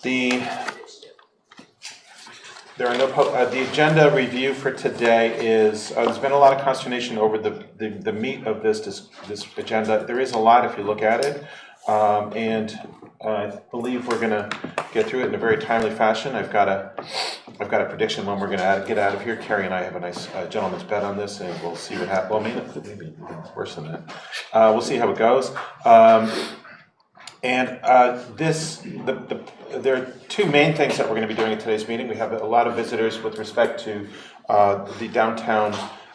There are no the agenda review for today is there's been a lot of consternation over the meat of this agenda. There is a lot if you look at it, and I believe we're going to get through it in a very timely fashion. I've got a prediction when we're going to get out of here. Carrie and I have a nice gentleman's bet on this, and we'll see what happens. Well, maybe worse than that. We'll see how it goes. There are two main things that we're going to be doing at today's meeting. We have a lot of visitors with respect to the downtown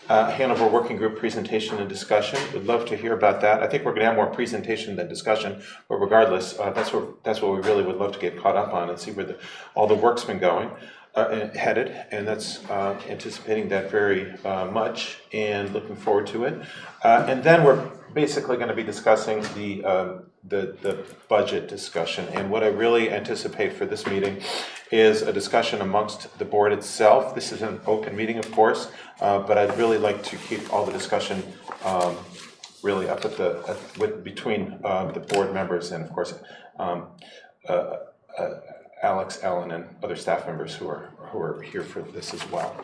Hanover Working Group presentation and discussion. We'd love to hear about that. I think we're going to have more presentation than discussion, but regardless, that's what we really would love to get caught up on and see where all the work's been going, headed, and that's anticipating that very much and looking forward to it. And then we're basically going to be discussing the budget discussion, and what I really anticipate for this meeting is a discussion amongst the board itself. This is an open meeting, of course, but I'd really like to keep all the discussion really up between the board members and, of course, Alex, Ellen, and other staff members who are here for this as well.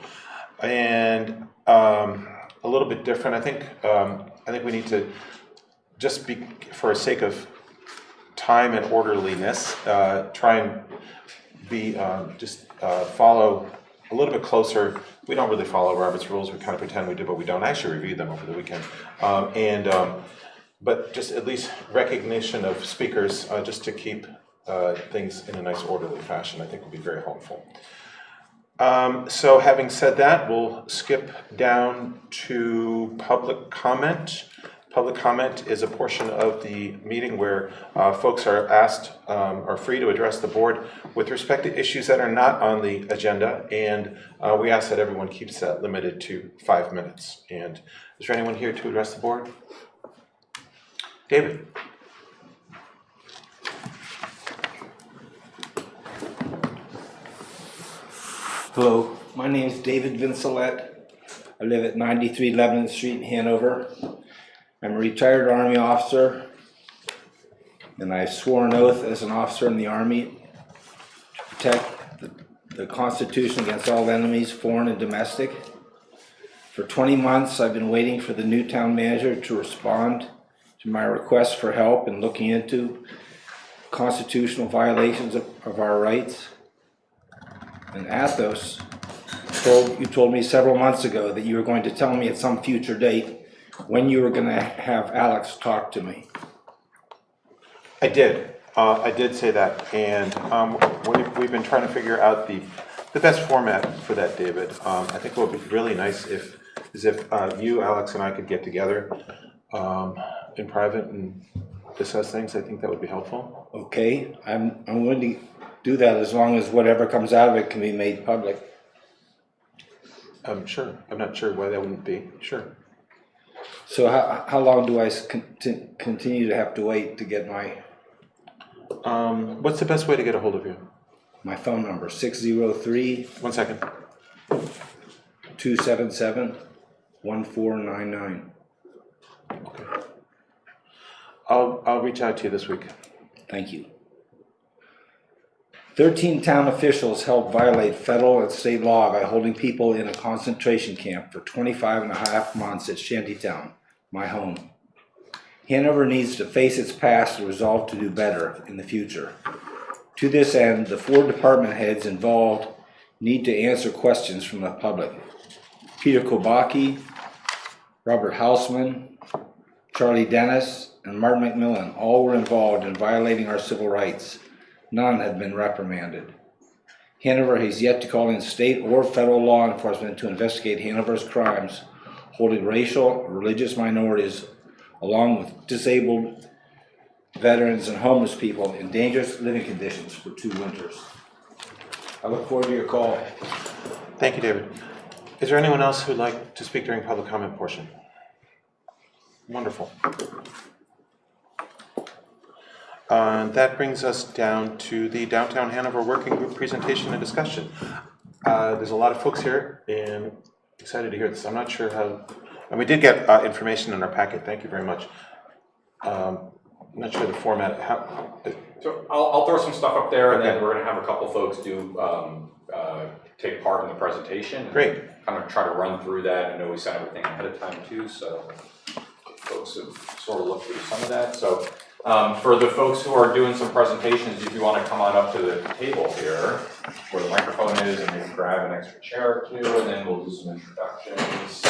And a little bit different, I think we need to just be, for the sake of time and orderliness, try and be follow a little bit closer. We don't really follow Robert's rules. We kind of pretend we do, but we don't actually review them over the weekend. But just at least recognition of speakers, just to keep things in a nice orderly fashion, I think will be very helpful. So having said that, we'll skip down to public comment. Public comment is a portion of the meeting where folks are free to address the board with respect to issues that are not on the agenda, and we ask that everyone keeps that limited to 5 minutes. And is there anyone here to address the board? David. Hello, my name is David Vincelette. I live at 93 Lebanon Street in Hanover. I'm a retired Army officer, and I swore an oath as an officer in the Army to protect the Constitution against all enemies, foreign and domestic. For 20 months, I've been waiting for the new town manager to respond to my request for help in looking into constitutional violations of our rights. And Athos, you told me several months ago that you were going to tell me at some future date when you were going to have Alex talk to me. I did say that, and we've been trying to figure out the best format for that, David. I think what would be really nice if you, Alex, and I could get together in private and discuss things. I think that would be helpful. Okay, I'm willing to do that as long as whatever comes out of it can be made public. Sure. I'm not sure why that wouldn't be. Sure. So how long do I continue to have to wait to get my... What's the best way to get a hold of you? My phone number, 603... 1 second. 277-1499. Okay. I'll reach out to you this week. Thank you. 13 town officials helped violate federal and state law by holding people in a concentration camp for 25.5 months at Shantytown, my home. Hanover needs to face its past and resolve to do better in the future. To this end, the 4 department heads involved need to answer questions from the public. Peter Kobaki, Robert Hausman, Charlie Dennis, and Martin McMillan all were involved in violating our civil rights. None have been reprimanded. Hanover has yet to call in state or federal law enforcement to investigate Hanover's crimes, holding racial or religious minorities along with disabled veterans and homeless people in dangerous living conditions for 2 winters. I look forward to your call. Thank you, David. Is there anyone else who'd like to speak during public comment portion? Wonderful. That brings us down to the Downtown Hanover Working Group presentation and discussion. There's a lot of folks here and excited to hear this. I'm not sure how, and we did get information in our packet. Thank you very much. I'm not sure the format. So I'll throw some stuff up there, and Okay. then we're going to have a couple folks take part in the presentation. Great. Kind of try to run through that. I know we sent everything ahead of time too, so folks have sort of looked through some of that. So for the folks who are doing some presentations, if you want to come on up to the table here, where the microphone is, and maybe grab an extra chair or two, and then we'll do some introductions.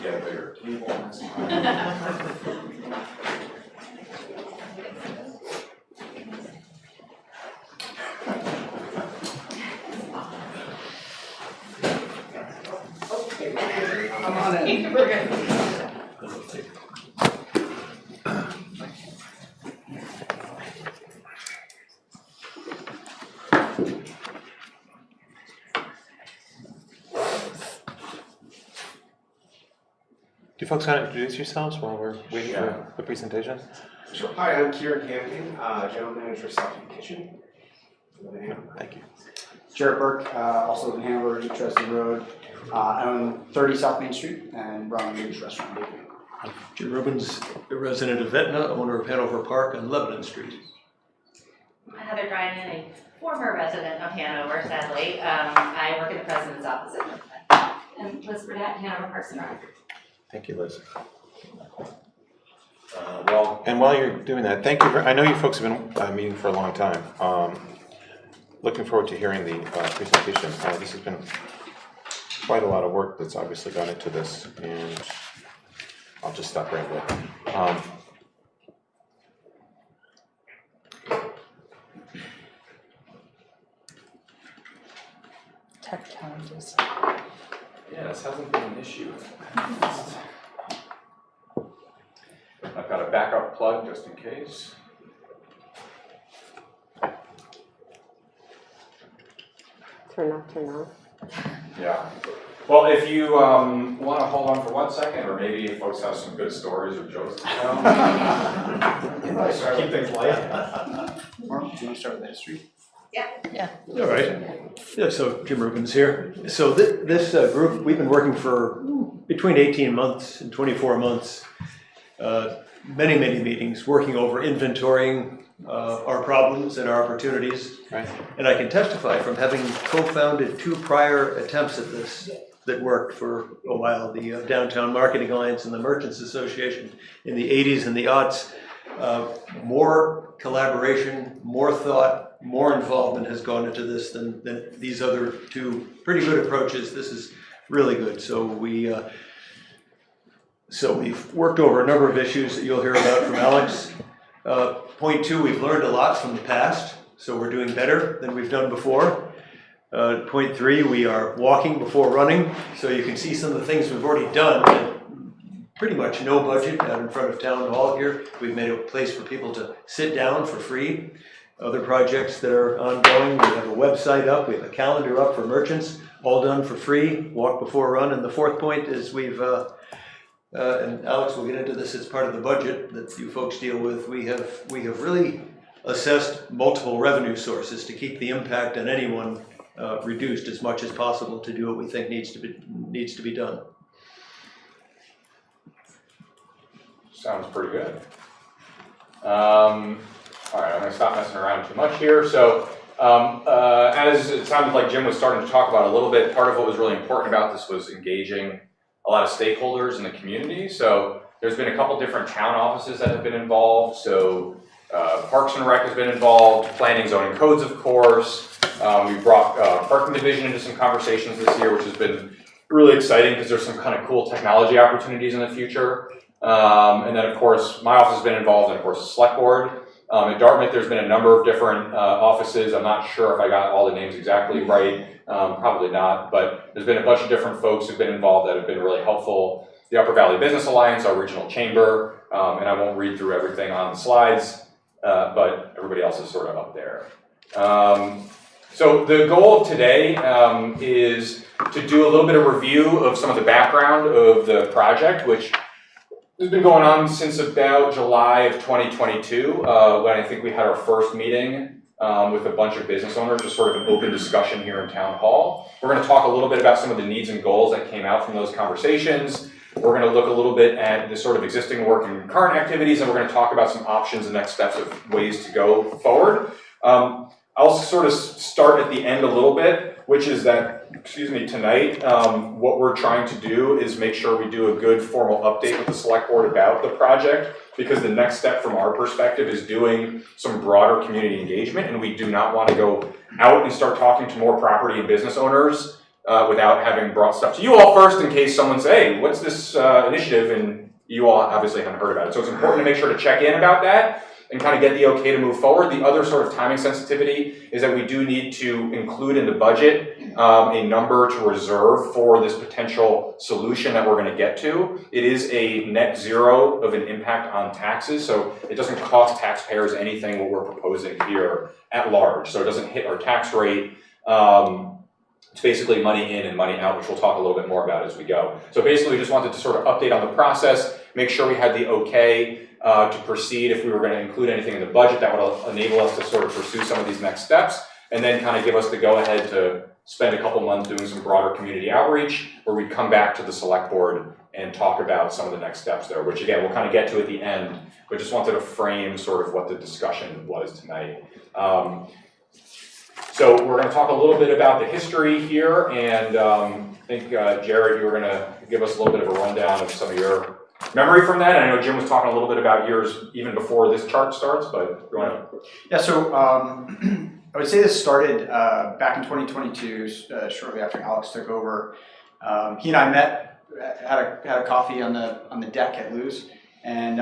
Get a bigger table next time. Come on in. We're good. Do you folks want to introduce yourselves while we're waiting for the presentation? Sure. Hi, I'm Kieran Hampton, General Manager of South Kitchen. Thank you. Jared Burke, also in Hanover, Interesting Road. I own 30 South Main Street and run News Restaurant Bakery. Jim Rubens, a resident of Etna, owner of Hanover Park on Lebanon Street. Heather Dryan, a former resident of Hanover, sadly. I work in the president's office. And Liz Burdett, Hanover Parks and Rec. Thank you, Liz. Well, And while you're doing that, thank you. I know you folks have been meeting for a long time. Looking forward to hearing the presentation. This has been quite a lot of work that's obviously gone into this, and I'll just stop right there. Tech challenges. yeah, this hasn't been an issue. I've got a backup plug just in case. Turn off, turn on. Yeah. Well, if you want to hold on for 1 second, or maybe if folks have some good stories or jokes to tell. Keep things light. Or, do you want to start with the history? All right. Yeah, so Jim Rubens here. So this group, we've been working for between 18 months and 24 months, many meetings, working over inventorying our problems and our opportunities. Right. And I can testify from having co-founded 2 prior attempts at this that worked for a while, the Downtown Marketing Alliance and the Merchants Association in the 80s and the aughts. More collaboration, more thought, more involvement has gone into this than these other 2 pretty good approaches. This is really good. So we've worked over a number of issues that you'll hear about from Alex. Point 2, we've learned a lot from the past, so we're doing better than we've done before. Point 3, we are walking before running, so you can see some of the things we've already done. Pretty much no budget out in front of Town Hall here. We've made a place for people to sit down for free. Other projects that are ongoing, we have a website up, we have a calendar up for merchants, all done for free, walk before run. And the 4th point is we've, and Alex will get into this as part of the budget that you folks deal with, we have really assessed multiple revenue sources to keep the impact on anyone reduced as much as possible to do what we think needs to be done. Sounds pretty good. All right, I'm going to stop messing around too much here. So as it sounded like Jim was starting to talk about a little bit, part of what was really important about this was engaging a lot of stakeholders in the community. So there's been a couple different town offices that have been involved. So Parks and Rec has been involved, planning, zoning codes, of course. We brought parking division into some conversations this year, which has been really exciting because there's some kind of cool technology opportunities in the future. And then, of course, my office has been involved, and of course, the select board. At Dartmouth, there's been a number of different offices. I'm not sure if I got all the names exactly right, probably not, but there's been a bunch of different folks who've been involved that have been really helpful. The Upper Valley Business Alliance, our regional chamber, and I won't read through everything on the slides, but everybody else is sort of up there. So the goal of today is to do a little bit of review of some of the background of the project, which has been going on since about July of 2022, when I think we had our first meeting with a bunch of business owners, just sort of an open discussion here in Town Hall. We're going to talk a little bit about some of the needs and goals that came out from those conversations. We're going to look a little bit at the sort of existing work and current activities, and we're going to talk about some options and next steps of ways to go forward. I'll sort of start at the end a little bit, which is that, tonight, what we're trying to do is make sure we do a good formal update with the select board about the project, because the next step from our perspective is doing some broader community engagement, and we do not want to go out and start talking to more property and business owners without having brought stuff to you all first, in case someone says, hey, what's this initiative, and you all obviously haven't heard about it. So it's important to make sure to check in about that and kind of get the okay to move forward. The other sort of timing sensitivity is that we do need to include in the budget a number to reserve for this potential solution that we're going to get to. It is a net zero of an impact on taxes, so it doesn't cost taxpayers anything what we're proposing here at large. So it doesn't hit our tax rate. It's basically money in and money out, which we'll talk a little bit more about as we go. So basically, we just wanted to sort of update on the process, make sure we had the okay to proceed if we were going to include anything in the budget that would enable us to sort of pursue some of these next steps, and then kind of give us the go-ahead to spend a couple months doing some broader community outreach, where we'd come back to the select board and talk about some of the next steps there, which again, we'll kind of get to at the end, but just wanted to frame sort of what the discussion was tonight. So we're going to talk a little bit about the history here, and I think Jared, you were going to give us a little bit of a rundown of some of your memory from that. And I know Jim was talking a little bit about yours even before this chart starts, but you want to? Yeah, so I would say this started back in 2022, shortly after Alex took over. He and I met, had a coffee on the deck at Lou's, and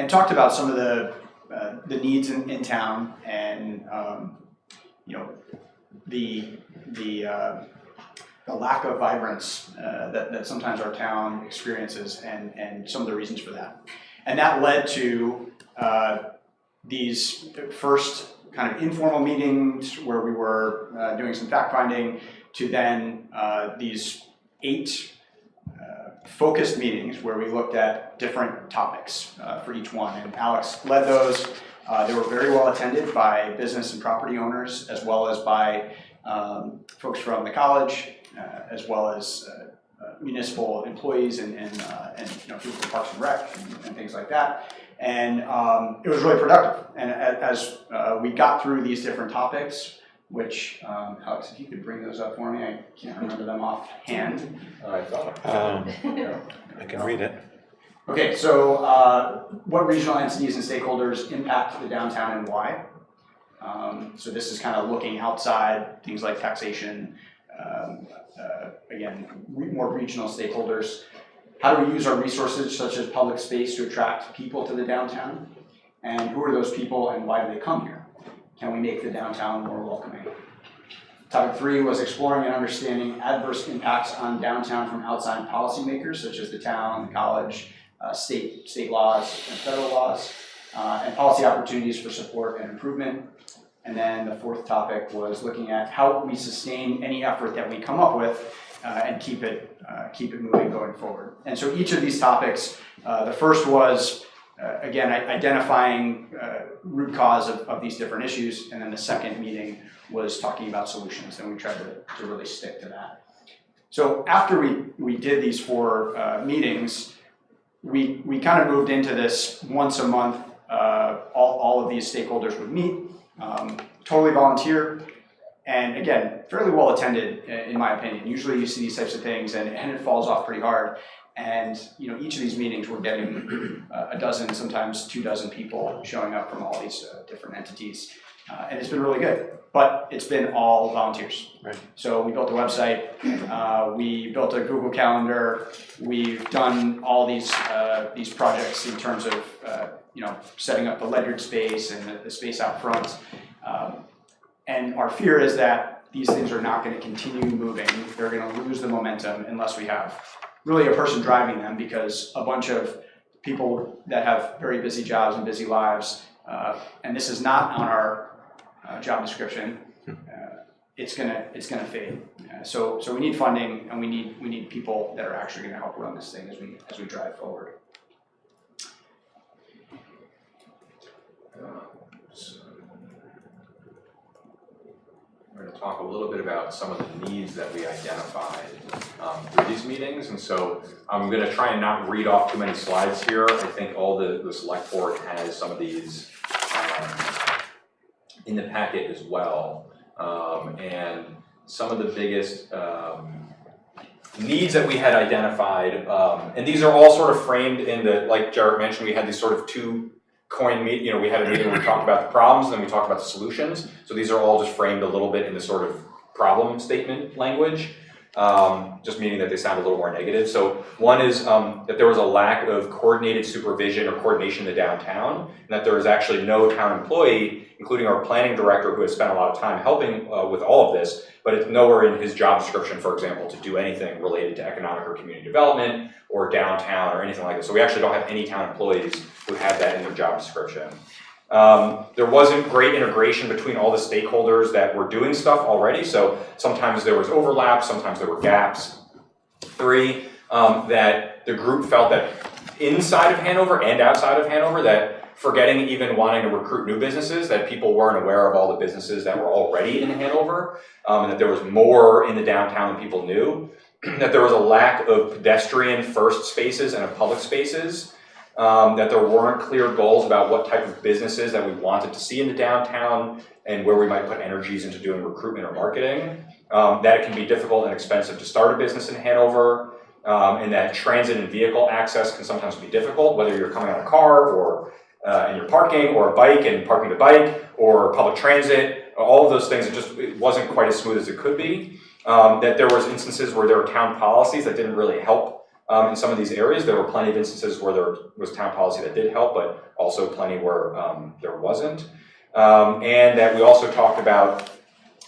talked about some of the needs in town, and the lack of vibrance that sometimes our town experiences, and some of the reasons for that. And that led to these first kind of informal meetings where we were doing some fact finding, to then these 8 focused meetings where we looked at different topics for each one. And Alex led those. They were very well attended by business and property owners, as well as by folks from the college, as well as municipal employees and people from Parks and Rec and things like that. And it was really productive. And as we got through these different topics, which, Alex, if you could bring those up for me, I can't remember them offhand. I thought. I can read it. Okay, so what regional entities and stakeholders impact the downtown and why? So this is kind of looking outside things like taxation, again, more regional stakeholders. How do we use our resources such as public space to attract people to the downtown? And who are those people and why do they come here? Can we make the downtown more welcoming? Topic 3 was exploring and understanding adverse impacts on downtown from outside policymakers such as the town, the college, state laws and federal laws, and policy opportunities for support and improvement. And then the 4th topic was looking at how we sustain any effort that we come up with and keep it moving going forward. And so each of these topics, the first was again identifying root cause of these different issues, and then the second meeting was talking about solutions, and we tried to really stick to that. So after we did these 4 meetings, we kind of moved into this once a month, all of these stakeholders would meet, totally volunteer, and again, fairly well attended in my opinion. Usually you see these types of things and it falls off pretty hard. And each of these meetings we're getting a dozen, sometimes 2 dozen people showing up from all these different entities. And it's been really good, but it's been all volunteers. Right. So we built a website, we built a Google Calendar, we've done all these projects in terms of setting up the ledgered space and the space out front. And our fear is that these things are not going to continue moving. They're going to lose the momentum unless we have really a person driving them, because a bunch of people that have very busy jobs and busy lives, and this is not on our job description, it's gonna fade. So we need funding, and we need people that are actually going to help run this thing as we drive forward. we're going to talk a little bit about some of the needs that we identified through these meetings. And so I'm going to try and not read off too many slides here. I think all the select board has some of these in the packet as well. And some of the biggest needs that we had identified, and these are all sort of framed in the, like Jared mentioned, we had these sort of two coin meet, you know, we had a meeting where we talked about the problems and then we talked about the solutions. So these are all just framed a little bit in the sort of problem statement language, just meaning that they sound a little more negative. So one is that there was a lack of coordinated supervision or coordination in the downtown, and that there was actually no town employee, including our planning director, who has spent a lot of time helping with all of this, but it's nowhere in his job description, for example, to do anything related to economic or community development or downtown or anything like this. So we actually don't have any town employees who have that in their job description. There wasn't great integration between all the stakeholders that were doing stuff already. So sometimes there was overlap, sometimes there were gaps. 3, that the group felt that inside of Hanover and outside of Hanover, that forgetting even wanting to recruit new businesses, that people weren't aware of all the businesses that were already in Hanover, and that there was more in the downtown than people knew. That there was a lack of pedestrian first spaces and of public spaces. That there weren't clear goals about what type of businesses that we wanted to see in the downtown and where we might put energies into doing recruitment or marketing. That it can be difficult and expensive to start a business in Hanover, and that transit and vehicle access can sometimes be difficult, whether you're coming on a car or and you're parking, or a bike and parking the bike, or public transit, all of those things, it wasn't quite as smooth as it could be. That there was instances where there were town policies that didn't really help in some of these areas. There were plenty of instances where there was town policy that did help, but also plenty where there wasn't. And that we also talked about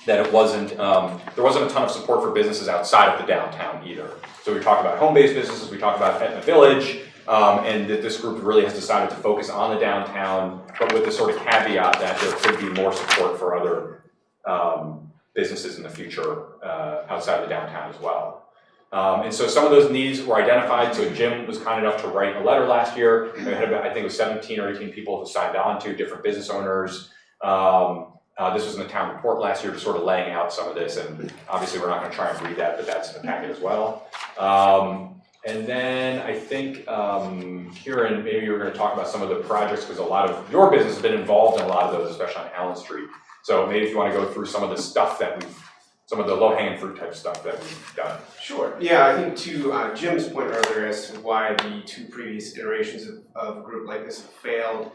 that it wasn't, there wasn't a ton of support for businesses outside of the downtown either. So we talked about home-based businesses, we talked about Etna Village, and that this group really has decided to focus on the downtown, but with the sort of caveat that there could be more support for other businesses in the future outside the downtown as well. And so some of those needs were identified. So Jim was kind enough to write a letter last year. We had about, I think it was 17 or 18 people who signed on to, different business owners. This was in the town report last year, just sort of laying out some of this. And obviously we're not going to try and read that, but that's in the packet as well. And then I think, Kieran, maybe you were going to talk about some of the projects, because a lot of your business has been involved in a lot of those, especially on Allen Street. So maybe if you want to go through some of the stuff that some of the low-hanging fruit type stuff that we've done. Sure. Yeah, I think to Jim's point earlier as to why the 2 previous iterations of a group like this have failed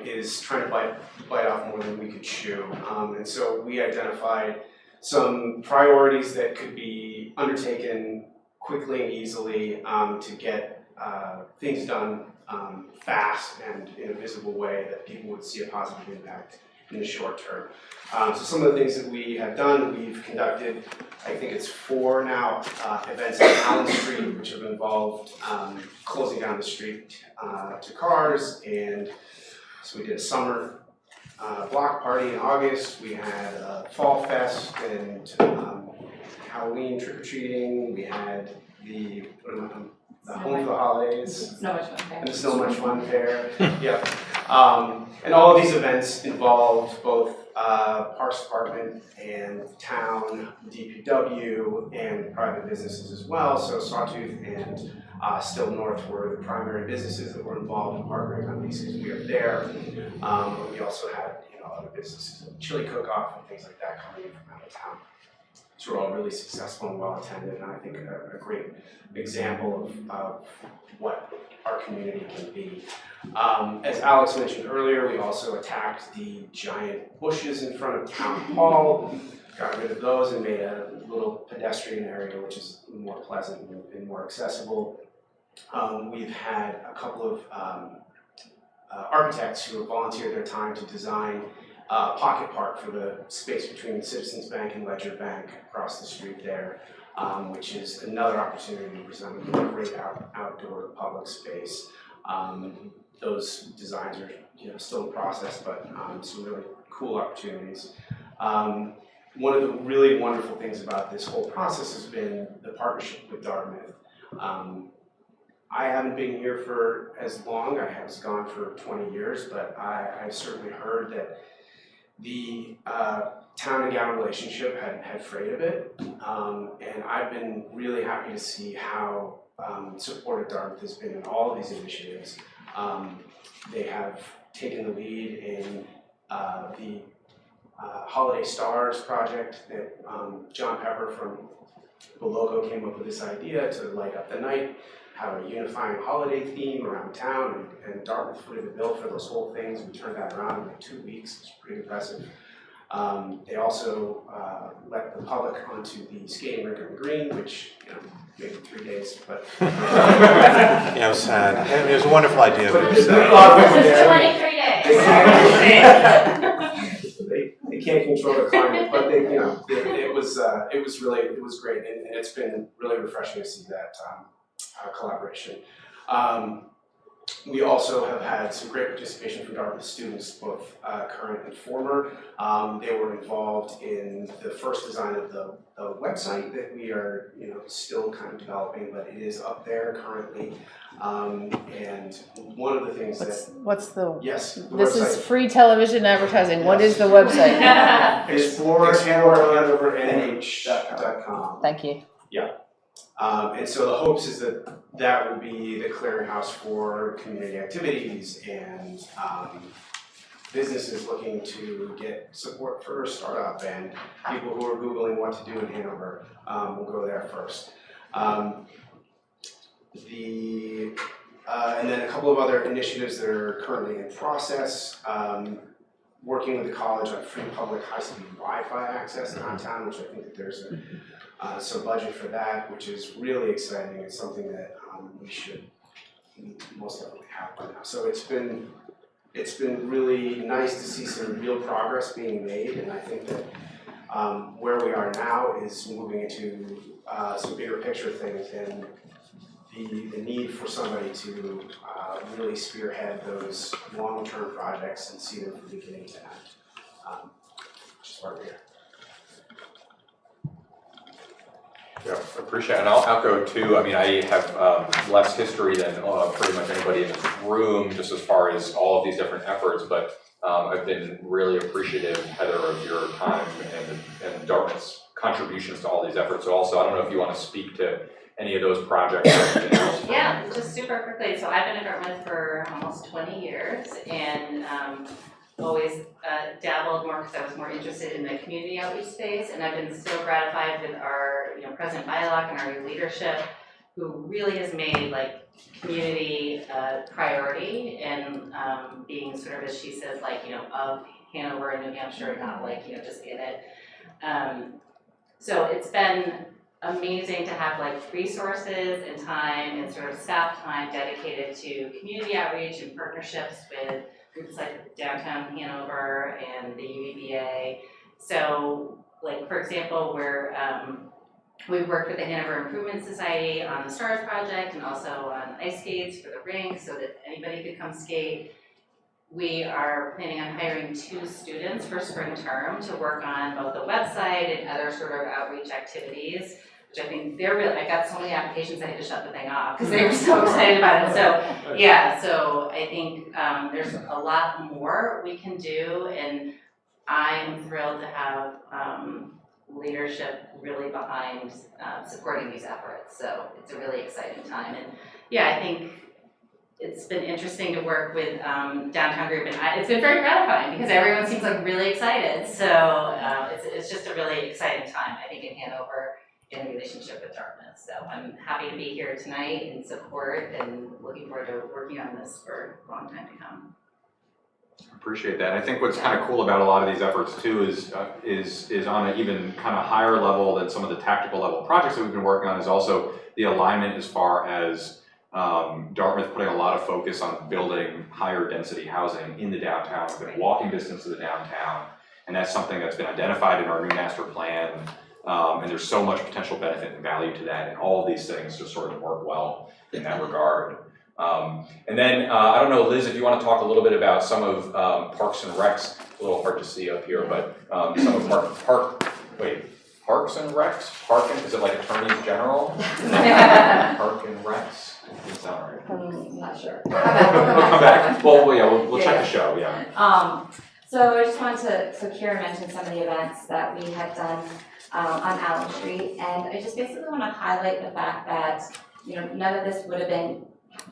is trying to bite off more than we could chew. And so we identified some priorities that could be undertaken quickly and easily to get things done fast and in a visible way that people would see a positive impact in the short term. So some of the things that we have done, we've conducted, I think it's 4 now, events on Allen Street, which have involved closing down the street to cars. And so we did a summer block party in August. We had a Fall Fest and Halloween trick-or-treating. We had the Home for the Holidays. So much fun there. And the So Much Fun Fair. Yep. And all of these events involved both Parks Department and town, DPW, and private businesses as well. So Sawtooth and Still North were the primary businesses that were involved in partnering on these because we are there. But we also had other businesses, chili cook-off and things like that coming in from out of town. So we're all really successful and well attended, and I think a great example of what our community can be. As Alex mentioned earlier, we also attacked the giant bushes in front of Town Hall, got rid of those and made a little pedestrian area which is more pleasant and more accessible. We've had a couple of architects who have volunteered their time to design pocket park for the space between Citizens Bank and Ledger Bank across the street there, which is another opportunity to present a great outdoor public space. Those designs are still in process, but some really cool opportunities. One of the really wonderful things about this whole process has been the partnership with Dartmouth. I haven't been here for as long. I was gone for 20 years, but I've certainly heard that the town and gown relationship had frayed a bit, and I've been really happy to see how supportive Dartmouth has been in all of these initiatives. They have taken the lead in the Holiday Stars project that John Pepper from the logo came up with this idea to light up the night, have a unifying holiday theme around town, and Dartmouth footed the bill for those whole things. We turned that around in like 2 weeks. It's pretty impressive. They also let the public onto the skating rink on the green, which, maybe 3 days, but Yeah, it was sad. I mean, it was a wonderful idea, but it was sad. They can't control the climate, but it was great, and it's been really refreshing to see that collaboration. We also have had some great participation from Dartmouth students, both current and former. They were involved in the first design of the website that we are, still kind of developing, but it is up there currently. And one of the things What's the? yes, the This website is free television advertising. What is the website? explorehanovernh.com. Thank you. And so the hopes is that will be the clearinghouse for community activities and businesses looking to get support for a startup, and people who are Googling what to do in Hanover will go there first. And then a couple of other initiatives that are currently in process. Working with the college on free public high-speed Wi-Fi access downtown, which I think that there's some budget for that, which is really exciting. It's something that we should most definitely have by now. So it's been really nice to see some real progress being made, and I think that where we are now is moving into some bigger picture things, and the need for somebody to really spearhead those long-term projects and see them from beginning to end, which is why we're here. Yeah, appreciate it. And I'll echo too. I mean, I have less history than pretty much anybody in this room, just as far as all of these different efforts. But I've been really appreciative, Heather, of your time and Dartmouth's contributions to all these efforts. So also, I don't know if you want to speak to any of those projects. Yeah, just super quickly. So I've been at Recruitment for almost 20 years, and always dabbled more because I was more interested in the community outreach space, and I've been so gratified with our President Bylock and our new leadership, who really has made community priority and being sort of, as she says, of Hanover and New Hampshire, not just in it. So it's been amazing to have resources and time and sort of staff time dedicated to community outreach and partnerships with groups like Downtown Hanover and the UVBA. So, for example, we worked with the Hanover Improvement Society on the STARS project and also on ice skates for the rink so that anybody could come skate. We are planning on hiring 2 students for spring term to work on both the website and other sort of outreach activities, which I think they're really, I got so many applications I had to shut the thing off because they were so excited about it. So yeah, so I think there's a lot more we can do, and I'm thrilled to have leadership really behind supporting these efforts. So it's a really exciting time, and yeah, I think it's been interesting to work with Downtown Group, and it's been very gratifying because everyone seems really excited. So it's just a really exciting time, I think, in Hanover in relationship with Dartmouth. So I'm happy to be here tonight and support, and looking forward to working on this for a long time to come. Appreciate that. I think what's kind of cool about a lot of these efforts too is on an even kind of higher level than some of the tactical level projects that we've been working on, is also the alignment as far as Dartmouth putting a lot of focus on building higher density housing in the downtown, within walking distance to the downtown, and that's something that's been identified in our new master plan. And there's so much potential benefit and value to that, and all of these things just sort of work well in that regard. And then, I don't know, Liz, if you want to talk a little bit about some of Parks and Recs, a little hard to see up here, but some of Parks and Recs? Is it Attorneys General? Park and Recs? Doesn't sound right. I'm not sure. We'll come back. Well, yeah, we'll check the show, yeah. So I just wanted to, so Kira mentioned some of the events that we had done on Allen Street, and I just basically want to highlight the fact that, you know, none of this would have been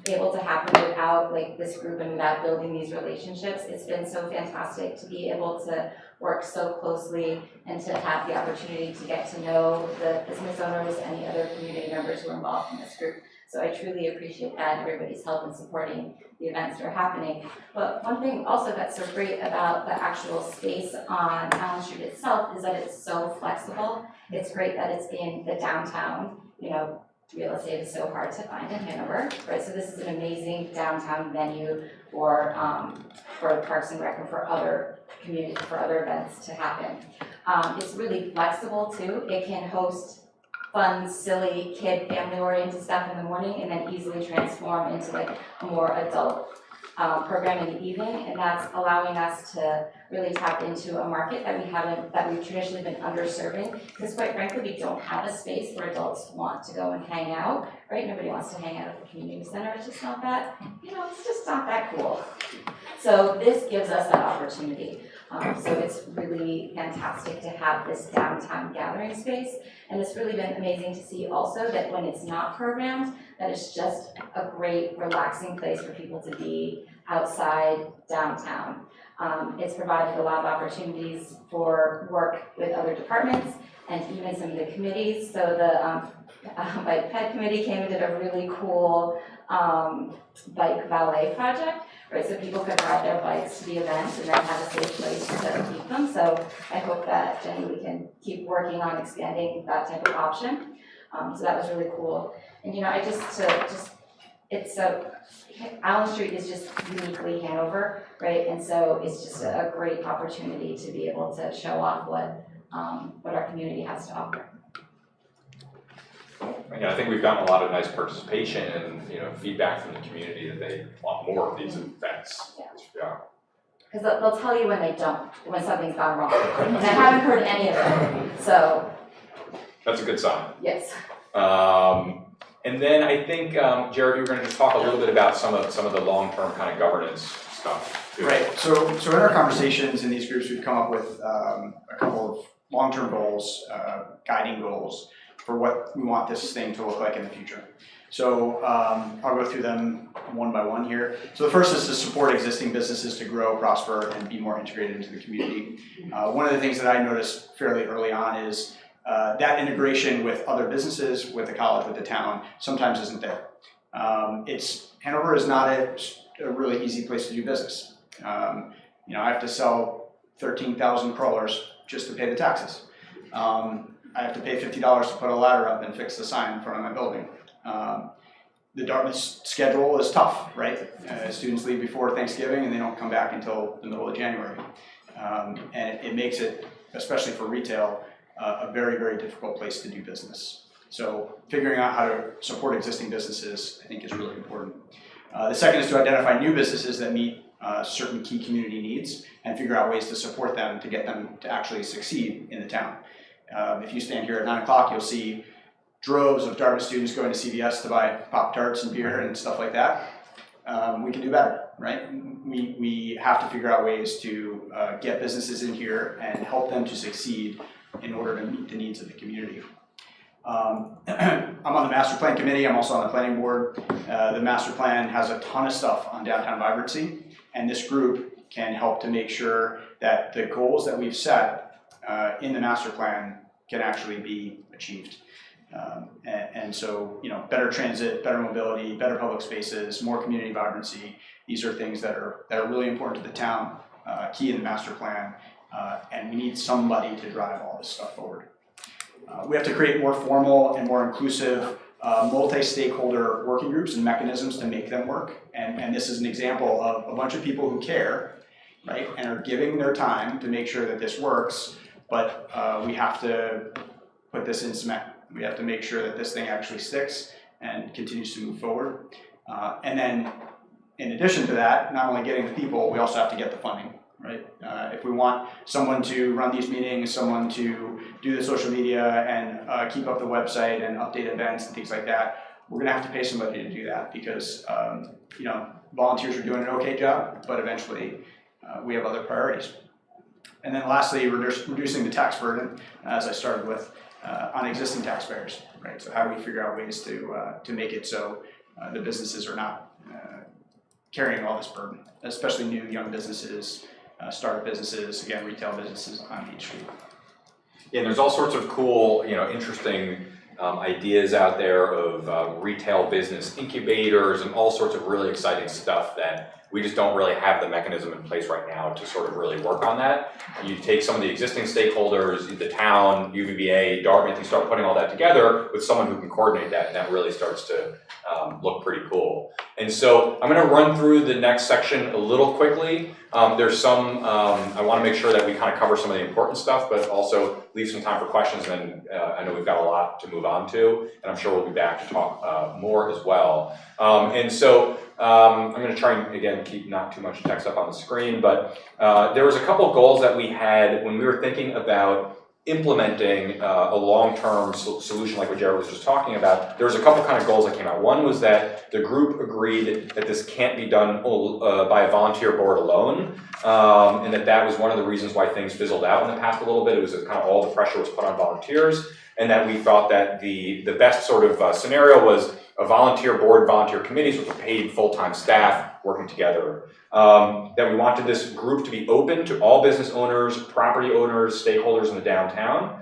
able to happen without like this group and without building these relationships. It's been so fantastic to be able to work so closely and to have the opportunity to get to know the business owners and the other community members who are involved in this group. So I truly appreciate that, everybody's help in supporting the events that are happening. But one thing also that's so great about the actual space on Allen Street itself is that it's so flexible. It's great that it's in the downtown, you know, real estate is so hard to find in Hanover, right? So this is an amazing downtown venue for Parks and Rec and for other community, for other events to happen. It's really flexible too. It can host fun, silly, kid, family-oriented stuff in the morning and then easily transform into like a more adult program in the evening, and that's allowing us to really tap into a market that we've traditionally been underserving, because quite frankly, we don't have a space where adults want to go and hang out, right? Nobody wants to hang out at the community center. It's just not that, you know, it's just not that cool. So this gives us that opportunity. So it's really fantastic to have this downtown gathering space, and it's really been amazing to see also that when it's not programmed, that it's just a great relaxing place for people to be outside downtown. It's provided a lot of opportunities for work with other departments and even some of the committees. So the Bike Ped Committee came and did a really cool bike valet project, right? So people could ride their bikes to the events and then have a safe place to keep them. So I hope that, Jenny, we can keep working on expanding that type of option. So that was really cool. And, you know, Allen Street is just uniquely Hanover, right? And so it's just a great opportunity to be able to show off what our community has to offer. Again, I think we've gotten a lot of nice participation and, you know, feedback from the community that they want more of these events. Yeah. Because they'll tell you when something's gone wrong. And I haven't heard any of them, so. That's a good sign. Yes. And then I think, Jared, you were going to just talk a little bit about some of the long-term kind of governance stuff too. Right, so in our conversations in these groups, we've come up with a couple of long-term goals, guiding goals for what we want this thing to look like in the future. So I'll go through them one by one here. So the first is to support existing businesses to grow, prosper, and be more integrated into the community. One of the things that I noticed fairly early on is that integration with other businesses, with the college, with the town, sometimes isn't there. Hanover is not a really easy place to do business. You know, I have to sell 13,000 crawlers just to pay the taxes. I have to pay $50 to put a ladder up and fix the sign in front of my building. The Dartmouth schedule is tough, right? Students leave before Thanksgiving and they don't come back until the middle of January. And it makes it, especially for retail, a very, very difficult place to do business. So figuring out how to support existing businesses, I think, is really important. The second is to identify new businesses that meet certain key community needs and figure out ways to support them to get them to actually succeed in the town. If you stand here at 9 o'clock, you'll see droves of Dartmouth students going to CVS to buy Pop-Tarts and beer and stuff like that. We can do better, right? We have to figure out ways to get businesses in here and help them to succeed in order to meet the needs of the community. I'm on the master plan committee. I'm also on the planning board. The master plan has a ton of stuff on downtown vibrancy, and this group can help to make sure that the goals that we've set in the master plan can actually be achieved. And so, you know, better transit, better mobility, better public spaces, more community vibrancy. These are things that are really important to the town, key in the master plan, and we need somebody to drive all this stuff forward. We have to create more formal and more inclusive multi-stakeholder working groups and mechanisms to make them work. And this is an example of a bunch of people who care, right, and are giving their time to make sure that this works, but we have to put this in cement. We have to make sure that this thing actually sticks and continues to move forward. And then, in addition to that, not only getting the people, we also have to get the funding, right? If we want someone to run these meetings, someone to do the social media and keep up the website and update events and things like that, we're gonna have to pay somebody to do that because, you know, volunteers are doing an okay job, but eventually we have other priorities. And then lastly, reducing the tax burden, as I started with, on existing taxpayers, right? So how do we figure out ways to make it so the businesses are not carrying all this burden, especially new young businesses, startup businesses, again, retail businesses on Beach Street. Yeah, and there's all sorts of cool, interesting ideas out there of retail business incubators and all sorts of really exciting stuff that we just don't really have the mechanism in place right now to sort of really work on that. You take some of the existing stakeholders, the town, UVBA, Dartmouth, you start putting all that together with someone who can coordinate that, and that really starts to look pretty cool. And so I'm going to run through the next section a little quickly. There's some, I want to make sure that we kind of cover some of the important stuff, but also leave some time for questions. And I know we've got a lot to move on to, and I'm sure we'll be back to talk more as well. And so I'm going to try and, again, keep not too much text up on the screen, but there was a couple goals that we had when we were thinking about implementing a long-term solution like what Jared was just talking about. There was a couple kind of goals that came out. One was that the group agreed that this can't be done by a volunteer board alone, and that was one of the reasons why things fizzled out in the past a little bit. It was kind of all the pressure was put on volunteers, and that we thought that the best sort of scenario was a volunteer board, volunteer committees with a paid full-time staff working together. That we wanted this group to be open to all business owners, property owners, stakeholders in the downtown.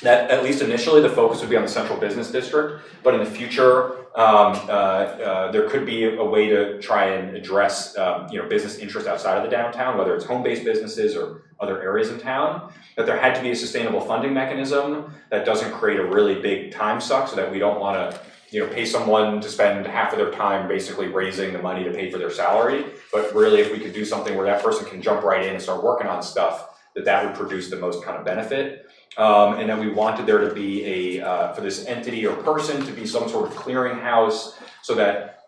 That at least initially the focus would be on the central business district, but in the future there could be a way to try and address business interest outside of the downtown, whether it's home-based businesses or other areas in town. That there had to be a sustainable funding mechanism that doesn't create a really big time suck, so that we don't want to pay someone to spend half of their time basically raising the money to pay for their salary, but really if we could do something where that person can jump right in and start working on stuff, that would produce the most kind of benefit. And then we wanted there to be for this entity or person to be some sort of clearinghouse, so that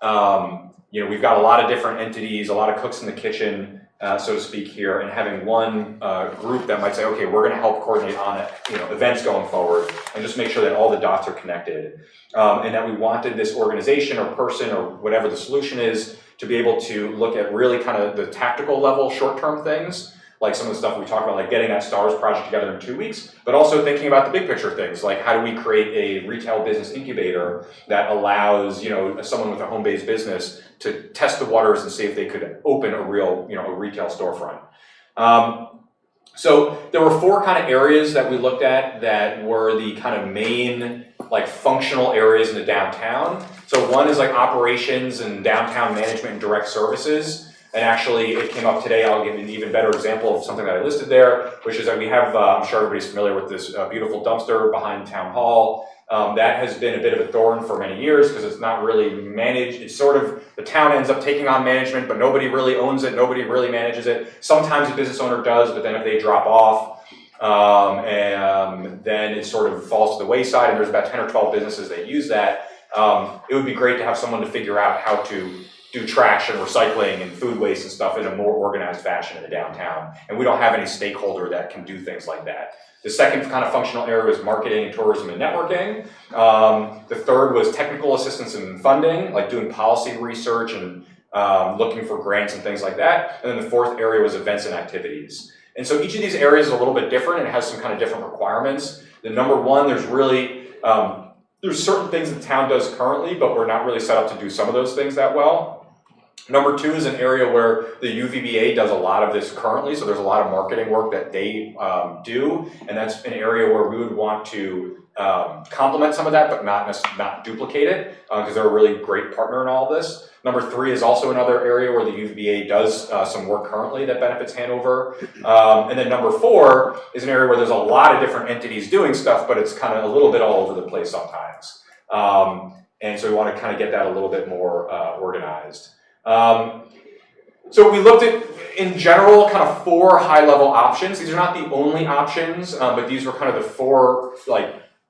we've got a lot of different entities, a lot of cooks in the kitchen, so to speak here, and having one group that might say, okay, we're going to help coordinate on events going forward, and just make sure that all the dots are connected. And that we wanted this organization or person or whatever the solution is to be able to look at really kind of the tactical level, short-term things, like some of the stuff we talked about, like getting that STARS project together in 2 weeks, but also thinking about the big picture things, like how do we create a retail business incubator that allows someone with a home-based business to test the waters and see if they could open a real a retail storefront. So there were 4 kind of areas that we looked at that were the kind of main functional areas in the downtown. So one is like operations and downtown management and direct services. And actually, it came up today. I'll give you an even better example of something that I listed there, which is that we have, I'm sure everybody's familiar with this beautiful dumpster behind Town Hall. That has been a bit of a thorn for many years because it's not really managed. It's sort of, the town ends up taking on management, but nobody really owns it. Nobody really manages it. Sometimes a business owner does, but then if they drop off, and then it sort of falls to the wayside, and there's about 10 or 12 businesses that use that. It would be great to have someone to figure out how to do trash and recycling and food waste and stuff in a more organized fashion in the downtown. And we don't have any stakeholder that can do things like that. The second kind of functional area was marketing and tourism and networking. The third was technical assistance and funding, like doing policy research and looking for grants and things like that. And then the fourth area was events and activities. And so each of these areas is a little bit different and it has some kind of different requirements. The number one, there's really, there's certain things the town does currently, but we're not really set up to do some of those things that well. Number two is an area where the UVBA does a lot of this currently, so there's a lot of marketing work that they do, and that's an area where we would want to complement some of that, but not duplicate it, because they're a really great partner in all of this. Number three is also another area where the UVBA does some work currently that benefits Hanover. And then number four is an area where there's a lot of different entities doing stuff, but it's kind of a little bit all over the place sometimes. And so we want to kind of get that a little bit more organized. So we looked at, in general, kind of four high-level options. These are not the only options, but these were kind of the four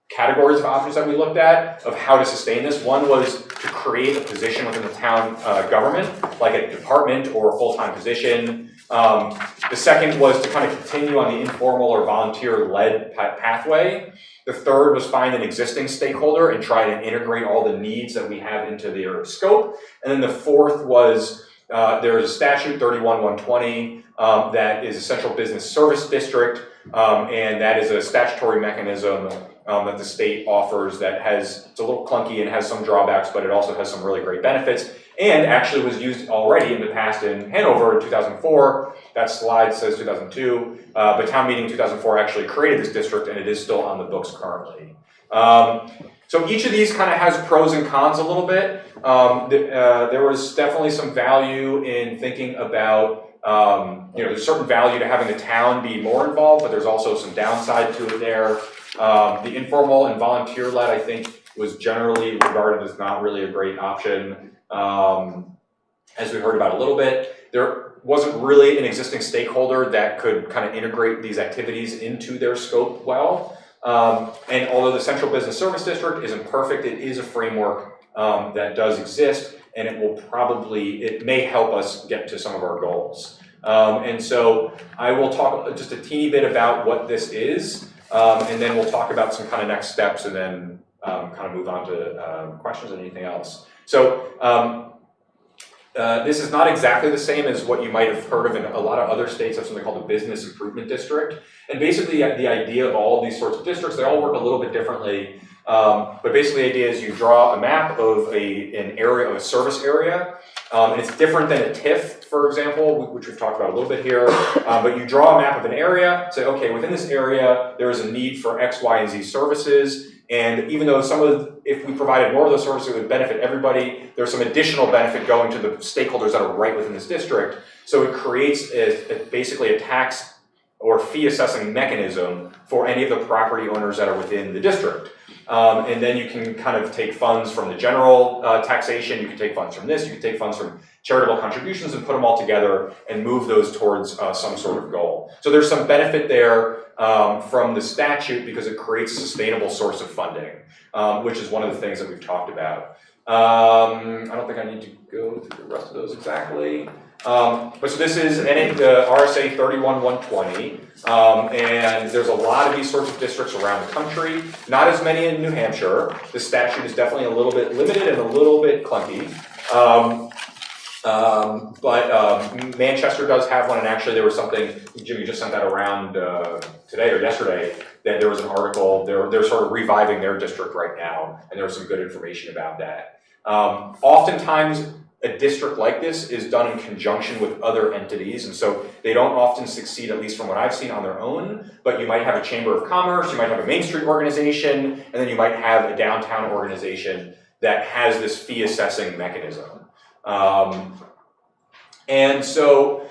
categories of options that we looked at of how to sustain this. One was to create a position within the town government, like a department or a full-time position. The second was to kind of continue on the informal or volunteer-led pathway. The third was find an existing stakeholder and try to integrate all the needs that we have into their scope. And then the fourth was, there's a statute, 31-120, that is a central business service district, and that is a statutory mechanism that the state offers that it's a little clunky and has some drawbacks, but it also has some really great benefits, and actually was used already in the past in Hanover in 2004. That slide says 2002, but town meeting in 2004 actually created this district, and it is still on the books currently. So each of these kind of has pros and cons a little bit. There was definitely some value in thinking about, there's certain value to having the town be more involved, but there's also some downside to it there. The informal and volunteer-led, I think, was generally regarded as not really a great option. As we heard about a little bit, there wasn't really an existing stakeholder that could kind of integrate these activities into their scope well. And although the Central Business Service District isn't perfect, it is a framework that does exist, and it may help us get to some of our goals. And so I will talk just a teeny bit about what this is, and then we'll talk about some kind of next steps, and then kind of move on to questions and anything else. So this is not exactly the same as what you might have heard of in a lot of other states. Have something called the Business Improvement District. And basically the idea of all of these sorts of districts, they all work a little bit differently. But basically the idea is you draw a map of an area, of a service area. And it's different than a TIF, for example, which we've talked about a little bit here. But you draw a map of an area, say, okay, within this area, there is a need for X, Y, and Z services. And even though if we provided more of those services, it would benefit everybody, there's some additional benefit going to the stakeholders that are right within this district. So it creates basically a tax or fee assessing mechanism for any of the property owners that are within the district. And then you can kind of take funds from the general taxation, you can take funds from this, you can take funds from charitable contributions and put them all together and move those towards some sort of goal. So there's some benefit there from the statute because it creates a sustainable source of funding, which is one of the things that we've talked about. I don't think I need to go through the rest of those exactly. But so this is RSA 31120, and there's a lot of these sorts of districts around the country, not as many in New Hampshire. The statute is definitely a little bit limited and a little bit clunky. But Manchester does have one, and actually there was something, Jimmy just sent that around today or yesterday, that there was an article, they're sort of reviving their district right now, and there was some good information about that. Oftentimes, a district like this is done in conjunction with other entities, and so they don't often succeed, at least from what I've seen, on their own, but you might have a chamber of commerce, you might have a Main Street organization, and then you might have a downtown organization that has this fee assessing mechanism. And so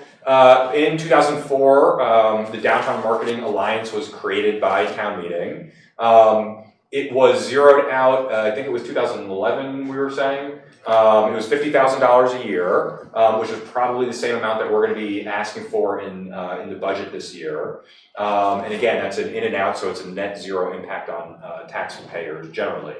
in 2004, the Downtown Marketing Alliance was created by town meeting. It was zeroed out, I think it was 2011 we were saying. It was $50,000 a year, which is probably the same amount that we're going to be asking for in the budget this year. And again, that's an in and out, so it's a net zero impact on taxpayers generally.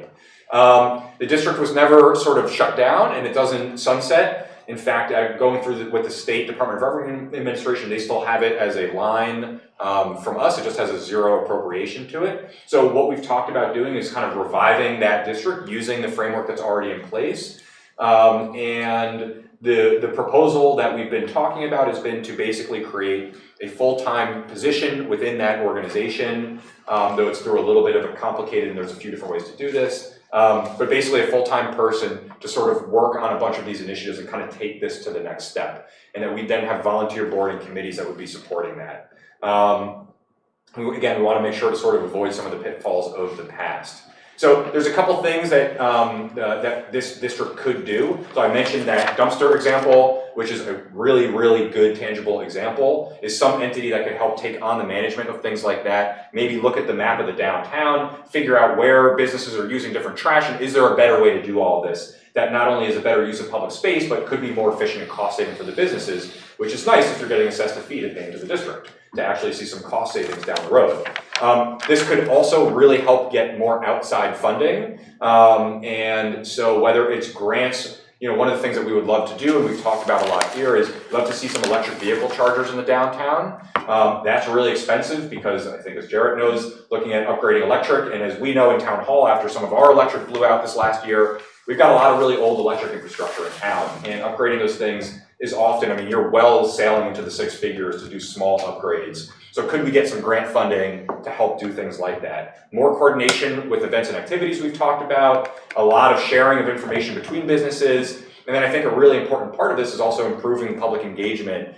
The district was never sort of shut down, and it doesn't sunset. In fact, going through with the State Department of Revenue Administration, they still have it as a line from us. It just has a zero appropriation to it. So what we've talked about doing is kind of reviving that district using the framework that's already in place. And the proposal that we've been talking about has been to basically create a full-time position within that organization, though it's through a little bit of a complicated, and there's a few different ways to do this. But basically a full-time person to sort of work on a bunch of these initiatives and kind of take this to the next step. And that we then have volunteer board and committees that would be supporting that. Again, we want to make sure to sort of avoid some of the pitfalls of the past. So there's a couple things that that this district could do. So I mentioned that dumpster example, which is a really, really good tangible example, is some entity that could help take on the management of things like that. Maybe look at the map of the downtown, figure out where businesses are using different trash, and is there a better way to do all of this that not only is a better use of public space, but could be more efficient and cost saving for the businesses, which is nice if you're getting assessed a fee to pay into the district to actually see some cost savings down the road. This could also really help get more outside funding. And so whether it's grants, one of the things that we would love to do, and we've talked about a lot here, is love to see some electric vehicle chargers in the downtown. That's really expensive because I think, as Jarrett knows, looking at upgrading electric, and as we know in Town Hall, after some of our electric blew out this last year, we've got a lot of really old electric infrastructure in town, and upgrading those things is often, I mean, you're well sailing into the six figures to do small upgrades. So could we get some grant funding to help do things like that? More coordination with events and activities we've talked about, a lot of sharing of information between businesses, and then I think a really important part of this is also improving public engagement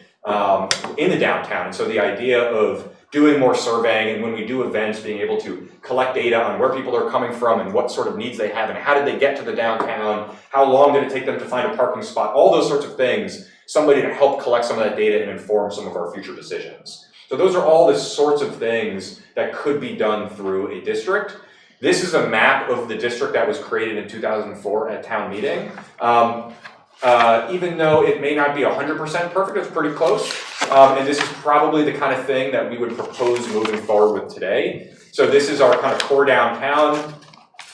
in the downtown. And so the idea of doing more surveying, and when we do events, being able to collect data on where people are coming from and what sort of needs they have and how did they get to the downtown, how long did it take them to find a parking spot, all those sorts of things, somebody to help collect some of that data and inform some of our future decisions. So those are all the sorts of things that could be done through a district. This is a map of the district that was created in 2004 at town meeting. Even though it may not be 100% perfect, it's pretty close. And this is probably the kind of thing that we would propose moving forward with today. So this is our kind of core downtown,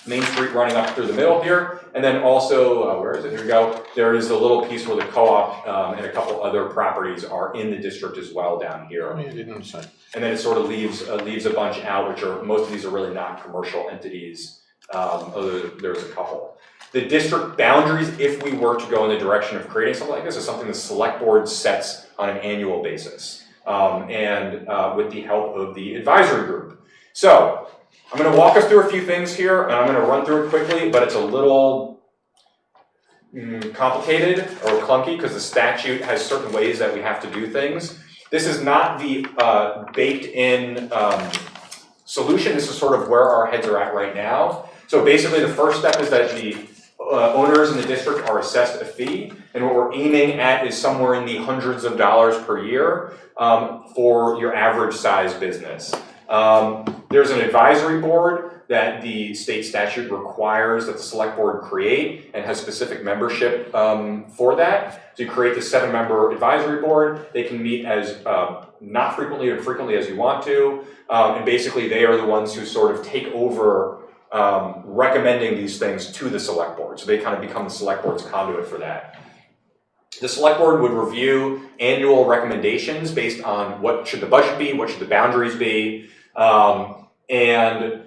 Main Street running up through the middle here. And then also, where is it? Here we go. There is a little piece where the co-op and a couple other properties are in the district as well down here. And then it sort of leaves a bunch out, which are, most of these are really not commercial entities. Although there's a couple. The district boundaries, if we were to go in the direction of creating something like this, is something the select board sets on an annual basis, with the help of the advisory group. So I'm going to walk us through a few things here, and I'm going to run through it quickly, but it's a little complicated or clunky because the statute has certain ways that we have to do things. This is not the baked-in solution. This is sort of where our heads are at right now. So basically, the first step is that the owners in the district are assessed a fee, and what we're aiming at is somewhere in the hundreds of dollars per year for your average size business. There's an advisory board that the state statute requires that the select board create and has specific membership for that. So you create the 7-member advisory board. They can meet as not frequently or frequently as you want to, and basically they are the ones who sort of take over recommending these things to the select board. So they kind of become the select board's conduit for that. The select board would review annual recommendations based on what should the budget be, what should the boundaries be, and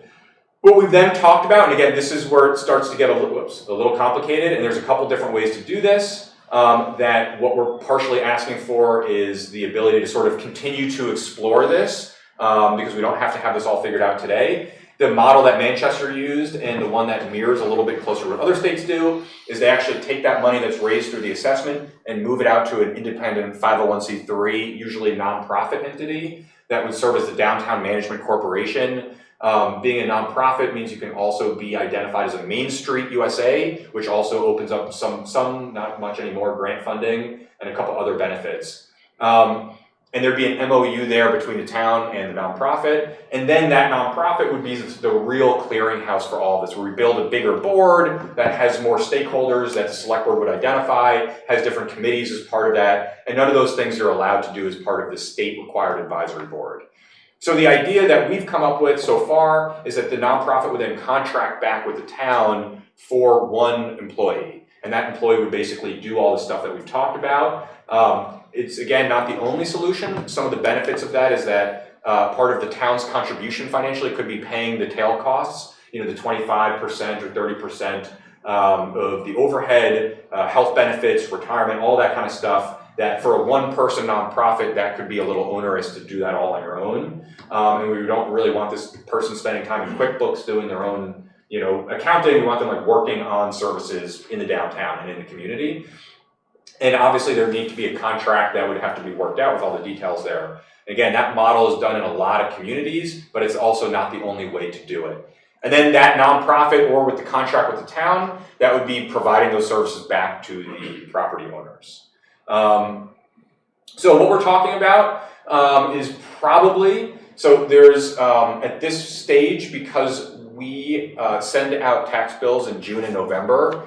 what we've then talked about, and again, this is where it starts to get a little complicated, and there's a couple different ways to do this. That what we're partially asking for is the ability to sort of continue to explore this, because we don't have to have this all figured out today. The model that Manchester used, and the one that mirrors a little bit closer to what other states do, is they actually take that money that's raised through the assessment and move it out to an independent 501c3, usually nonprofit entity, that would serve as the Downtown Management Corporation. Being a nonprofit means you can also be identified as a Main Street USA, which also opens up some not much anymore, grant funding and a couple other benefits. And there'd be an MOU there between the town and the nonprofit. And then that nonprofit would be the real clearinghouse for all of this, where we build a bigger board that has more stakeholders that the select board would identify, has different committees as part of that. And none of those things are allowed to do as part of the state required advisory board. So the idea that we've come up with so far is that the nonprofit would then contract back with the town for one employee. And that employee would basically do all the stuff that we've talked about. It's, again, not the only solution. Some of the benefits of that is that part of the town's contribution financially could be paying the tail costs, the 25% or 30% of the overhead, health benefits, retirement, all that kind of stuff, that for a one-person nonprofit, that could be a little onerous to do that all on your own. And we don't really want this person spending time in QuickBooks doing their own, accounting. We want them like working on services in the downtown and in the community. And obviously there needs to be a contract that would have to be worked out with all the details there. Again, that model is done in a lot of communities, but it's also not the only way to do it. And then that nonprofit, or with the contract with the town, that would be providing those services back to the property owners. So what we're talking about is probably, so there's, at this stage, because we send out tax bills in June and November,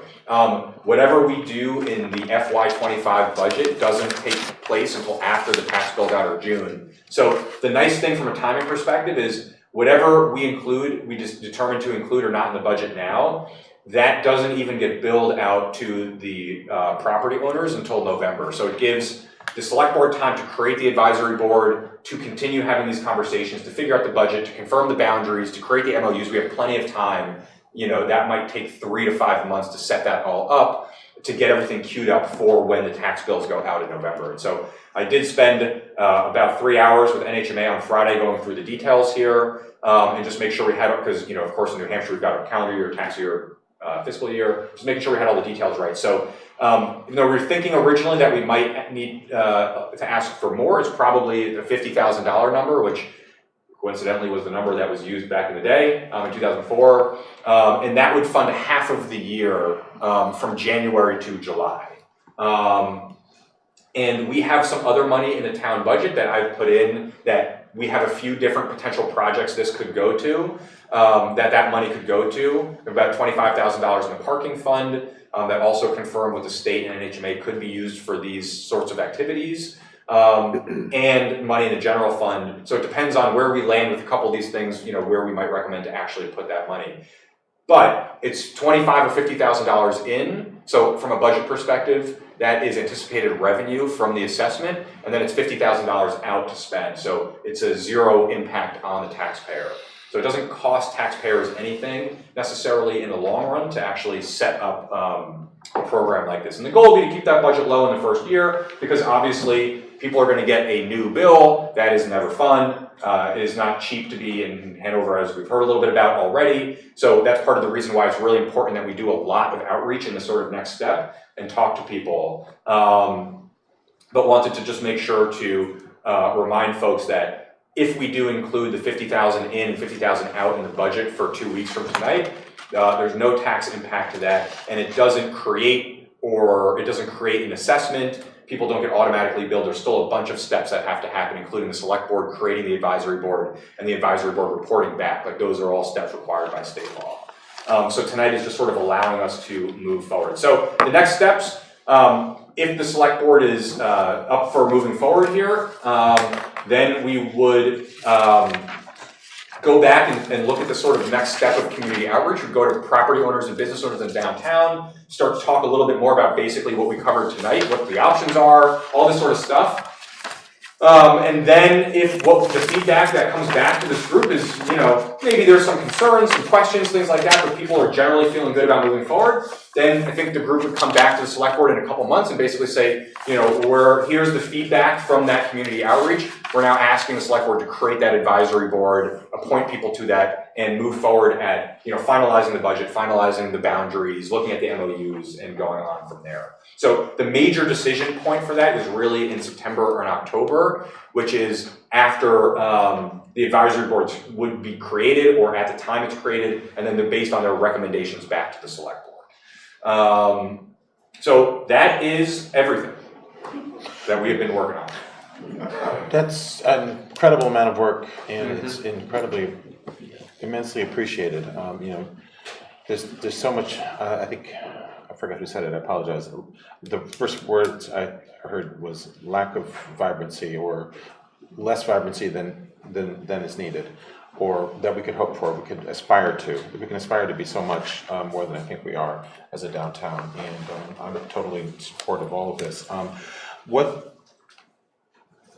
whatever we do in the FY25 budget doesn't take place until after the tax bills out of June. So the nice thing from a timing perspective is whatever we include, we just determine to include or not in the budget now, that doesn't even get billed out to the property owners until November. So it gives the select board time to create the advisory board, to continue having these conversations, to figure out the budget, to confirm the boundaries, to create the MOUs. We have plenty of time. That might take 3 to 5 months to set that all up. to get everything queued up for when the tax bills go out in November. And so I did spend about 3 hours with NHMA on Friday going through the details here and just make sure we had it, because, you know, of course in New Hampshire we've got our calendar year, tax year, fiscal year, just making sure we had all the details right. So even though we were thinking originally that we might need to ask for more, it's probably the $50,000 number, which coincidentally was the number that was used back in the day in 2004, and that would fund half of the year from January to July. And we have some other money in the town budget that I've put in that we have a few different potential projects this could go to, that money could go to. About $25,000 in the parking fund that also confirmed with the state and NHMA could be used for these sorts of activities. And money in the general fund. So it depends on where we land with a couple of these things, you know, where we might recommend to actually put that money. But it's $25,000 or $50,000 in. So from a budget perspective, that is anticipated revenue from the assessment, and then it's $50,000 out to spend. So it's a zero impact on the taxpayer. So it doesn't cost taxpayers anything necessarily in the long run to actually set up a program like this. And the goal would be to keep that budget low in the first year, because obviously people are going to get a new bill. That is never fun. It is not cheap to be in Hanover, as we've heard a little bit about already. So that's part of the reason why it's really important that we do a lot of outreach in the sort of next step and talk to people. But wanted to just make sure to remind folks that if we do include the $50,000 in, $50,000 out in the budget for 2 weeks from tonight, there's no tax impact to that, and it doesn't create an assessment. People don't get automatically billed. There's still a bunch of steps that have to happen, including the select board creating the advisory board and the advisory board reporting back. Like, those are all steps required by state law. So tonight is just sort of allowing us to move forward. So the next steps, if the select board is up for moving forward here, then we would go back and look at the sort of next step of community outreach. We'd go to property owners and business owners in downtown, start to talk a little bit more about basically what we covered tonight, what the options are, all this sort of stuff. And then what the feedback that comes back to this group is, you know, maybe there's some concerns, some questions, things like that, but people are generally feeling good about moving forward, then I think the group would come back to the select board in a couple months and basically say, you know, here's the feedback from that community outreach. We're now asking the select board to create that advisory board, appoint people to that, and move forward at, you know, finalizing the budget, finalizing the boundaries, looking at the MOUs, and going on from there. So the major decision point for that is really in September or in October, which is after the advisory boards would be created, or at the time it's created, and then they're based on their recommendations back to the select board. So that is everything that we have been working on. That's an incredible amount of work, and it's immensely appreciated. You know, there's so much. I think I forgot who said it. I apologize. The first words I heard was lack of vibrancy, or less vibrancy than is needed, or that we could hope for. We could aspire to. We can aspire to be so much more than I think we are as a downtown, and I'm totally in support of all of this. What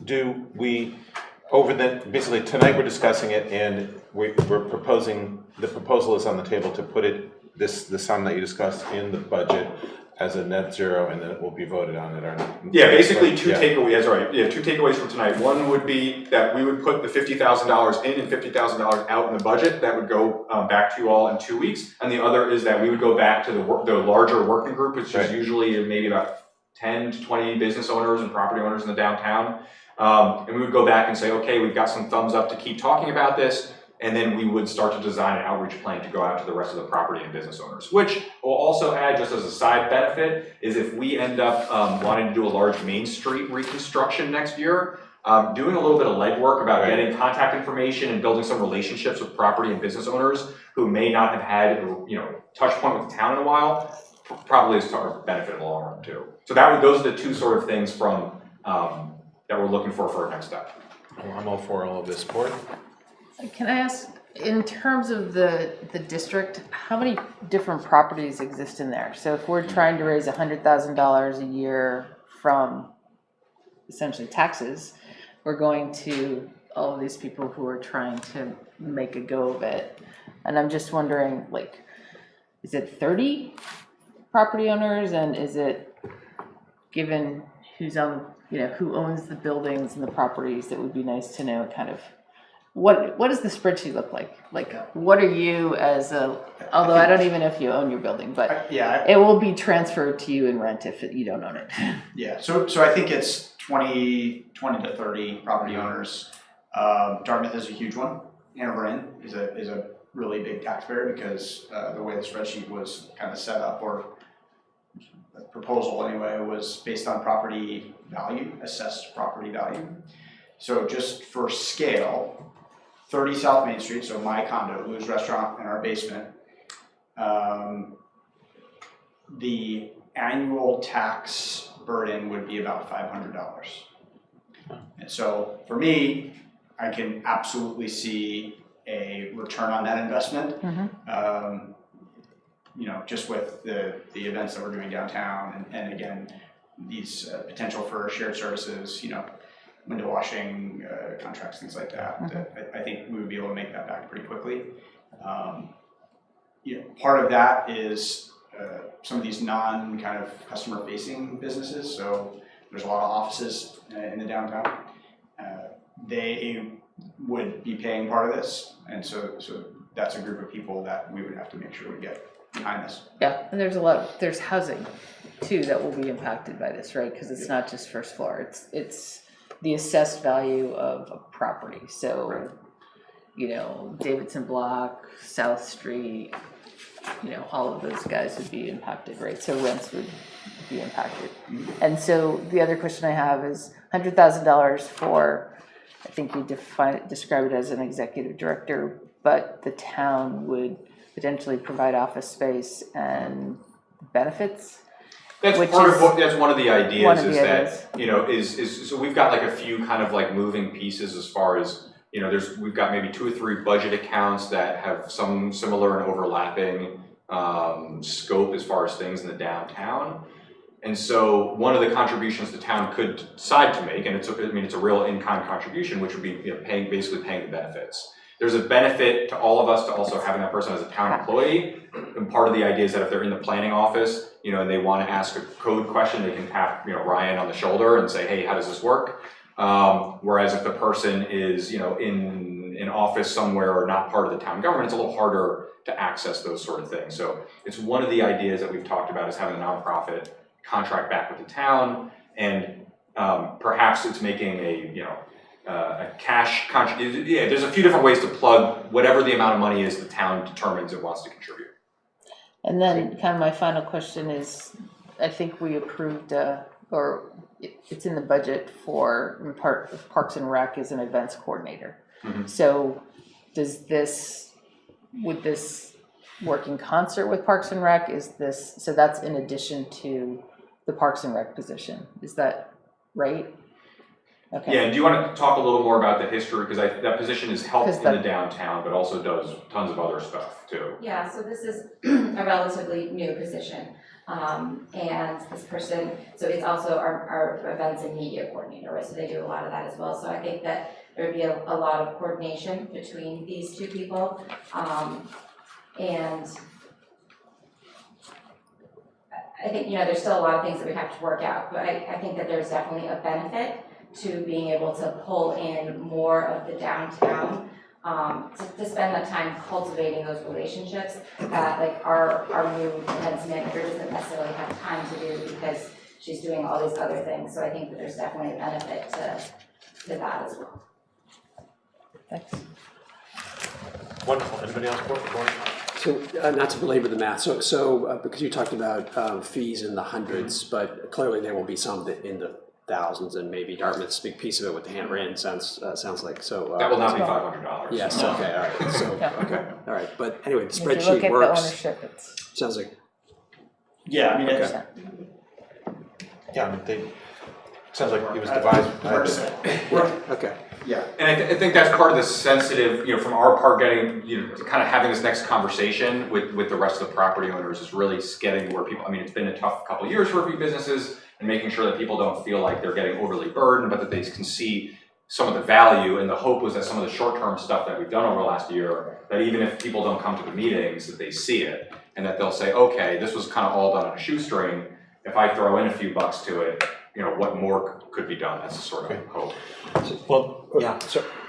do we, basically tonight we're discussing it, and we're proposing, the proposal is on the table to put the sum that you discussed in the budget as a net zero, and then it will be voted on at our next. Yeah, basically two takeaways, right? Yeah, two takeaways from tonight. One would be that we would put the $50,000 in and $50,000 out in the budget. That would go back to you all in 2 weeks. And the other is that we would go back to the larger working group, which is usually maybe about 10 to 20 business owners and property owners in the downtown. And we would go back and say, okay, we've got some thumbs up to keep talking about this, and then we would start to design an outreach plan to go out to the rest of the property and business owners. Which will also add, just as a side benefit, is if we end up wanting to do a large Main Street reconstruction next year, doing a little bit of legwork about getting contact information and building some relationships with property and business owners who may not have had, you know, touch point with the town in a while, probably is to our benefit in the long run too. So those are the two sort of things from that we're looking for our next step. I'm all for all of this. Board? Can I ask, in terms of the district, how many different properties exist in there? So if we're trying to raise $100,000 a year from essentially taxes, we're going to all of these people who are trying to make a go of it. And I'm just wondering, like, is it 30 property owners, and is it given who's on, who owns the buildings and the properties, that would be nice to know kind of what does the spreadsheet look like? Like, what are you although I don't even know if you own your building, but it will be transferred to you in rent if you don't own it. Yeah, so I think it's 20 to 30 property owners. Dartmouth is a huge one. Hanover Inn is a really big taxpayer because the way the spreadsheet was kind of set up, or the proposal anyway, was based on property value, assessed property value. So just for scale, 30 South Main Street, so my condo, Lou's Restaurant in our basement, the annual tax burden would be about $500. And so for me, I can absolutely see a return on that investment. Just with the events that we're doing downtown, and again, these potential for shared services, window washing contracts, things like that. I think we would be able to make that back pretty quickly. Part of that is some of these non kind of customer facing businesses. So there's a lot of offices in the downtown. They would be paying part of this, and so that's a group of people that we would have to make sure we get behind this. Yeah, and there's housing too that will be impacted by this, right? Because it's not just first floor, it's the assessed value of a property. So, Davidson Block, South Street, all of those guys would be impacted, right? So rents would be impacted. And so the other question I have is $100,000 for, I think you describe it as an executive director, but the town would potentially provide office space and benefits. That's that's one of the ideas so we've got like a few kind of like moving pieces as far as, we've got maybe 2 or 3 budget accounts that have some similar and overlapping scope as far as things in the downtown. And so one of the contributions the town could decide to make, and it's a real in-kind contribution, which would be basically paying the benefits. There's a benefit to all of us to also having that person as a town employee. And part of the idea is that if they're in the planning office, and they want to ask a code question, they can tap, Ryan on the shoulder and say, hey, how does this work? Whereas if the person is, in an office somewhere or not part of the town government, it's a little harder to access those sort of things. So it's one of the ideas that we've talked about is having a nonprofit contract back with the town, and perhaps it's making a cash contribution. Yeah, there's a few different ways to plug whatever the amount of money is the town determines it wants to contribute. And then kind of my final question is, I think we approved, or it's in the budget for Parks and Rec as an events coordinator. So would this work in concert with Parks and Rec? So that's in addition to the Parks and Rec position, is that right? Okay. Yeah, and do you want to talk a little more about the history? Because that position is helped in the downtown, but also does tons of other stuff too. Yeah, so this is a relatively new position. And this person, so it's also our events and media coordinator, right? So they do a lot of that as well. So I think that there would be a lot of coordination between these two people. And I think, there's still a lot of things that we have to work out, but I think that there's definitely a benefit to being able to pull in more of the downtown, to spend that time cultivating those relationships that like our new events manager doesn't necessarily have time to do because she's doing all these other things. So I think that there's definitely a benefit to that as well. Thanks. Wonderful. Anybody else? So not to belabor the math, so because you talked about fees in the hundreds, but clearly there will be some in the thousands, and maybe Dartmouth's a big piece of it with the Hanover Inn sounds like. So that will not be $500. Yes. No. Okay. All right. So okay. All right. But anyway, the If you look spreadsheet at works. the ownership, Sounds like. Yeah, I mean, Okay. It sounds like it was devised. Okay. Yeah. And I think that's part of the sensitive, from our part, getting, kind of having this next conversation with the rest of the property owners is really getting where people, it's been a tough couple of years for a few businesses, and making sure that people don't feel like they're getting overly burdened, but that they can see some of the value. And the hope was that some of the short-term stuff that we've done over the last year, that even if people don't come to the meetings, that they see it. and that they'll say, okay, this was kind of all done on a shoestring. If I throw in a few bucks to it, what more could be done? That's the sort of hope. Well, yeah.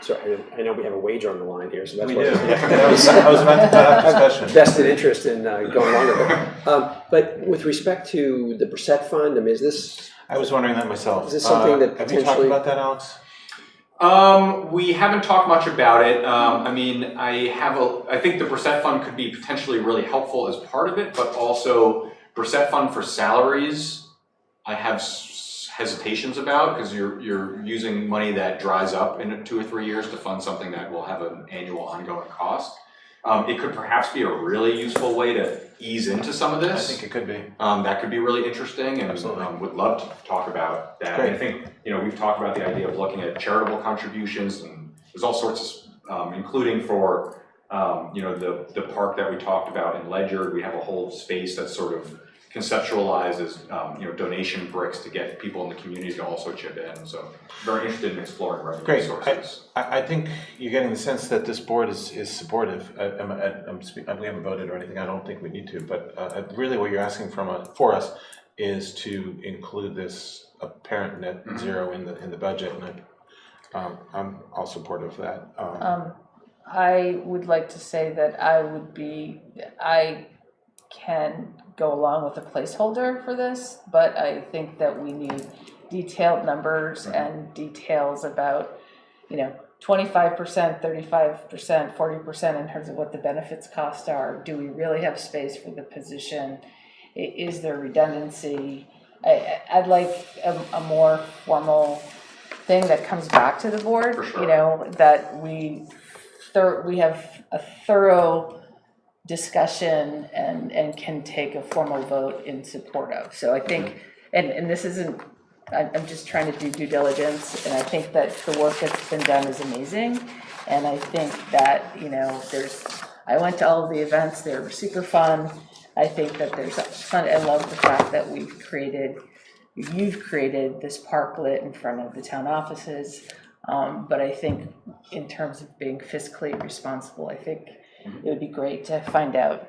Sorry, I know we have a wager on the line here, so that's We why. do. I was about to have a discussion. Vested interest in going longer. But with respect to the Brissette Fund, I mean, I was wondering that myself. Is this something that Have you talked potentially- about that, Alex? We haven't talked much about it. I mean, I think the Brissette Fund could be potentially really helpful as part of it, but also Brissette Fund for salaries, I have hesitations about, because you're using money that dries up in 2 or 3 years to fund something that will have an annual ongoing cost. It could perhaps be a really useful way to ease into some of I this. think it could be. That could be really interesting, and Absolutely. would love to talk about that. Great. And I think, we've talked about the idea of looking at charitable contributions, and there's all sorts of, including for, the park that we talked about in Ledyard. We have a whole space that's sort of conceptualized as, donation bricks to get people in the community to also chip in. So very interested in exploring revenue Great. sources. I think you're getting the sense that this board is supportive. We haven't voted or anything. I don't think we need to, but really what you're asking for us is to include this apparent net zero in the budget, and I'm all supportive of that. I would like to say that I can go along with a placeholder for this, but I think that we need detailed numbers and details about, 25%, 35%, 40% in terms of what the benefits cost are. Do we really have space for the position? Is there redundancy? I'd like a more formal thing that comes back to the board, For sure. That we have a thorough discussion and can take a formal vote in support of. So I think, and this isn't, I'm just trying to do due diligence, and I think that the work that's been done is amazing. And I think that, I went to all of the events, they were super fun. I think that there's fun. I love the fact that you've created this parklet in front of the town offices. But I think in terms of being fiscally responsible, I think it would be great to find out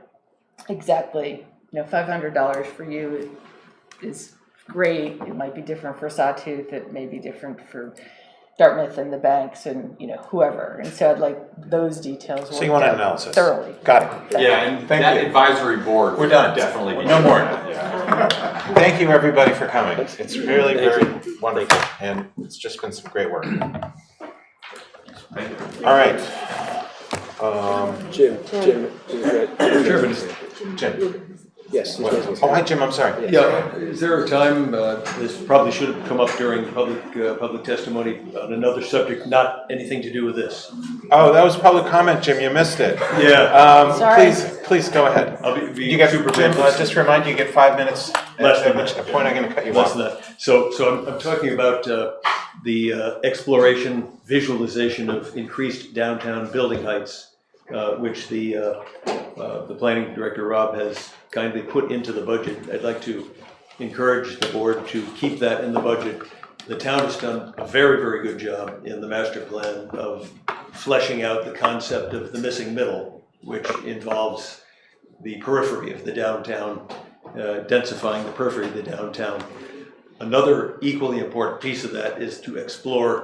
exactly, $500 for you is great. It might be different for Sawtooth. It may be different for Dartmouth and the banks and, whoever. And so I'd like those details. So you want an worked out analysis? thoroughly. Got it. Yeah, and Thank that you. advisory board. We're done. would Definitely be. No more. Yeah. Thank you, everybody, for coming. It's really very wonderful, and it's just been some great work. Thank you. All right. Jim, Chairman, Jim. yes. Oh, hi, Jim, I'm sorry. yeah, is there a time, this probably should have come up during public testimony on another subject, not anything to do with this. Oh, that was public comment, Jim, you missed it. Yeah. Sorry. Please go ahead. I'll be You get, super Jim, brief. just to remind you, you get 5 minutes, Less at than which that. point I'm gonna cut you Less off. than that. So I'm talking about the exploration, visualization of increased downtown building heights, which the planning director, Rob, has kindly put into the budget. I'd like to encourage the board to keep that in the budget. The town has done a very, very good job in the master plan of fleshing out the concept of the missing middle, which involves the periphery of the downtown, densifying the periphery of the downtown. Another equally important piece of that is to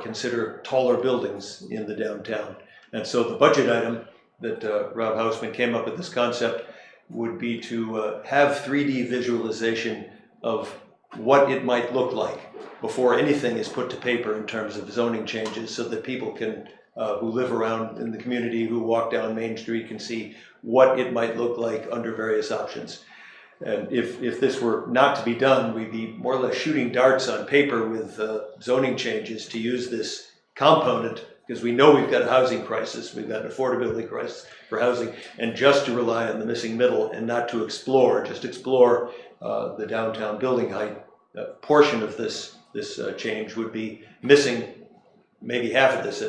consider taller buildings in the downtown. And so the budget item that Rob Hausman came up with, this concept, would be to have 3D visualization of what it might look like before anything is put to paper in terms of zoning changes, so that people can, who live around in the community, who walk down Main Street, can see what it might look like under various options. And if this were not to be done, we'd be more or less shooting darts on paper with zoning changes to use this component, because we know we've got a housing crisis, we've got an affordability crisis for housing, and just to rely on the missing middle and not to explore the downtown building height portion of this change would be missing maybe half of this.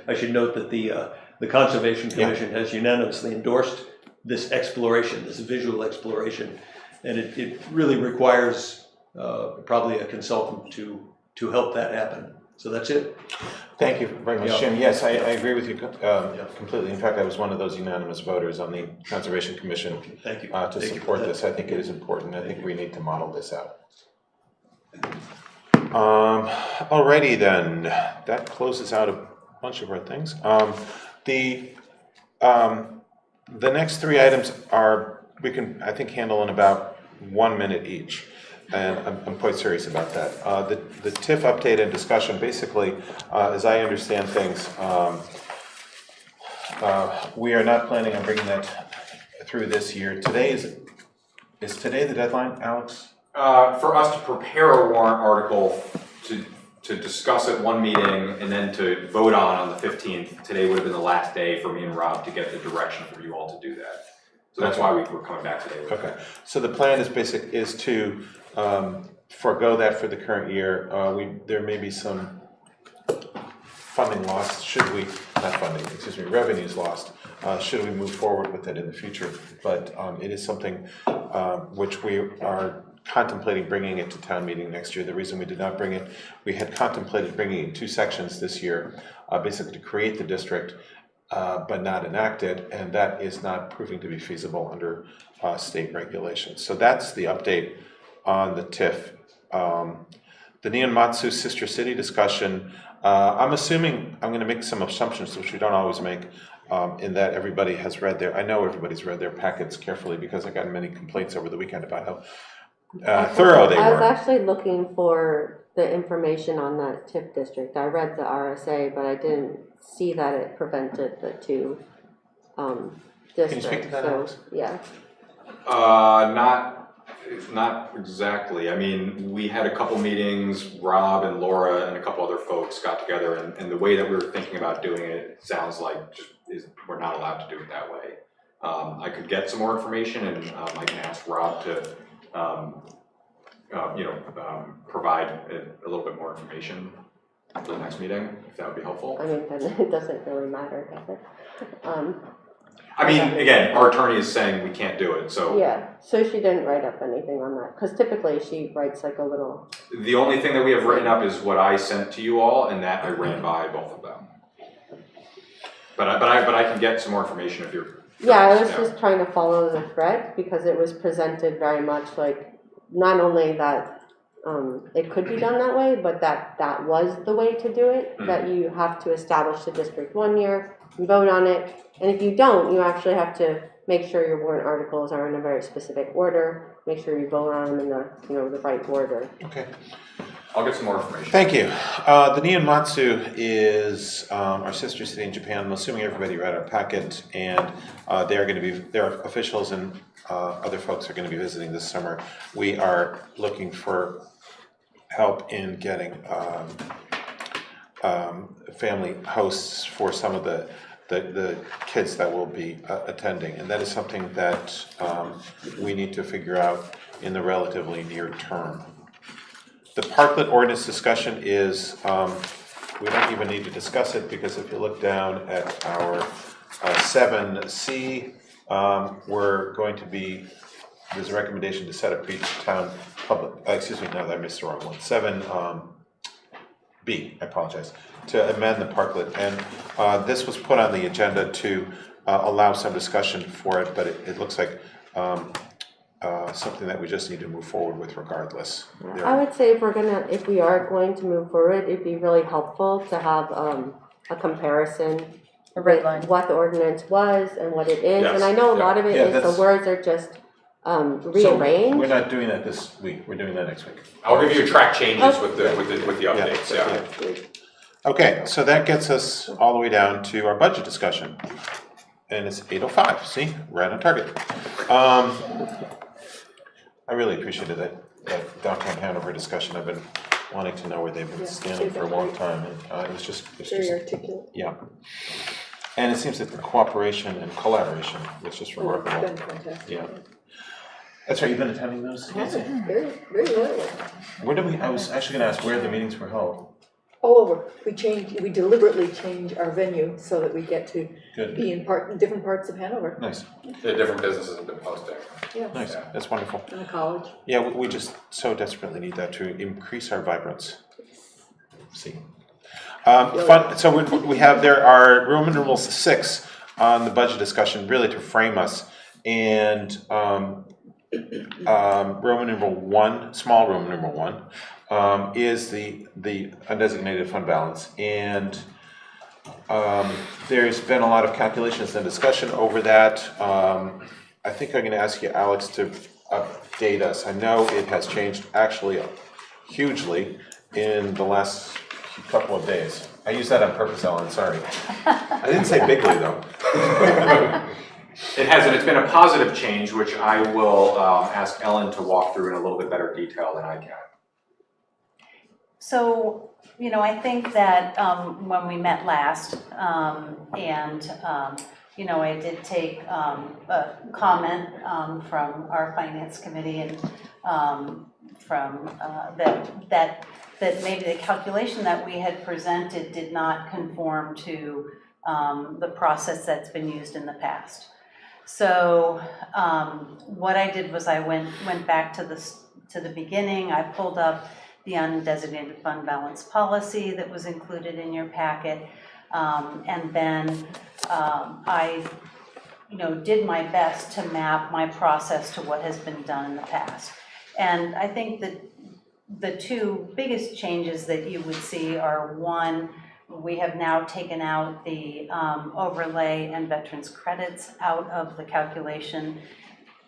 I should note that the Conservation Commission has unanimously endorsed this exploration, this visual exploration, and it really requires probably a consultant to help that happen. So that's it. Thank you very much, Yeah. Jim. Yes, I agree with you completely. In fact, I was one of those unanimous voters on the Conservation Commission Thank you. to Thank you support for that. this. I think it is important. I think we need to model this out. Alrighty then, that closes out a bunch of our things. The next three items we can, I think, handle in about 1 minute each. And I'm quite serious about that. The TIF update and discussion, basically, as I understand things, we are not planning on bringing that through this year. Today is today the deadline, Alex? For us to prepare a warrant article to discuss at one meeting and then to vote on the 15th, today would have been the last day for me and Rob to get the direction for you all to do that. So that's why we're coming back today. Okay, so the plan is to forego that for the current year. There may be some funding lost, revenues lost, should we move forward with it in the future. But it is something which we are contemplating bringing it to town meeting next year. The reason we did not bring it, we had contemplated bringing it in 2 sections this year, basically to create the district, but not enact it, and that is not proving to be feasible under state regulations. So that's the update on the TIF. The Nihonmatsu sister city discussion, I'm assuming, I'm going to make some assumptions which we don't always make, in that everybody has read I know everybody's read their packets carefully because I got many complaints over the weekend about how thorough they I was were. actually looking for the information on that TIF district. I read the RSA, but I didn't see that it prevented the 2 districts. Can you speak to that, so, Alex? Yeah. Not exactly. I mean, we had a couple meetings, Rob and Laura and a couple other folks got together, and the way that we were thinking about doing it sounds like we're not allowed to do it that way. I could get some more information, and I can ask Rob to provide a little bit more information for the next meeting, if that would be helpful. I mean, then it doesn't really matter, does it? I mean, again, our attorney is saying we can't do it, so. Yeah, so she didn't write up anything on that, because typically she writes like a little. The only thing that we have written up is what I sent to you all, and that I ran by both of them. But I can get some more information if you're. Yeah, I was just trying to follow the thread because it was presented very much like not only that it could be done that way, but that was the way to do it. That you have to establish the district 1 year, vote on it, and if you don't, you actually have to make sure your warrant articles are in a very specific order. Make sure you vote on them in the right order. Okay. I'll get some more information. Thank you. The Nihonmatsu is our sister city in Japan. I'm assuming everybody read our packet, and their officials and other folks are going to be visiting this summer. We are looking for help in getting family hosts for some of the kids that will be attending, and that is something that we need to figure out in the relatively near term. The Parklet ordinance discussion is, we don't even need to discuss it because if you look down at our 7C, we're going to be, there's a recommendation to set up each town public, I missed the wrong one, 7B, I apologize, to amend the Parklet. And this was put on the agenda to allow some discussion for it, but it looks like something that we just need to move forward with regardless. I would say if we are going to move forward, it'd be really helpful to have a comparison. A red line. What the ordinance was and what it is. Yes. And I know a lot of it is the words are just rearranged. So we're not doing that this week, we're doing that next week. I'll give you track changes with the updates, yeah. Okay, so that gets us all the way down to our budget discussion. And it's 8:05, see, right on target. I really appreciated that downtown Hanover discussion. I've been wanting to know where they've been standing for a long time. And it was just Very articulate. Yeah. And it seems that the cooperation and collaboration was just remarkable. It's been fantastic. Yeah. That's right, you've been attending those? Very, very well. I was actually gonna ask where the meetings were held. All over. We deliberately change our venue so that we get to be in different parts of Hanover. Nice, The different businesses have been posting. Yeah. nice, that's wonderful. In the college. Yeah, we just so desperately need that to increase our vibrance. See, So we have, there are Roman numeral 6 on the budget discussion, really to frame us. And Roman numeral 1, small Roman numeral 1, is the undesignated fund balance. And there's been a lot of calculations and discussion over that. I think I'm going to ask you, Alex, to update us. I know it has changed actually hugely in the last couple of days. I used that on purpose, Ellen, sorry. I didn't say bigly, though. It hasn't. It's been a positive change, which I will ask Ellen to walk through in a little bit better detail than I can. So, you know, I think that when we met last, you know, I did take a comment from our finance committee and from that maybe the calculation that we had presented did not conform to the process that's been used in the past. So what I did was I went back to the beginning. I pulled up the undesignated fund balance policy that was included in your packet, and then I, you know, did my best to map my process to what has been done in the past. And I think that the two biggest changes that you would see are, one, we have now taken out the overlay and veterans credits out of the calculation.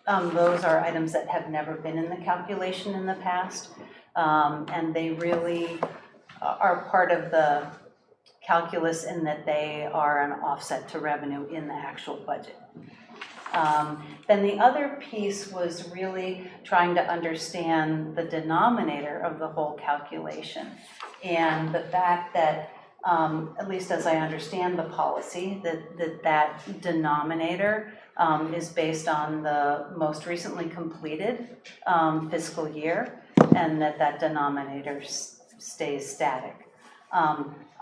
Those are items that have never been in the calculation in the past, and they really are part of the calculus in that they are an offset to revenue in the actual budget. Then the other piece was really trying to understand the denominator of the whole calculation, and the fact that at least as I understand the policy, that denominator is based on the most recently completed fiscal year, and that denominator stays static.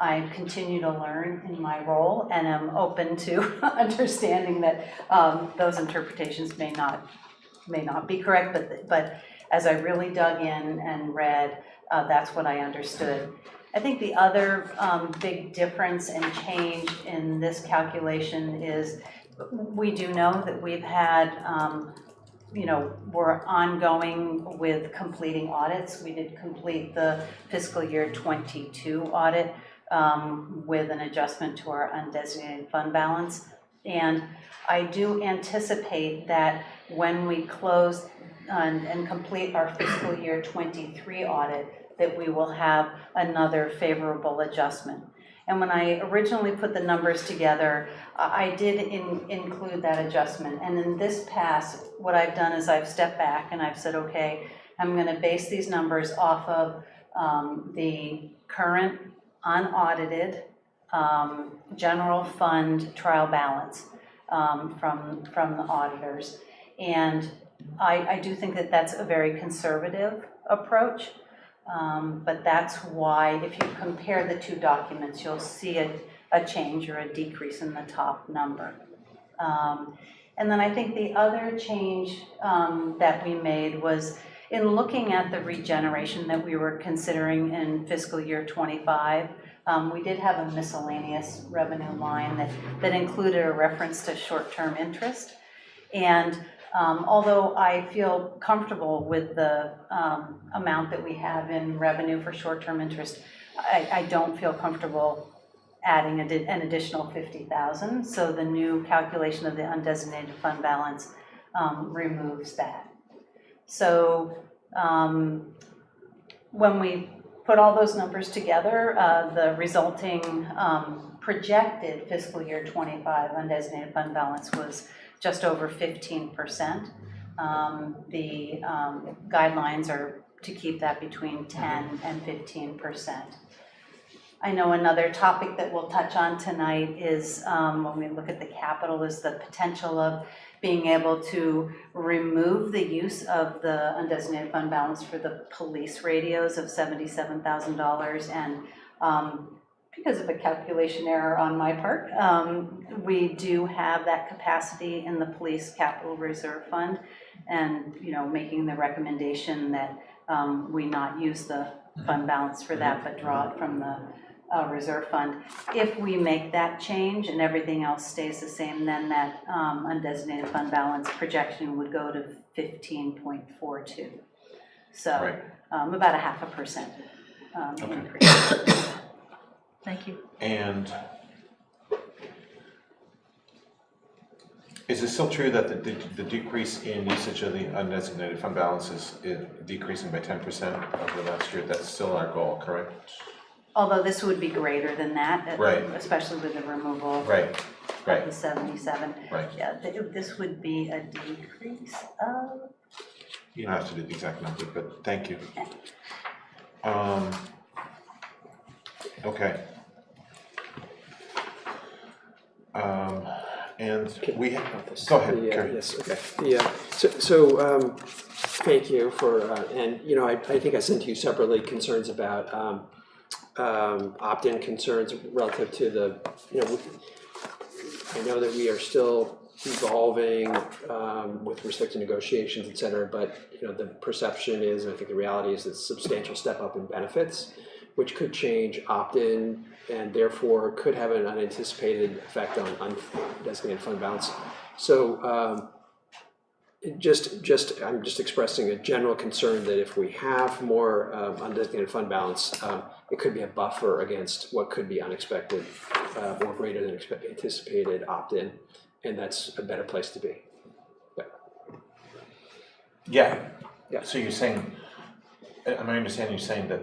I continue to learn in my role, and am open to understanding that those interpretations may not be correct, but as I really dug in and read, that's what I understood. I think the other big difference and change in this calculation is we do know that we've had, you know, we're ongoing with completing audits. We did complete the fiscal year 22 audit with an adjustment to our undesignated fund balance. And I do anticipate that when we close and complete our fiscal year 23 audit, that we will have another favorable adjustment. And when I originally put the numbers together, I did include that adjustment. And in this pass, what I've done is I've stepped back and I've said, okay, I'm gonna base these numbers off of the current unaudited general fund trial balance from the auditors. And I do think that that's a very conservative approach. But that's why, if you compare the two documents, you'll see a change or a decrease in the top number. And then I think the other change that we made was in looking at the regeneration that we were considering in fiscal year 25, we did have a miscellaneous revenue line that included a reference to short-term interest. And although I feel comfortable with the amount that we have in revenue for short-term interest, I don't feel comfortable adding an additional 50,000. So the new calculation of the undesignated fund balance removes that. So when we put all those numbers together, the resulting projected fiscal year 25 undesignated fund balance was just over 15%. The guidelines are to keep that between 10 and 15%. I know another topic that we'll touch on tonight is when we look at the capital is the potential of being able to remove the use of the undesignated fund balance for the police radios of $77,000, and because of a calculation error on my part, we do have that capacity in the police capital reserve fund, and making the recommendation that we not use the fund balance for that, but draw it from the reserve fund. If we make that change and everything else stays the same, then that undesignated fund balance projection would go to 15.42. So Right. about a 0.5% increase. Thank you. And is it still true that the decrease in usage of the undesignated fund balance is decreasing by 10% over last year? That's still our goal, correct? Although this would be greater than that, Right. especially with the removal Right, of the 77. right. Yeah, this would be a decrease of, You don't have to do the exact number, but thank you. Okay. And we, go ahead, Kerry. Yes, okay. Yeah, thank you for, and, you know, I think I sent you separately concerns about opt-in concerns relative to the, you know, I know that we are still evolving with respect to negotiations, et cetera, but, you know, the perception is, and I think the reality is, that substantial step up in benefits, which could change opt-in and therefore could have an unanticipated effect on undesignated fund balance. So I'm just expressing a general concern that if we have more undesignated fund balance, it could be a buffer against what could be unexpected or greater than anticipated opt-in, and that's a better place to be. Yeah. Yeah. So you're saying, am I understanding you saying that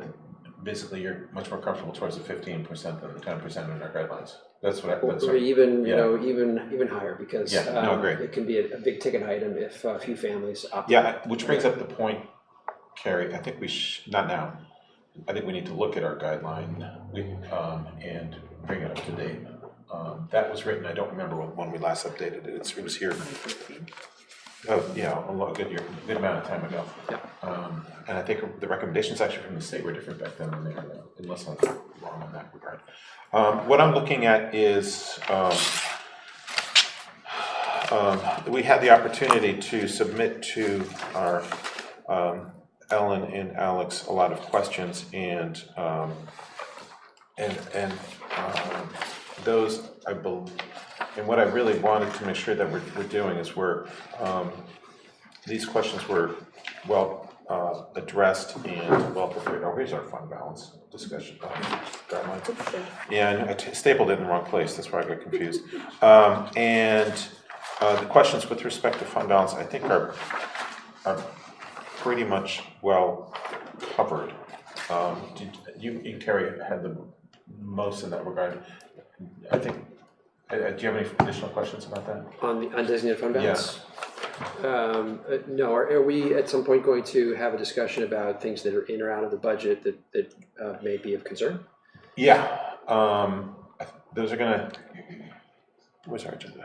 basically you're much more comfortable towards the 15% than the 10% in our guidelines? That's what I, that's Or right. even, Yeah. you know, even higher, because great. it can be a big ticket item if a few families opt in. Yeah, which brings up the point, Carrie, I think we not now. I think we need to look at our guideline and bring it up to date. That was written, I don't remember when we last updated it. It was here. Oh, yeah, a good amount of time ago. Yeah. And I think the recommendations actually from the state were different back then than they are now, unless I'm wrong in that regard. What I'm looking at is we had the opportunity to submit to our Ellen and Alex a lot of questions, and those, I believe, and what I really wanted to make sure that we're doing is these questions were well addressed and well prepared. Oh, here's our fund balance discussion guidelines. Yeah, I stapled it in the wrong place. That's why I got confused. The questions with respect to fund balance, I think, are pretty much well covered. You Carrie, had the most in that regard. I think. Do you have any additional questions about that? On the undesignated fund balance? Yeah. No, are we at some point going to have a discussion about things that are in or out of the budget that may be of concern? Yeah, those are gonna, where's our agenda?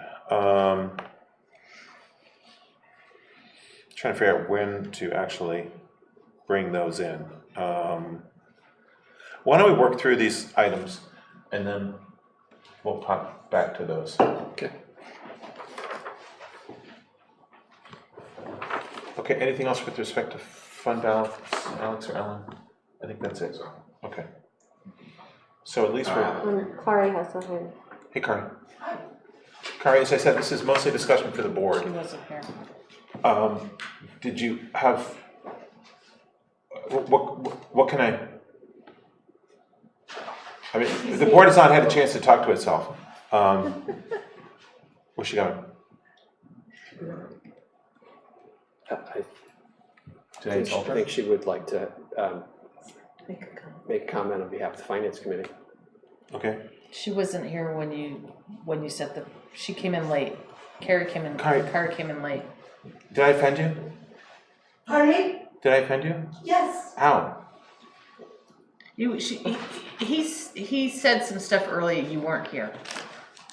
Trying to figure out when to actually bring those in. Why don't we work through these items and then we'll pop back to those. Okay. Okay, anything else with respect to fund balance, Alex or Ellen? I think that's it. Okay. So at least we're... Kari has a hand. Hey, Kari. Kari, as I said, this is mostly discussion for the board. She wasn't here. Did you have... What can I mean, the board has not had a chance to talk to itself. Where's she going? I think she would like to make a comment on behalf of the Finance Committee. Okay. She wasn't here when you set the, she came in late. Carrie came in late. Did I offend you? Pardon me? Did I offend you? Yes. How? He said some stuff earlier, you weren't here.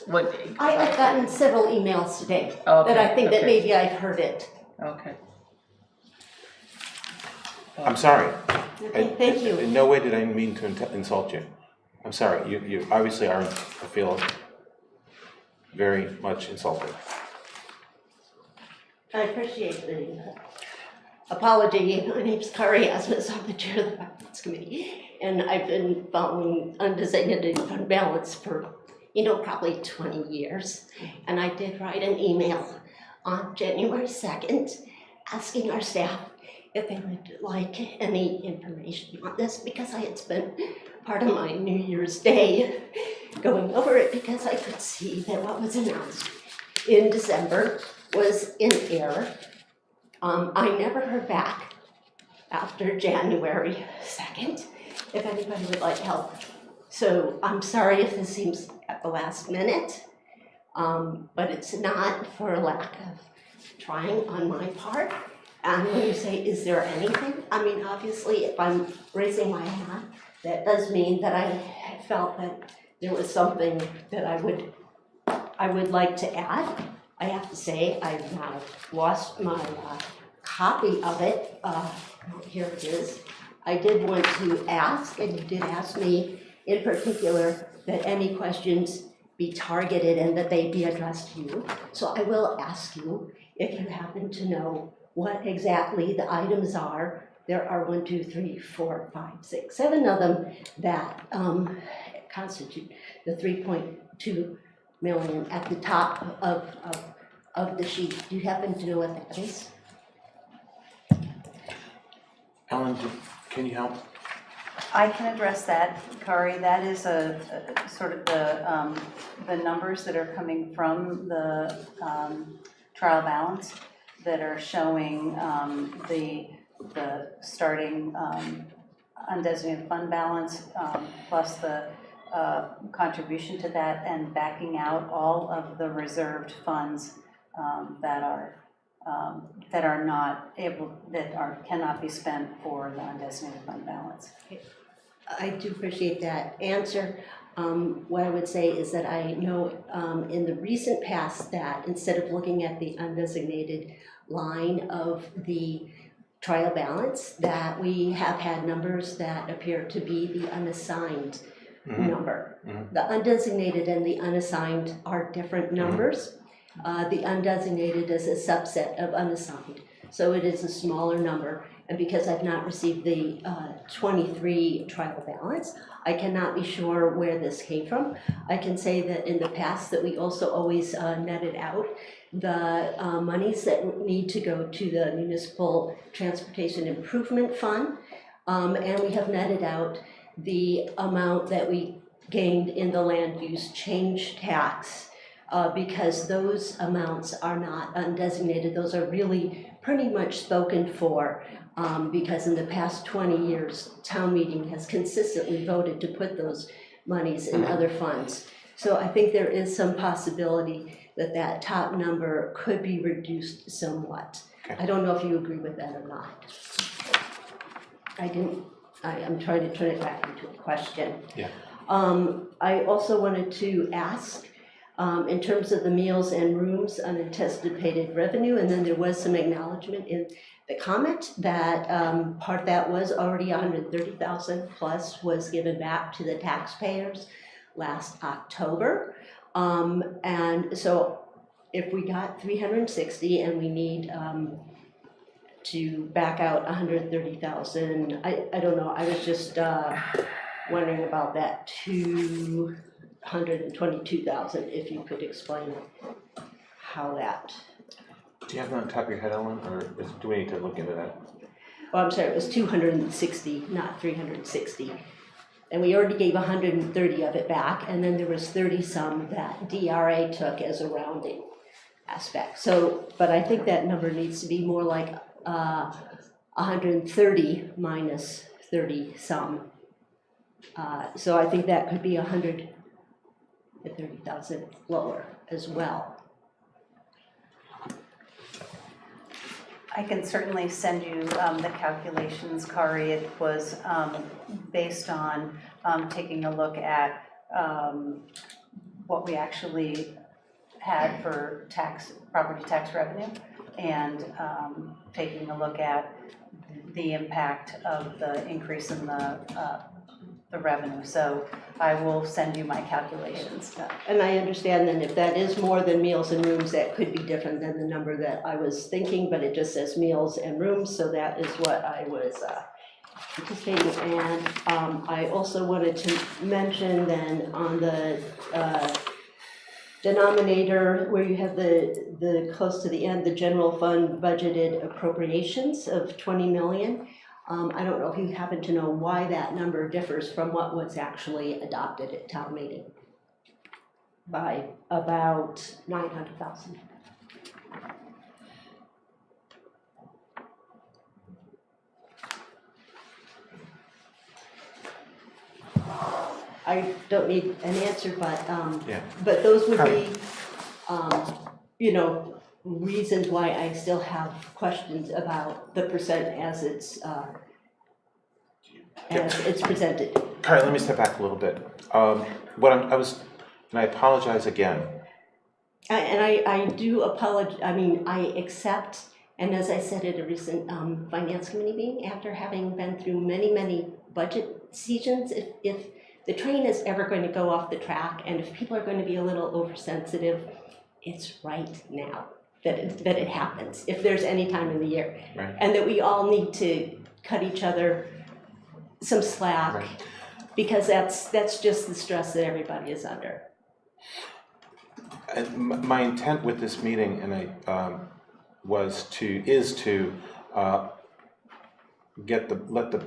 What? I've gotten several emails today Okay, that I think that okay. maybe I've heard it. Okay. I'm sorry. Okay, thank you. In no way did I mean to insult you. I'm sorry. You obviously are, I feel, very much insulted. I appreciate the apology. My name's Kari Asmus. I'm the chair of the Parklets Committee. And I've been following undesignated fund balance for, probably 20 years. And I did write an email on January 2nd asking our staff if they would like any information on this, because I had spent part of my New Year's Day going over it, because I could see that what was announced in December was in error. I never heard back after January 2nd if anybody would like help. So I'm sorry if this seems at the last minute, but it's not for a lack of trying on my part. And when you say, is there anything? I mean, obviously, if I'm raising my hand, that does mean that I felt that there was something that I would like to add. I have to say, I've now lost my copy of it. Here it is. I did want to ask, and you did ask me in particular, that any questions be targeted and that they be addressed to you. So I will ask you if you happen to know what exactly the items are. There are 1, 2, 3, 4, 5, 6, 7 of them that constitute the 3.2 million at the top of the sheet. Do you happen to know what that is? Ellen, can you help? I can address that, Kari. That is a sort of the numbers that are coming from the trial balance that are showing the starting undesignated fund balance plus the contribution to that, and backing out all of the reserved funds that are not able, cannot be spent for the undesignated fund balance. I do appreciate that answer. What I would say is that I know in the recent past that instead of looking at the undesignated line of the trial balance, that we have had numbers that appear to be the unassigned number. The undesignated and the unassigned are different numbers. The undesignated is a subset of unassigned, so it is a smaller number. And because I've not received the 23 trial balance, I cannot be sure where this came from. I can say that in the past that we also always netted out the monies that need to go to the Municipal Transportation Improvement Fund, and we have netted out the amount that we gained in the land use change tax, because those amounts are not undesignated. Those are really pretty much spoken for, because in the past 20 years, town meeting has consistently voted to put those monies in other funds. So I think there is some possibility that that top number could be reduced somewhat. Okay. I don't know if you agree with that or not. I'm trying to turn it back into a question. Yeah. I also wanted to ask, in terms of the meals and rooms unanticipated revenue, and then there was some acknowledgement in the comment that part of that was already 130,000 plus was given back to the taxpayers last October. And so if we got 360 and we need to back out 130,000, I don't know, I was just wondering about that 222,000, if you could explain how that. Do you have that on top of your head, Ellen, or do we need to look into that? Oh, I'm sorry, it was 260, not 360. And we already gave 130 of it back, and then there was 30 some that DRA took as a rounding aspect. So, but I think that number needs to be more like 130 minus 30 some. So I think that could be 130,000 lower as well. I can certainly send you the calculations, Kari. It was based on taking a look at what we actually had for property tax revenue, and taking a look at the impact of the increase in the revenue. So I will send you my calculations. And I understand then if that is more than meals and rooms, that could be different than the number that I was thinking, but it just says meals and rooms, so that is what I was participating. And I also wanted to mention then on the denominator where you have the close to the end, the general fund budgeted appropriations of 20 million. I don't know if you happen to know why that number differs from what was actually adopted at town meeting by about 900,000. I don't need an answer, but but those would be, you know, reasons why I still have questions about the percent as it's presented. Carrie, let me step back a little bit. And I apologize again. I do apologize. I mean, I accept, and as I said at a recent finance committee meeting, after having been through many budget seasons, if the train is ever going to go off the track, and if people are going to be a little oversensitive, it's right now that it happens, if there's any time in the year. Right. And that we all need to cut each other some slack, right, because that's just the stress that everybody is under. And my intent with this meeting, and is to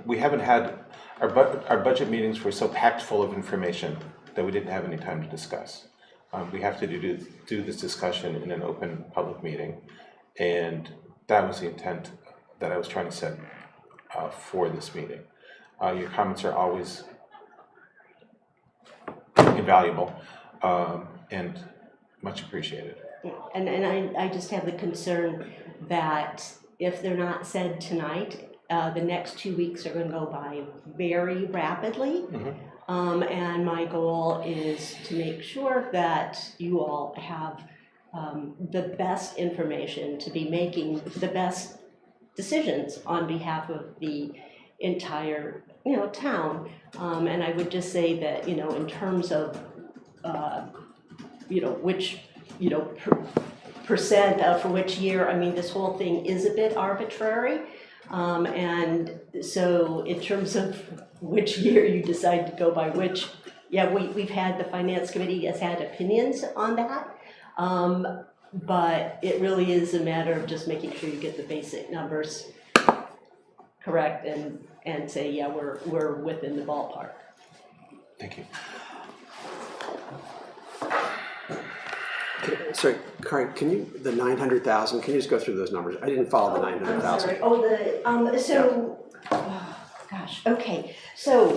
we haven't had our budget meetings were so packed full of information that we didn't have any time to discuss. We have to do this discussion in an open public meeting, and that was the intent that I was trying to set for this meeting. Your comments are always invaluable and much appreciated. And I just have the concern that if they're not said tonight, the next 2 weeks are going to go by very rapidly. Mm-hmm. And my goal is to make sure that you all have the best information to be making the best decisions on behalf of the entire, town. And I would just say that, in terms of, which, percent for which year, I mean, this whole thing is a bit arbitrary. And so in terms of which year you decide to go by which, we've had, the finance committee has had opinions on that. But it really is a matter of just making sure you get the basic numbers correct and say, we're within the ballpark. Thank you. Sorry, Carrie, the 900,000, can you just go through those numbers? I didn't follow the 900,000. Okay. So,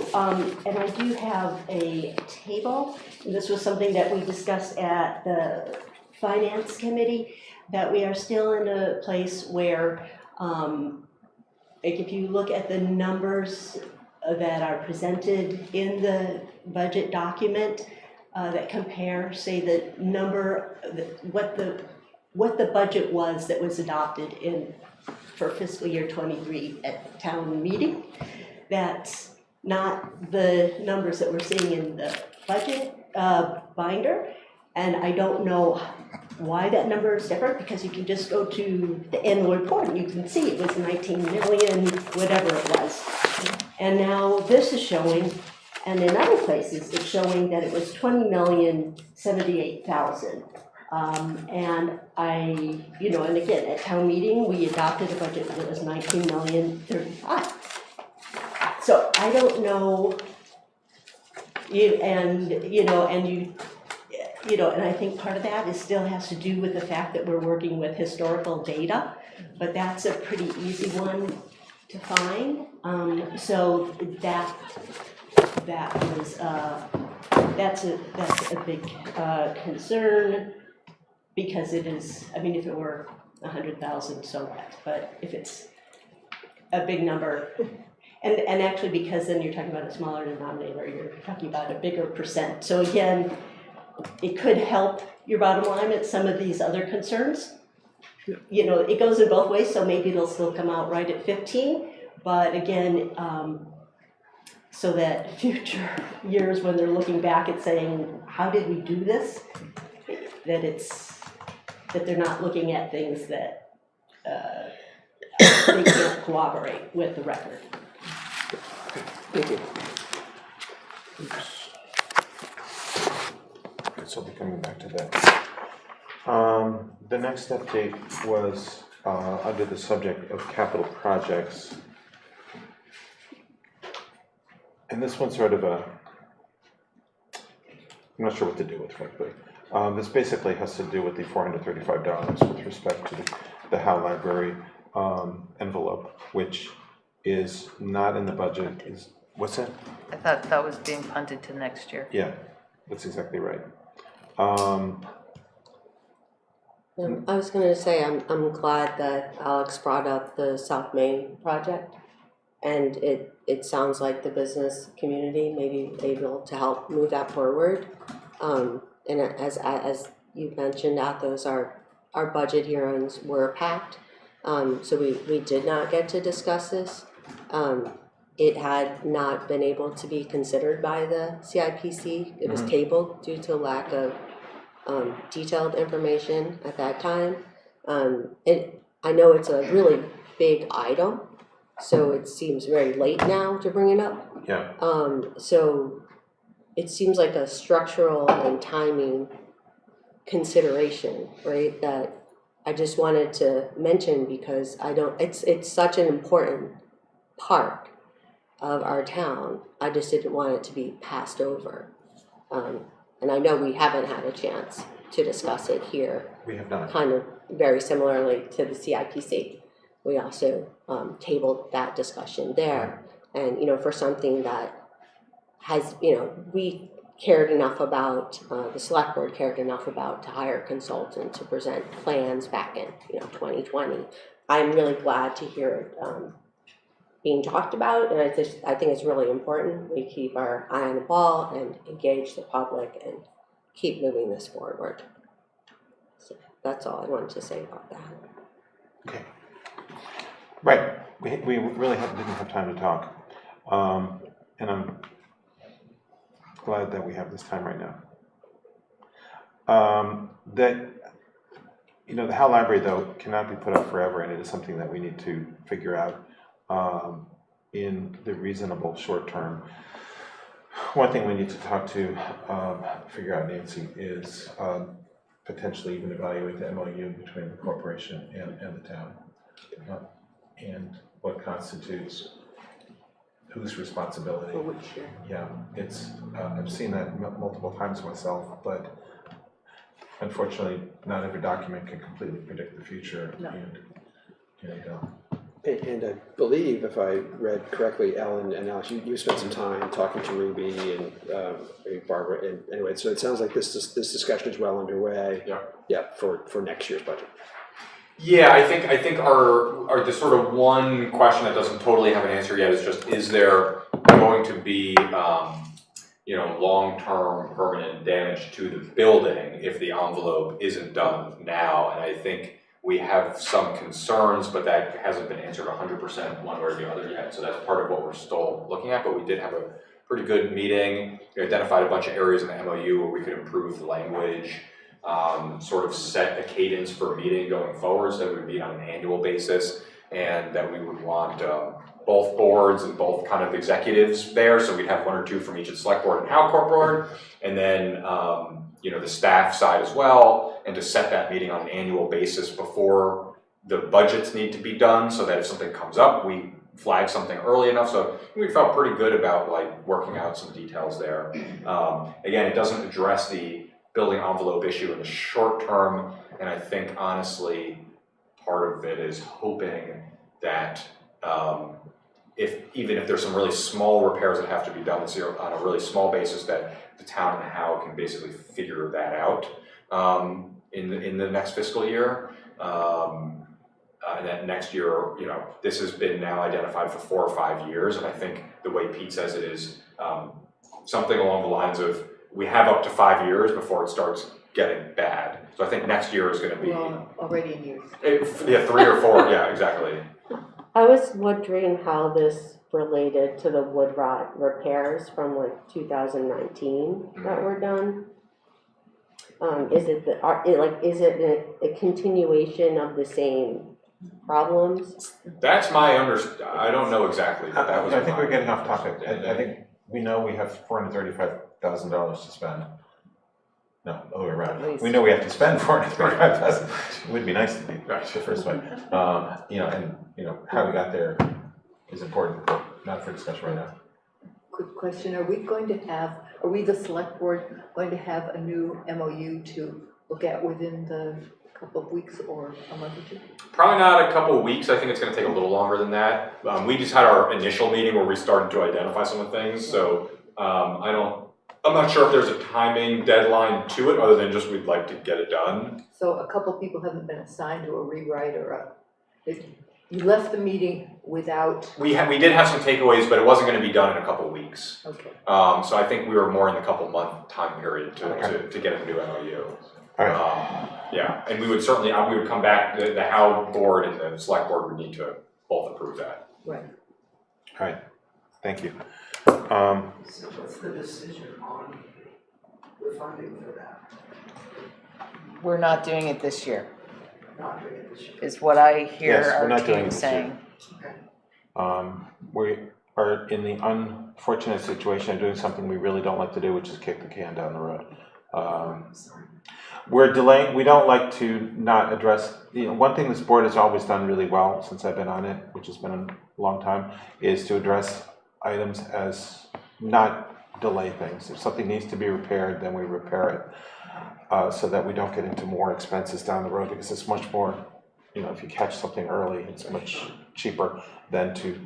and I do have a table. And this was something that we discussed at the finance committee, that we are still in a place where, if you look at the numbers that are presented in the budget document, that compare, say, the number, what the budget was that was adopted for fiscal year 23 at town meeting. That's not the numbers that we're seeing in the budget binder, and I don't know why that number is different, because you can just go to the annual report and you can see it was 19 million, whatever it was. And now this is showing, and in other places, it's showing that it was 20,078,000. And and again, at town meeting, we adopted a budget that was 19,035,000. So I don't know, and I think part of that still has to do with the fact that we're working with historical data, but that's a pretty easy one to find. So that's a big concern, because it is, I mean, if it were 100,000, so what? But if it's a big number, and actually, because then you're talking about a smaller denominator, you're talking about a bigger percent. So again, it could help your bottom line at some of these other concerns. It goes in both ways, so maybe it'll still come out right at 15, but again, so that future years, when they're looking back at saying, how did we do this, that they're not looking at things that they can't cooperate with the record. Thank you. Okay, so we're coming back to that. The next update was under the subject of capital projects. And this one's sort of I'm not sure what to do with, frankly. This basically has to do with the $435 with respect to the Howe Library envelope, which is not in the budget. What's that? I thought that was being punted to next year. Yeah, that's exactly right. I was gonna say, I'm glad that Alex brought up the South Main project. And it sounds like the business community may be able to help move that forward. And as you mentioned, Athos, our budget hearings were packed. So we did not get to discuss this. It had not been able to be considered by the CIPC. It was tabled due to lack of detailed information at that time. I know it's a really big item, so it seems very late now to bring it up. Yeah. So it seems like a structural and timing consideration, right? That I just wanted to mention because it's such an important part of our town. I just didn't want it to be passed over. And I know we haven't had a chance to discuss it here. We have not. Kind of very similarly to the CIPC. We also tabled that discussion there. And, for something that has, we cared enough about, the select board cared enough about to hire a consultant to present plans back in, 2020. I'm really glad to hear it being talked about, and I think it's really important we keep our eye on the ball and engage the public and keep moving this forward. So that's all I wanted to say about that. Okay. Right. We really didn't have time to talk, and I'm glad that we have this time right now. The Howe Library, though, cannot be put up forever, and it is something that we need to figure out in the reasonable short term. One thing we need to figure out, Nancy, is potentially even evaluate the MOU between the corporation and the town, and what constitutes whose responsibility. Yeah, it's I've seen that multiple times myself, but unfortunately, not every document can completely predict the future. No. And I believe, if I read correctly, Ellen and Alex, you spent some time talking to Ruby and Barbara. And anyway, so it sounds like this discussion is well underway. Yeah. For next year's budget. Yeah, I think our the sort of one question that doesn't totally have an answer yet is just, is there going to be long-term permanent damage to the building if the envelope isn't done now? And I think we have some concerns, but that hasn't been answered 100% one way or the other yet. So that's part of what we're still looking at, but we did have a pretty good meeting. We identified a bunch of areas in the MOU where we could improve the language, sort of set a cadence for a meeting going forward, so that we would meet on an annual basis, and that we would want both boards and both kind of executives there. So we'd have one or two from each of the select board and Howe Corp board, and then the staff side as well, and to set that meeting on an annual basis before the budgets need to be done, so that if something comes up, we flag something early enough. So we felt pretty good about working out some details there. Again, it doesn't address the building envelope issue in the short term, and I think honestly part of it is hoping that even if there's some really small repairs that have to be done this year on a really small basis, that the town and Howe can basically figure that out in the next fiscal year. And that next year, this has been now identified for 4 or 5 years, and I think the way Pete says it is something along the lines of, we have up to 5 years before it starts getting bad. So I think next year is going to be already in use. 3 or 4. Yeah, exactly. I was wondering how this related to the wood rot repairs from 2019 that were done. Is it a continuation of the same problems? That's my I don't know exactly, but that was. I think my we're getting off topic. I understanding. think we know we have $435,000 to spend. No, the other way At around. least. We know we have to spend $435,000. It would be nice to be Right. the first way. How we got there is important, but not for discussion right now. Quick question, are we the select board going to have a new MOU to look at within the couple of weeks or a month or two? Probably not a couple of weeks. I think it's going to take a little longer than that. We just had our initial meeting where we started to identify some of the things. So I'm not sure if there's a timing deadline to it other than just we'd like to get it done. So a couple of people haven't been assigned to a rewrite you left the meeting without, We did have some takeaways, but it wasn't going to be done in a couple of weeks. okay. So I think we were more in the couple month time period to get a new MOU. All right. Yeah, and we would certainly, we would come back, the How board and the select board would need to both approve that. Right. All right. Thank you. So what's the decision on the funding for that? We're not doing it this year, Not doing it this year. is what I hear Yes, we're our not doing team it this saying. We are in the unfortunate situation of doing something we really don't like to do, which is kick the can down the road. We're delaying, we don't like to not address, one thing this board has always done really well since I've been on it, which has been a long time, is to address items as not delay things. If something needs to be repaired, then we repair it, so that we don't get into more expenses down the road, because it's much more, if you catch something early, it's much cheaper than to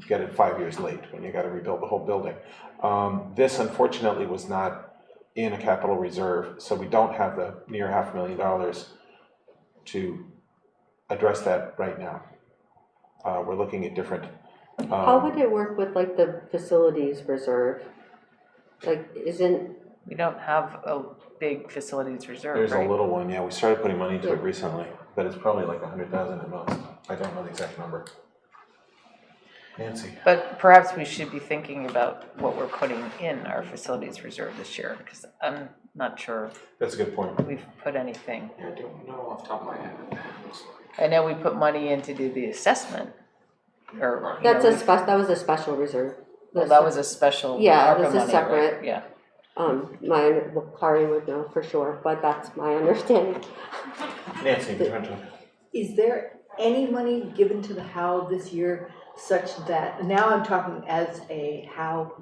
get it 5 years late when you got to rebuild the whole building. This unfortunately was not in a capital reserve, so we don't have the near $500,000 to address that right now. We're looking at different. How would it work with like the facilities reserve? Like, We don't have a big facilities reserve, There's right? a little one, yeah. We started putting money into it recently, but it's probably like 100,000 at most. I don't know the exact number. Nancy. But perhaps we should be thinking about what we're putting in our facilities reserve this year, because I'm not sure That's a good point. we've put anything. I don't know off the top of my head. I know we put money in to do the assessment, or. that was a special reserve. Well, that was a special Yeah, it ARPA was a money, separate- right? Yeah. Kari would know for sure, but that's my understanding. Nancy, you want to? Is there any money given to the How this year such that, now I'm talking as a How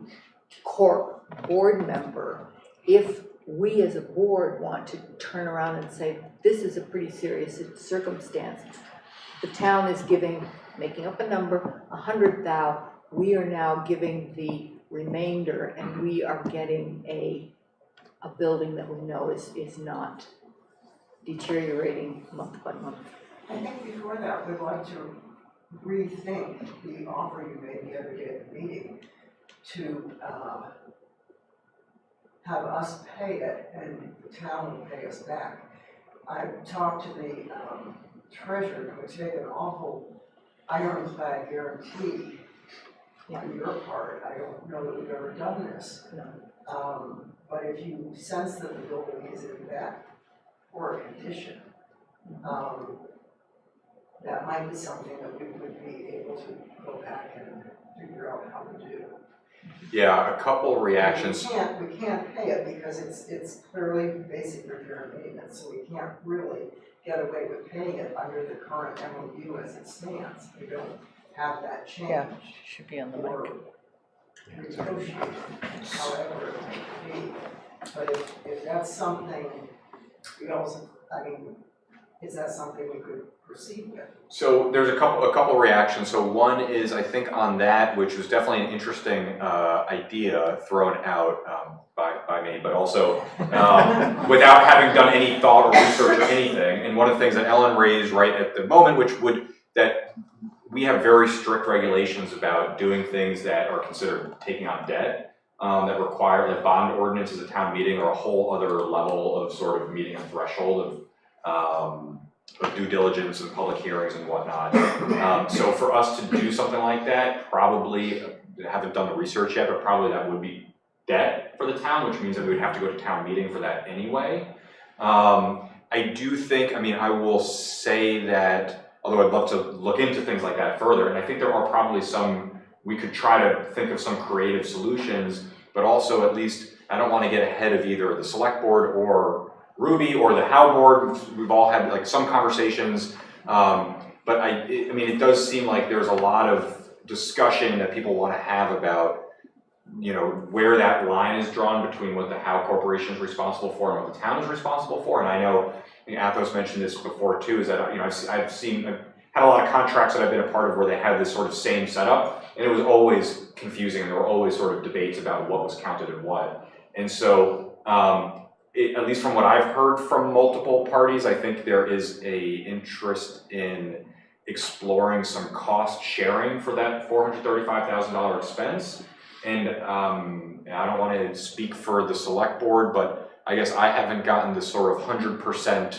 Corp board member, if we as a board want to turn around and say, this is a pretty serious circumstance, the town is making up a number, 100,000, we are now giving the remainder, and we are getting a building that we know is not deteriorating month by month. I think before that, we'd like to rethink the offer you made the other day at the meeting to have us pay it and the town will pay us back. I've talked to the treasurer who would take an awful ironclad guarantee on your part. I don't know that we've ever done this. But if you sense that the building is in that poor condition, that might be something that we would be able to go back and figure out how to do. Yeah, a couple reactions. We can't pay it because it's clearly basic repair and maintenance, so we can't really get away with paying it under the current MOU as it stands. We don't have that change. Yeah, should be on the Or mic. negotiate, however it may be. But if that's something, is that something we could proceed with? So there's a couple reactions. So one is, I think on that, which was definitely an interesting idea thrown out by me, but also without having done any thought or research or anything. And one of the things that Ellen raised right at the moment, that we have very strict regulations about doing things that are considered taking on debt, that require that bond ordinance as a town meeting or a whole other level of sort of meeting a threshold of due diligence and public hearings and whatnot. So for us to do something like that, probably, haven't done the research yet, but probably that would be debt for the town, which means that we would have to go to town meeting for that anyway. I do think, I mean, I will say that, although I'd love to look into things like that further, and I think there are probably some, we could try to think of some creative solutions, but also at least, I don't want to get ahead of either the select board or Ruby or the How board. We've all had like some conversations, but I mean, it does seem like there's a lot of discussion that people want to have about, you know, where that line is drawn between what the How Corporation is responsible for and what the town is responsible for. And I know, Athos mentioned this before too, is that, you know, I've had a lot of contracts that I've been a part of where they had this sort of same setup, and it was always confusing, and there were always sort of debates about what was counted and what. And so, at least from what I've heard from multiple parties, I think there is a interest in exploring some cost sharing for that $435,000 expense. And I don't want to speak for the select board, but I guess I haven't gotten the sort of 100%,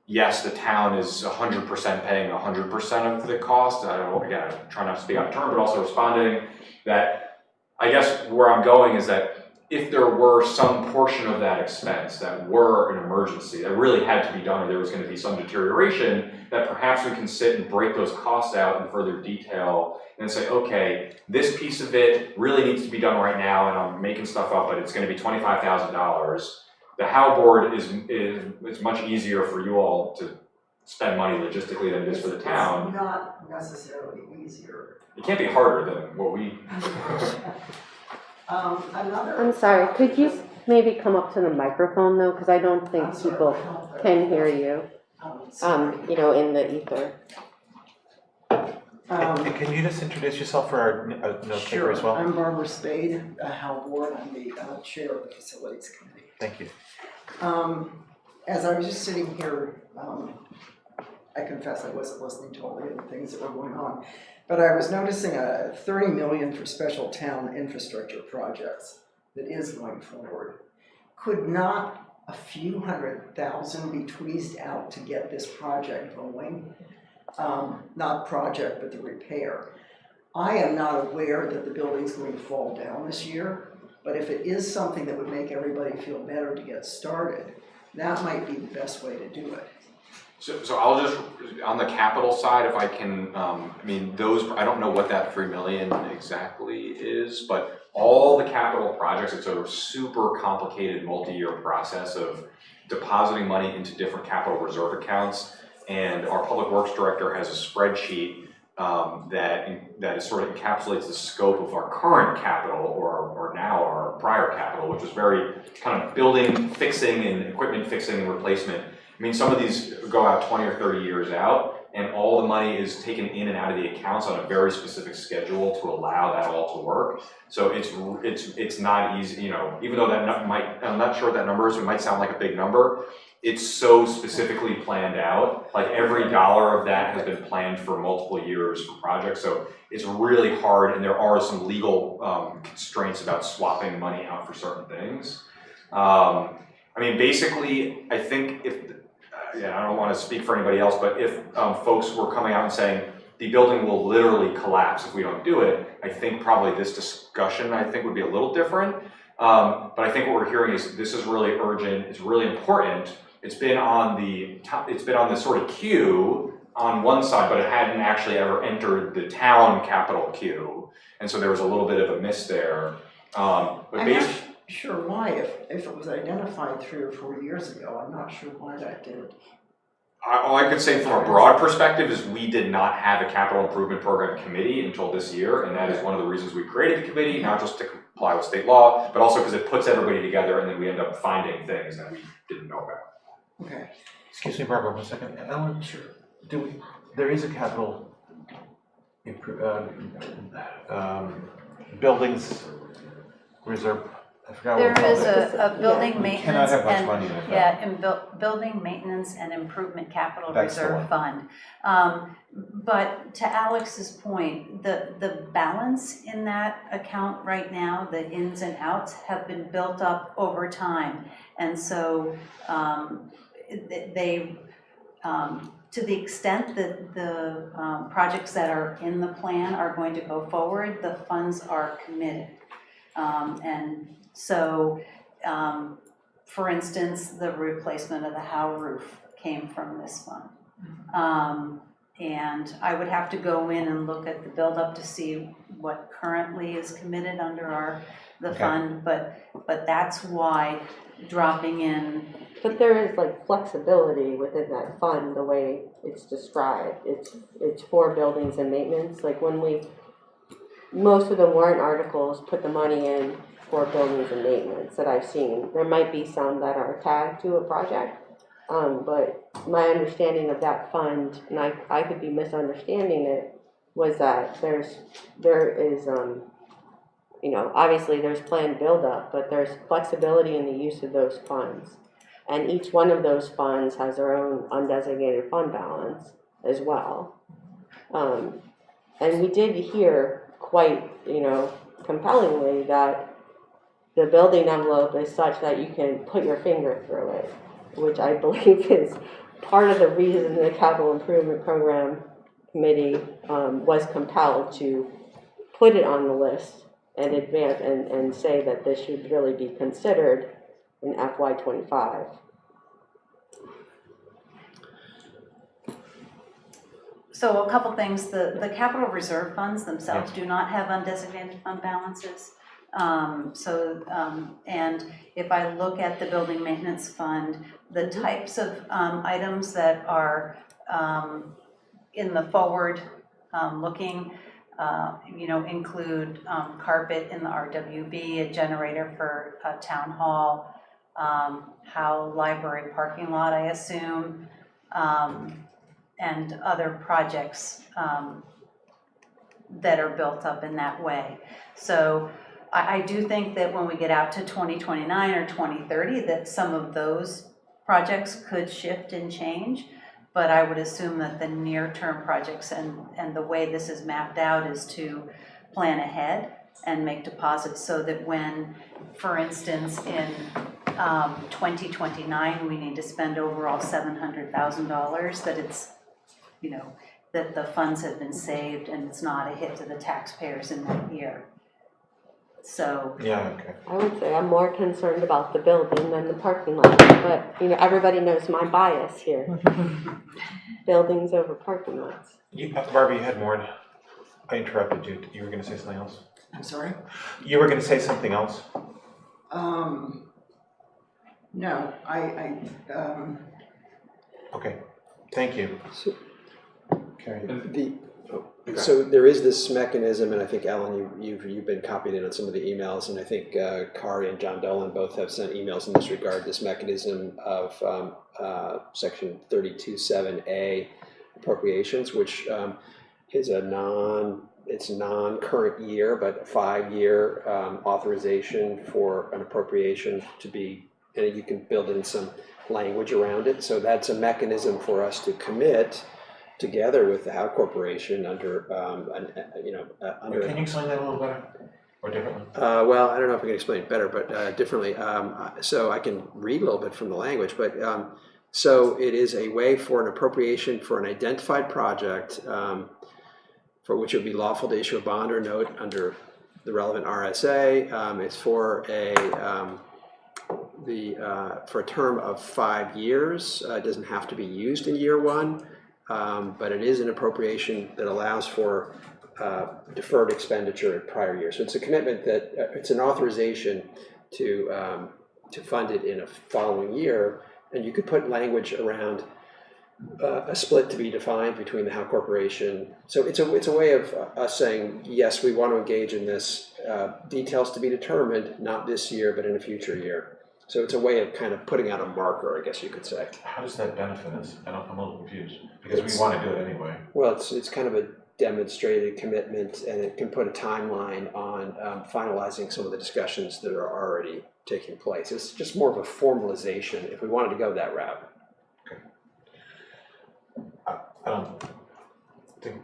yes, the town is 100% paying 100% of the cost. I don't, again, I'm trying not to speak out of turn, but also responding that I guess where I'm going is that if there were some portion of that expense that were an emergency, that really had to be done, or there was going to be some deterioration, that perhaps we can sit and break those costs out in further detail and say, okay, this piece of it really needs to be done right now, and I'm making stuff up, but it's going to be $25,000. The How board is much easier for you all to spend money logistically than it is for the town. It's not necessarily easier. It can't be harder than what we. I'm sorry, could you maybe come up to the microphone though, because I don't think people can hear you, you know, in the ether. Can you just introduce yourself for our note taker as well? I'm Barbara Spade, Hal Board. I'm the chair of the Facilities Committee. Thank you. As I was just sitting here, I confess I wasn't listening to all the other things that were going on, but I was noticing a $30 million for special town infrastructure projects that is going forward. Could not a few $100,000 be tweezed out to get this project going? Not project, but the repair. I am not aware that the building's going to fall down this year, but if it is something that would make everybody feel better to get started, that might be the best way to do it. So I'll just, on the capital side, if I can, I mean, those, I don't know what that 3 million exactly is, but all the capital projects, it's a super complicated multi-year process of depositing money into different capital reserve accounts. And our public works director has a spreadsheet that sort of encapsulates the scope of our current capital, or now our prior capital, which was very kind of building, fixing, and equipment fixing and replacement. I mean, some of these go out 20 or 30 years out, and all the money is taken in and out of the accounts on a very specific schedule to allow that all to work. So it's not easy, you know, even though that might, I'm not sure what that number is, it might sound like a big number. It's so specifically planned out, like every dollar of that has been planned for multiple years for projects. So it's really hard, and there are some legal constraints about swapping money out for certain things. I mean, basically, I think if, I don't want to speak for anybody else, but if folks were coming out and saying the building will literally collapse if we don't do it, I think probably this discussion, I think, would be a little different. But I think what we're hearing is this is really urgent, it's really important. It's been on the sort of queue on one side, but it hadn't actually ever entered the town capital queue. And so there was a little bit of a miss there. But I'm not sure why, if it was identified 3 or 4 years ago, I'm not sure why that did. All I could say from a broad perspective is we did not have a capital improvement program committee until this year, and that is one of the reasons we created the committee, not just to comply with state law, but also because it puts everybody together, and then we end up finding things that we didn't know about. Okay. Excuse me, Barbara, 1 second. Ellen, sure. There is a capital buildings reserve. I forgot what There it's is called. a building maintenance Cannot have much and, money in it. yeah, and building maintenance and improvement capital That's the reserve fund. But to Alex's point, the balance in that account right now, the ins and outs, have been built up over time. And so they, to the extent that the projects that are in the plan are going to go forward, the funds are committed. And so for instance, the replacement of the Howe roof came from this fund. And I would have to go in and look at the buildup to see what currently is committed under the fund, but that's why dropping in. But there is like flexibility within that fund, the way it's described. It's for buildings and maintenance. Like most of the warrant articles put the money in for buildings and maintenance that I've seen. There might be some that are tagged to a project. But my understanding of that fund, and I could be misunderstanding it, was that there is, obviously there's planned buildup, but there's flexibility in the use of those funds. And each one of those funds has their own undesignated fund balance as well. And we did hear quite, compellingly that the building envelope is such that you can put your finger through it, which I believe is part of the reason the Capital Improvement Program Committee was compelled to put it on the list and advance and say that this should really be considered in FY25. So a couple things, the capital reserve funds themselves do not have undesignated fund balances. And if I look at the building maintenance fund, the types of items that are in the forward looking, include carpet in the RWB, a generator for town hall, Howe Library parking lot, I assume, and other projects that are built up in that way. So I do think that when we get out to 2029 or 2030, that some of those projects could shift and change, but I would assume that the near-term projects and the way this is mapped out is to plan ahead and make deposits so that when, for instance, in 2029, we need to spend overall $700,000, that it's, that the funds have been saved and it's not a hit to the taxpayers in that year. So I would say I'm more concerned about the building than the parking lot, but everybody knows my bias here. Buildings over parking lots. Barbie, you had more. I interrupted you. You were going to say something else? I'm sorry? You were going to say something else? No, Okay, thank you. So there is this mechanism, and I think, Alan, you've been copied in on some of the emails, and I think Kari and John Dolan both have sent emails in this regard, this mechanism of Section 32.7A appropriations, which is it's non-current year, but a 5-year authorization for an appropriation to be, and you can build in some language around it. So that's a mechanism for us to commit together with the Howe Corporation under, Can you explain that a little better or differently? Well, I don't know if I can explain it better, but differently. So I can read a little bit from the language, but so it is a way for an appropriation for an identified project for which it would be lawful to issue a bond or note under the relevant RSA. It's for for a term of 5 years. It doesn't have to be used in year one. But it is an appropriation that allows for deferred expenditure in prior years. So it's a commitment that it's an authorization to fund it in a following year, and you could put language around a split to be defined between the Howe Corporation. So it's a way of us saying, yes, we want to engage in this, details to be determined, not this year, but in a future year. So it's a way of kind of putting out a marker, I guess you could say. How does that benefit us? I'm a little confused, because we want to do it anyway. Well, it's kind of a demonstrated commitment, and it can put a timeline on finalizing some of the discussions that are already taking place. It's just more of a formalization if we wanted to go that route. Okay. I don't think,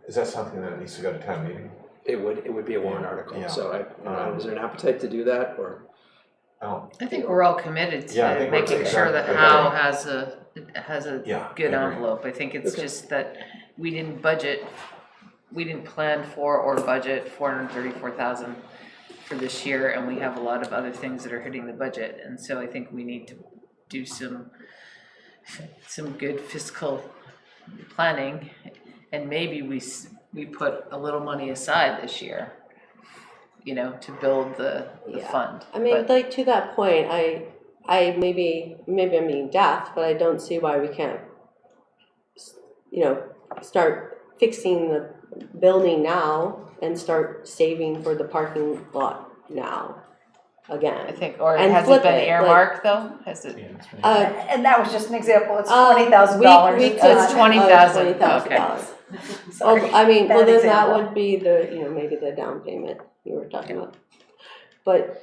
is that something that needs to go to town meeting? It would be a warrant article. Yeah. So is there an appetite to do that, or? I think we're all committed to making sure that Howe has a good envelope. I think it's just that we didn't plan for or budget $434,000 for this year, and we have a lot of other things that are hitting the budget, and so I think we need to do some good fiscal planning, and maybe we put a little money aside this year, you know, to build the fund. I mean, But- like, to that point, I maybe I'm being daft, but I don't see why we can't, you know, start fixing the building now and start saving for the parking lot now, again. I think, or And has it flip been it, like- earmarked though? Has it? And that was just an example, it's Um, $20,000. we could- It's 20,000, $20,000. Sorry, Well, I mean, well, bad then example. that would be the, you know, maybe the down payment you were talking about. But,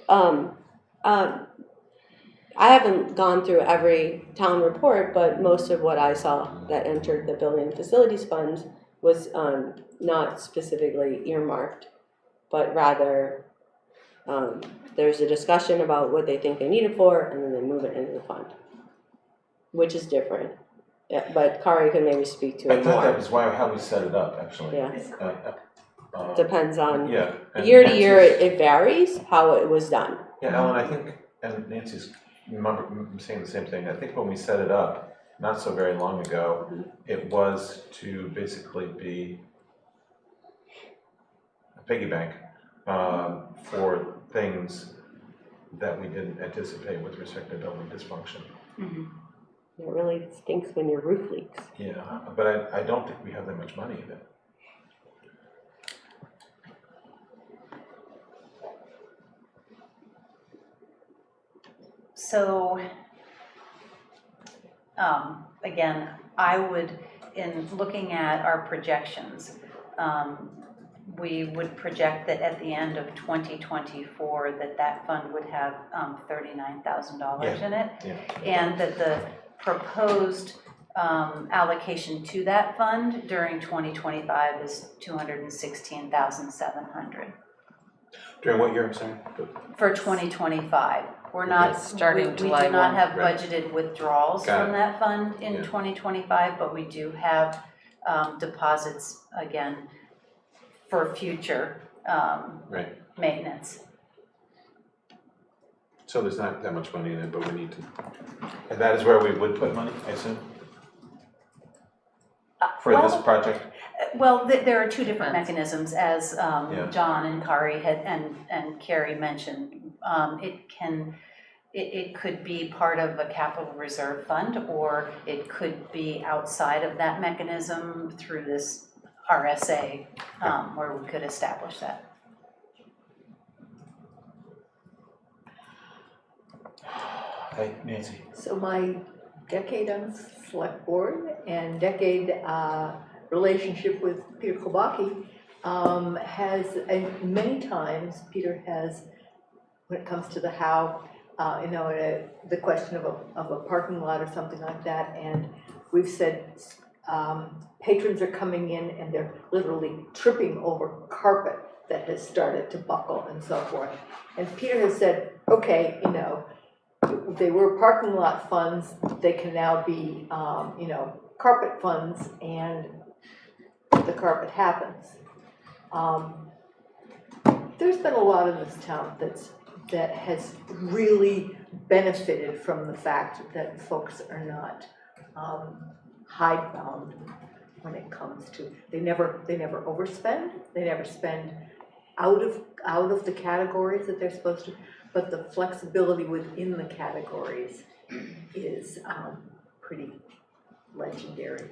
I haven't gone through every town report, but most of what I saw that entered the building and facilities fund was, not specifically earmarked, but rather, there's a discussion about what they think they need it for, and then they move it into the fund, which is different. Yeah, but Kari can maybe speak to I it thought that more. was how we set it up, actually. Yeah. Depends Depends on, Yeah. and year to year, Nancy's- it varies how it was done. Yeah, Ellen, I think, and Nancy's, remember saying the same thing, I think when we set it up, not so very long ago, it was to basically be a piggy bank for things that we didn't anticipate with respect to building dysfunction. It really stinks when your roof leaks. Yeah, but I don't think we have that much money in it. So, again, I would, in looking at our projections, we would project that at the end of 2024, that fund would have $39,000 in it. Yeah. And that the proposed allocation to that fund during 2025 is $216,700. During what year, I'm sorry? For 2025. We're not, Starting we July do not 1. have Right. budgeted withdrawals Got from it. that fund in Yeah. 2025, but we do have deposits, again, for future Right. maintenance. So there's not that much money in it, but we need to, and that is where we would put money, I assume? For this Well, project? Well, there are two different mechanisms, as Yeah. John and Kari had, and Carrie mentioned. It could be part of a capital reserve fund, or it could be outside of that mechanism through this RSA, where we could establish that. Hey, Nancy. So my decade on the select board and decade relationship with Peter Kobaki has, and many times Peter has, when it comes to the how, the question of a parking lot or something like that, and we've said patrons are coming in and they're literally tripping over carpet that has started to buckle and so forth. And Peter has said, okay, they were parking lot funds, they can now be, carpet funds, and the carpet happens. There's been a lot in this town that has really benefited from the fact that folks are not hidebound when it comes to, they never overspend, they never spend out of the categories that they're supposed to, but the flexibility within the categories is pretty legendary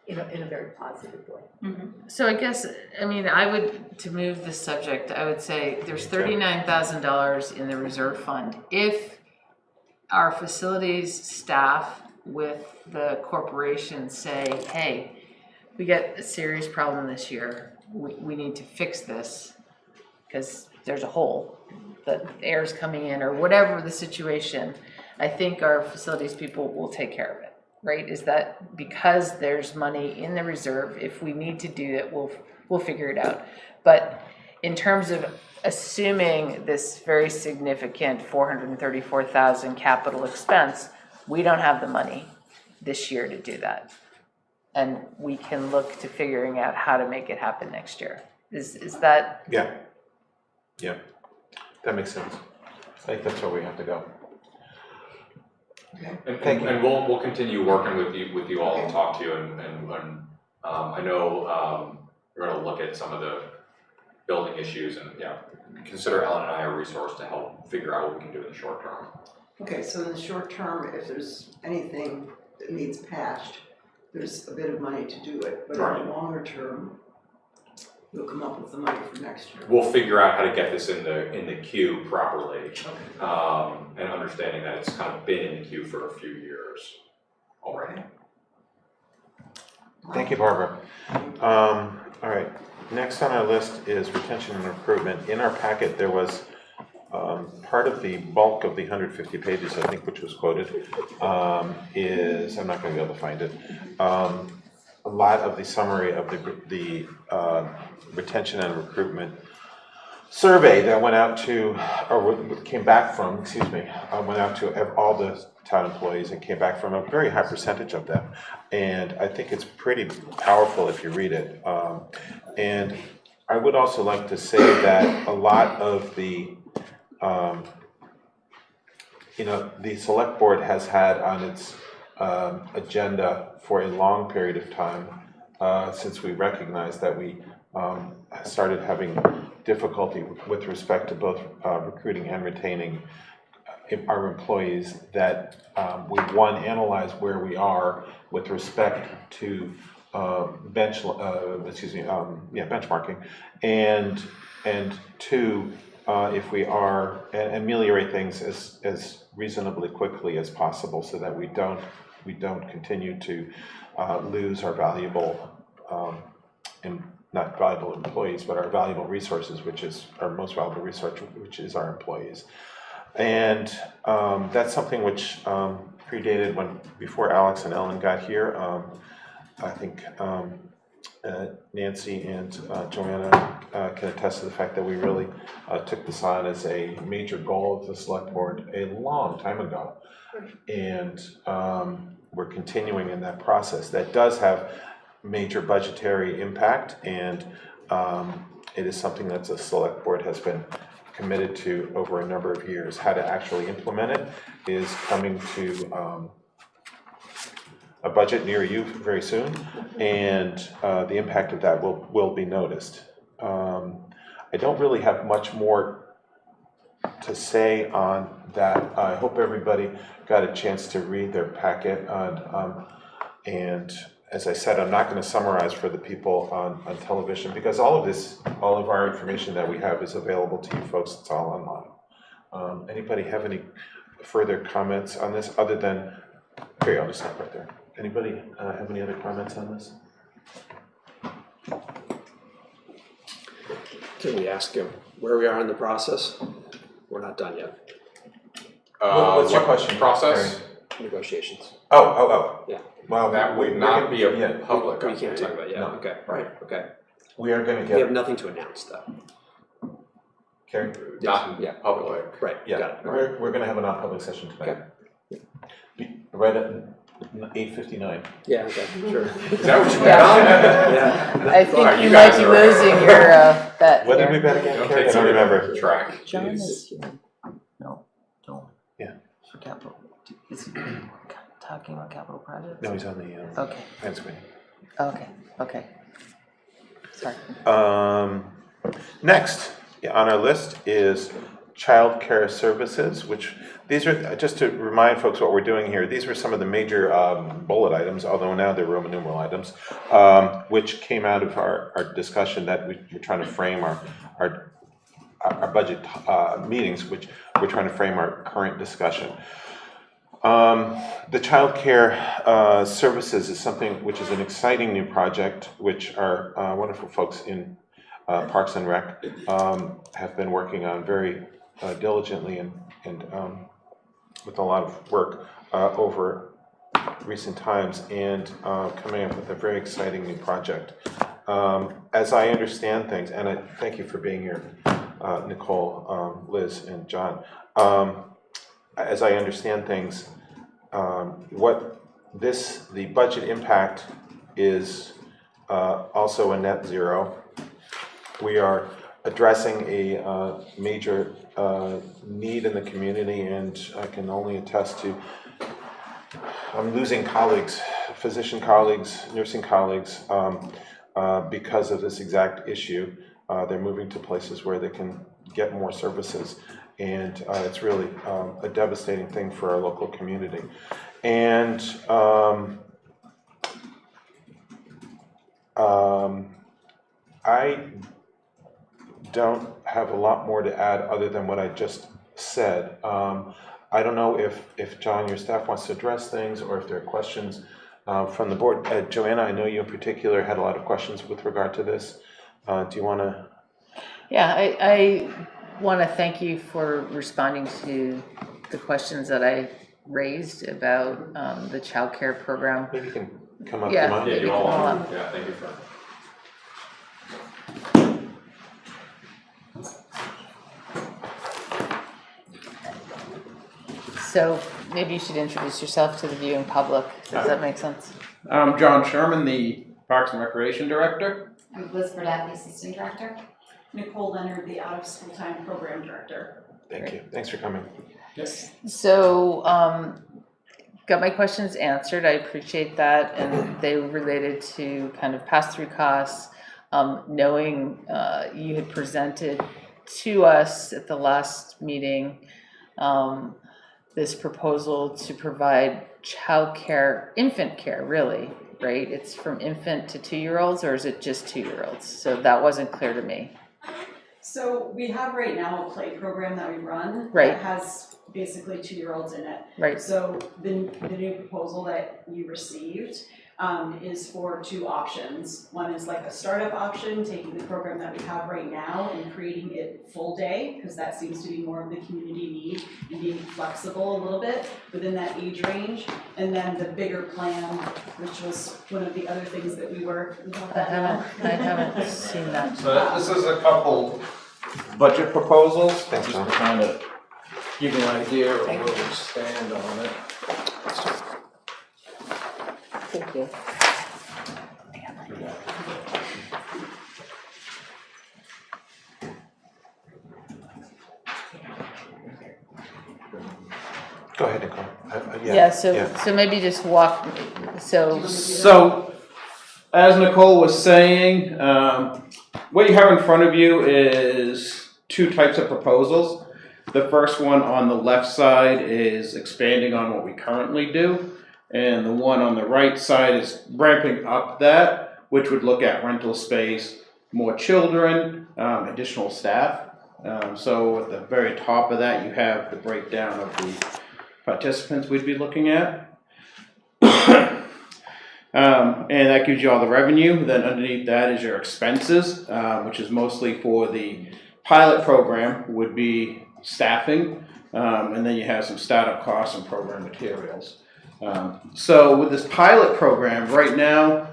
in a very positive way. So I guess, to move the subject, I would say there's $39,000 in the reserve fund. If our facilities staff with the corporation say, hey, we got a serious problem this year, we need to fix this because there's a hole, the air's coming in, or whatever the situation, I think our facilities people will take care of it. Right? Is that because there's money in the reserve? If we need to do it, we'll figure it out. But in terms of assuming this very significant $434,000 capital expense, we don't have the money this year to do that, and we can look to figuring out how to make it happen next year. Is that? Yeah. Yeah, that makes sense. I think that's where we have to go. Thank you. And we'll continue working with you all and talk to you and I know we're gonna look at some of the building issues and consider Ellen and I a resource to help figure out what we can do in the short term. Okay, so in the short term, if there's anything that needs patched, there's a bit of money to do it, but in the longer term, you'll come up with the money for next year. We'll figure out how to get this in the queue properly, and understanding that it's kind of been in the queue for a few years already. Thank you, Barbara. All right, next on our list is retention and recruitment. In our packet, there was part of the bulk of the 150 pages, I think, which was quoted, is, I'm not going to be able to find it, a lot of the summary of the retention and recruitment survey that went out to, or came back from, went out to all the town employees and came back from a very high percentage of them. And I think it's pretty powerful if you read it. And I would also like to say that a lot of the the select board has had on its agenda for a long period of time since we recognized that we started having difficulty with respect to both recruiting and retaining our employees, that we analyze where we are with respect to benchmarking, and two, if we are, and ameliorate things as reasonably quickly as possible, so that we don't continue to lose our valuable not valuable employees, but our valuable resources, which is our most valuable resource, which is our employees. And that's something which predated before Alex and Ellen got here. I think Nancy and Joanna can attest to the fact that we really took this on as a major goal of the select board a long time ago. And we're continuing in that process. That does have major budgetary impact, and it is something that the select board has been committed to over a number of years. How to actually implement it is coming to a budget near you very soon, and the impact of that will be noticed. I don't really have much more to say on that. I hope everybody got a chance to read their packet and as I said, I'm not going to summarize for the people on television, because all of our information that we have is available to you folks. It's all online. Anybody have any further comments on this other than, here, I'll just stop right there. Anybody have any other comments on this? Can we ask him where we are in the process? We're not done yet. What's your question? Process? Negotiations. Oh. Yeah. Well, that would not be a public. We can't talk about it yet. No. Okay. Right. Okay. We are going to We have nothing to announce though. Carrie? Not public. Right. Yeah. Got it. We're going to have a non-public session tonight. Okay. Right at 8:59. Yeah. Okay. Sure. Is that what you Yeah. I think Sorry, you guys might be are- losing your bet When did here. we bet again? Don't Carrie? take I don't remember. track. John Jeez. is here. No, don't. Yeah. For capital, is he talking about capital projects? No, he's on the Okay, finance committee. okay. Sorry. Next on our list is Childcare Services, which these are, just to remind folks what we're doing here, these were some of the major bullet items, although now they're Roman numeral items, which came out of our discussion that we're trying to frame our budget meetings, which we're trying to frame our current discussion. The Childcare Services is something which is an exciting new project, which our wonderful folks in Parks and Rec have been working on very diligently and with a lot of work over recent times, and coming up with a very exciting new project. As I understand things, and I thank you for being here, Nicole, Liz, and John. As I understand things, the budget impact is also a net zero. We are addressing a major need in the community, and I can only attest to I'm losing colleagues, physician colleagues, nursing colleagues, because of this exact issue. They're moving to places where they can get more services, and it's really a devastating thing for our local community. And I don't have a lot more to add other than what I just said. I don't know if John, your staff wants to address things, or if there are questions from the board. Joanna, I know you in particular had a lot of questions with regard to this. Do you want to? Yeah, I want to thank you for responding to the questions that I raised about the childcare program. Maybe you can come up. Yeah, to mine. Yeah, you all are. Yeah, thank you for. So maybe you should introduce yourself to the viewing public. Does that make sense? I'm John Sherman, the Parks and Recreation Director. I'm Liz Burdett, the Assistant Director. Nicole Leonard, the Out of School Time Program Director. Thank you. Thanks for coming. Yes. So, got my questions answered. I appreciate that, and they were related to kind of pass-through costs. Knowing you had presented to us at the last meeting this proposal to provide childcare, infant care, really, right? It's from infant to 2-year-olds, or is it just 2-year-olds? So that wasn't clear to me. So we have right now a play program that we run Right. that has basically 2-year-olds in it. Right. So the new proposal that you received is for 2 options. One is like a startup option, taking the program that we have right now and creating it full day, because that seems to be more of the community need, and being flexible a little bit within that age range. And then the bigger plan, which was one of the other things that we were. I haven't seen that. So this is a couple budget proposals, Thanks, just John. to kind of give you an idea of where we stand on it. Thank you. Go ahead, Nicole. Yeah, so maybe just walk, So, as Nicole was saying, what you have in front of you is 2 types of proposals. The first one on the left side is expanding on what we currently do, and the one on the right side is ramping up that, which would look at rental space, more children, additional staff. So at the very top of that, you have the breakdown of the participants we'd be looking at. And that gives you all the revenue. Then underneath that is your expenses, which is mostly for the pilot program, would be staffing, and then you have some startup costs and program materials. So with this pilot program, right now,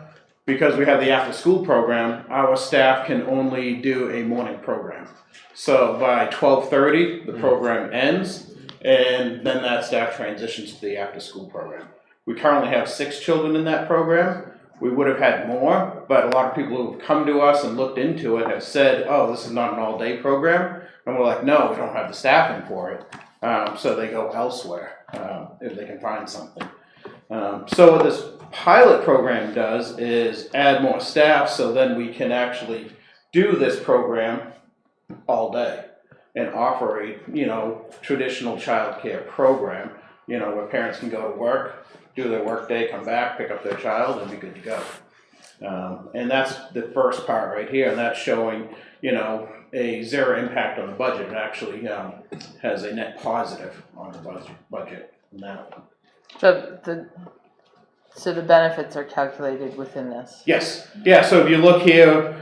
because we have the after-school program, our staff can only do a morning program. So by 12:30, the program ends, and then that staff transitions to the after-school program. We currently have 6 children in that program. We would have had more, but a lot of people who have come to us and looked into it have said, oh, this is not an all-day program. And we're like, no, we don't have the staffing for it. So they go elsewhere if they can find something. So what this pilot program does is add more staff, so then we can actually do this program all day and offer a, traditional childcare program, where parents can go to work, do their work day, come back, pick up their child, and be good to go. And that's the first part right here, and that's showing, a 0 impact on the budget. It actually has a net positive on the budget in that one. So the benefits are calculated within this? Yes. Yeah, so if you look here,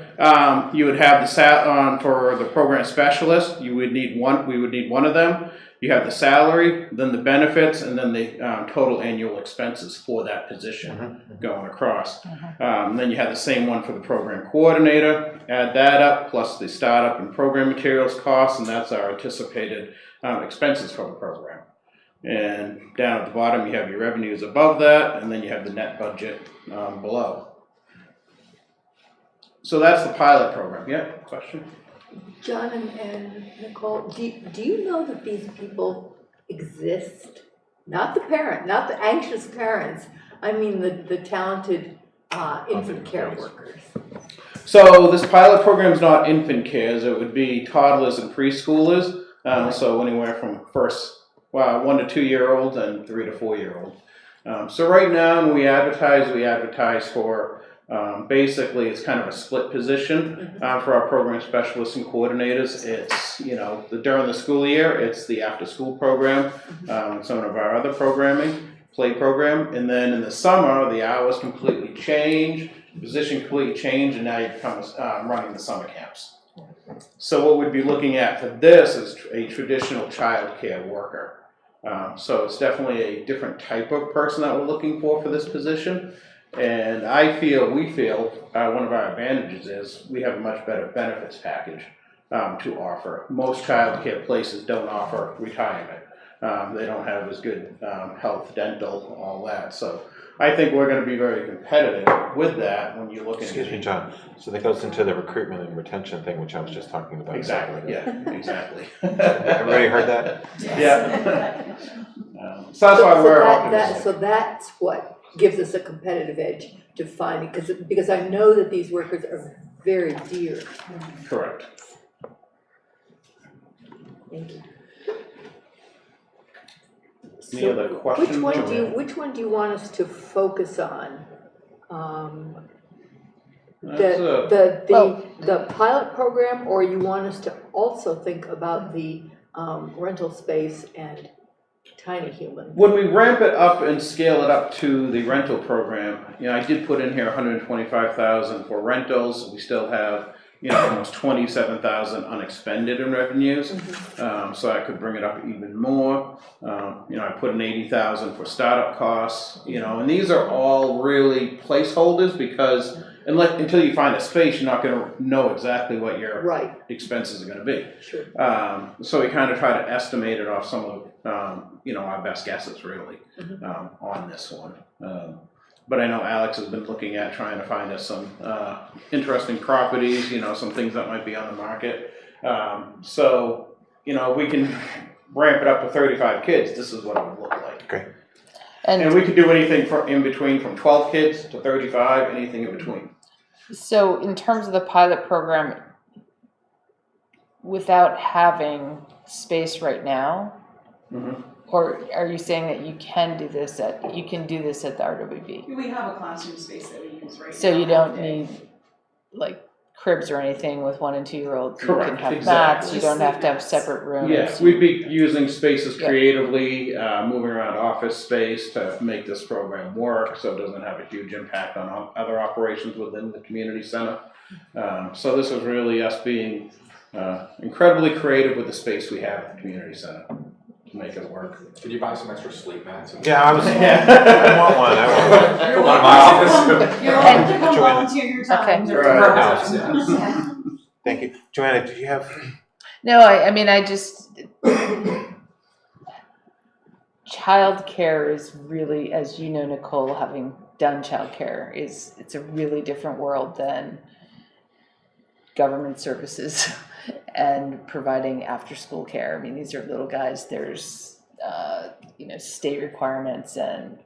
you would have the for the program specialist, we would need one of them. You have the salary, then the benefits, and then the total annual expenses for that position going across. Then you have the same one for the program coordinator. Add that up, plus the startup and program materials costs, and that's our anticipated expenses for the program. And down at the bottom, you have your revenues above that, and then you have the net budget below. So that's the pilot program. Yeah, question? John and Nicole, do you know that these people exist? Not the parent, not the anxious parents, I mean the talented infant care workers. So this pilot program is not infant cares, it would be toddlers and preschoolers. So anywhere from 1 to 2 year olds and 3 to 4 year olds. So right now when we advertise for basically it's kind of a split position for our program specialists and coordinators. It's, during the school year, it's the after school program, some of our other programming, play program, and then in the summer, the hours completely change, the position completely change, and now you become running the summer camps. So what we'd be looking at for this is a traditional child care worker. So it's definitely a different type of person that we're looking for this position. And we feel one of our advantages is we have a much better benefits package to offer. Most child care places don't offer retirement. They don't have as good health, dental, all that. So I think we're going to be very competitive with that when you look at. Excuse me, John. So that goes into the recruitment and retention thing, which I was just talking about. Exactly. Yeah. Exactly. Everybody heard that? Yeah. So that's why we're optimistic. So that's what gives us a competitive edge to find it, because I know that these workers are very dear. Correct. Thank you. Any other questions? Which one do you want us to focus on? That's The pilot program, or you want us to also think about the rental space and tiny human? When we ramp it up and scale it up to the rental program, I did put in here 125,000 for rentals. We still have, almost 27,000 unexpended in revenues. So I could bring it up even more. I put in 80,000 for startup costs, and these are all really placeholders because until you find a space, you're not going to know exactly what your expenses are going to be. Sure. So we kind of try to estimate it off some of, our best guesses really on this one. But I know Alex has been looking at trying to find us some interesting properties, some things that might be on the market. So, we can ramp it up to 35 kids. This is what it would look like. Great. And we could do anything in between from 12 kids to 35, anything in between. So in terms of the pilot program, without having space right now, or are you saying that you can do this at the RWB? We have a classroom space that we use right now. So you don't need like cribs or anything with 1 and 2 year olds. You Correct, can have exactly. mats. You don't have to have separate rooms. Yes, we'd be using spaces creatively, moving around office space to make this program work so it doesn't have a huge impact on other operations within the community center. So this is really us being incredibly creative with the space we have at the community center to make it work. Could you buy some extra sleep mats? Yeah, I want one. For one in my office. You're welcome to come volunteer your time. Right. Thank you. Joanna, did you have? No, I just, childcare is really, as you know, Nicole, having done childcare, it's a really different world than government services and providing after school care. These are little guys. There's, state requirements and,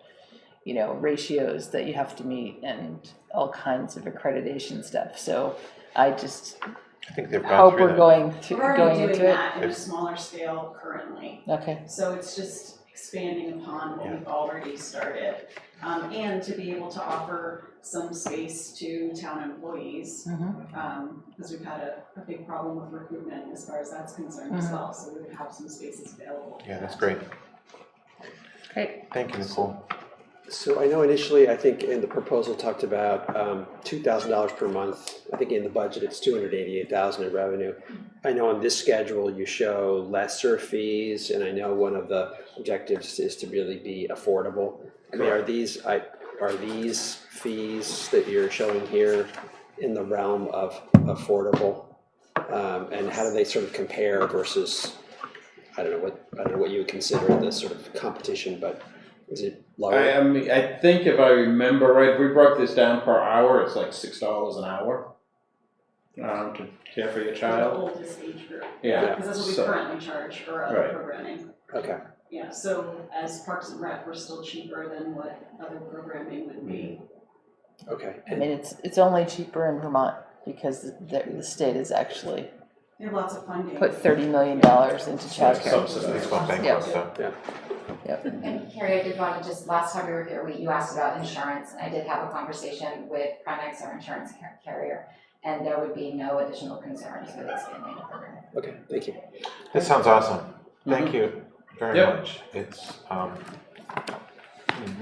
ratios that you have to meet and all kinds of accreditation stuff. So I think they've gone hope through we're that. going We're already into doing it. that in a smaller scale currently. Okay. So it's just expanding upon what we've already started. And to be able to offer some space to town employees, because we've had a big problem with recruitment as far as that's concerned as well. So we would have some spaces available. Yeah, that's great. Great. Thank you, Nicole. So I know initially, I think in the proposal talked about $2,000 per month. I think in the budget it's $288,000 in revenue. I know on this schedule you show lesser fees, and I know one of the objectives is to really be affordable. Are these fees that you're showing here in the realm of affordable? And how do they sort of compare versus I don't know what you would consider the sort of competition, but is it lower? I think if I remember right, if we broke this down per hour, it's like $6 an hour. to care for your For the child. oldest age group. Yeah. Because that's what we So- currently charge for other Right. programming. Okay. Yeah, so as Parks and Rec, we're still cheaper than what other programming would be. Okay. I mean, it's only cheaper in Vermont because the state has actually They have lots of funding. put $30 million into childcare. Subsidized. It's gone bankrupt, so. Yep. And Carrie, I did want to just, last time we were here, you asked about insurance. I did have a conversation with Primex, our insurance carrier, and there would be no additional concerns with expanding the program. Okay, thank you. This sounds awesome. Thank you very Yep. much. It's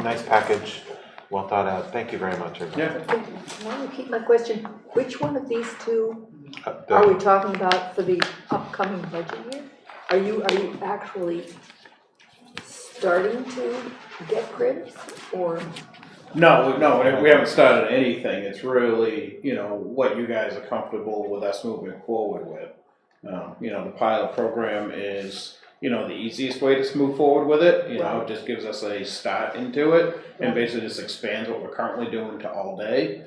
nice package, well thought out. Thank you very much, everybody. Yeah. Can I repeat my question? Which one of these two The- are we talking about for the upcoming budget year? Are you actually starting to get grids or? No, we haven't started anything. It's really, what you guys are comfortable with us moving forward with. The pilot program is, the easiest way to move forward with it. It just gives us a start into it and basically just expands what we're currently doing to all day.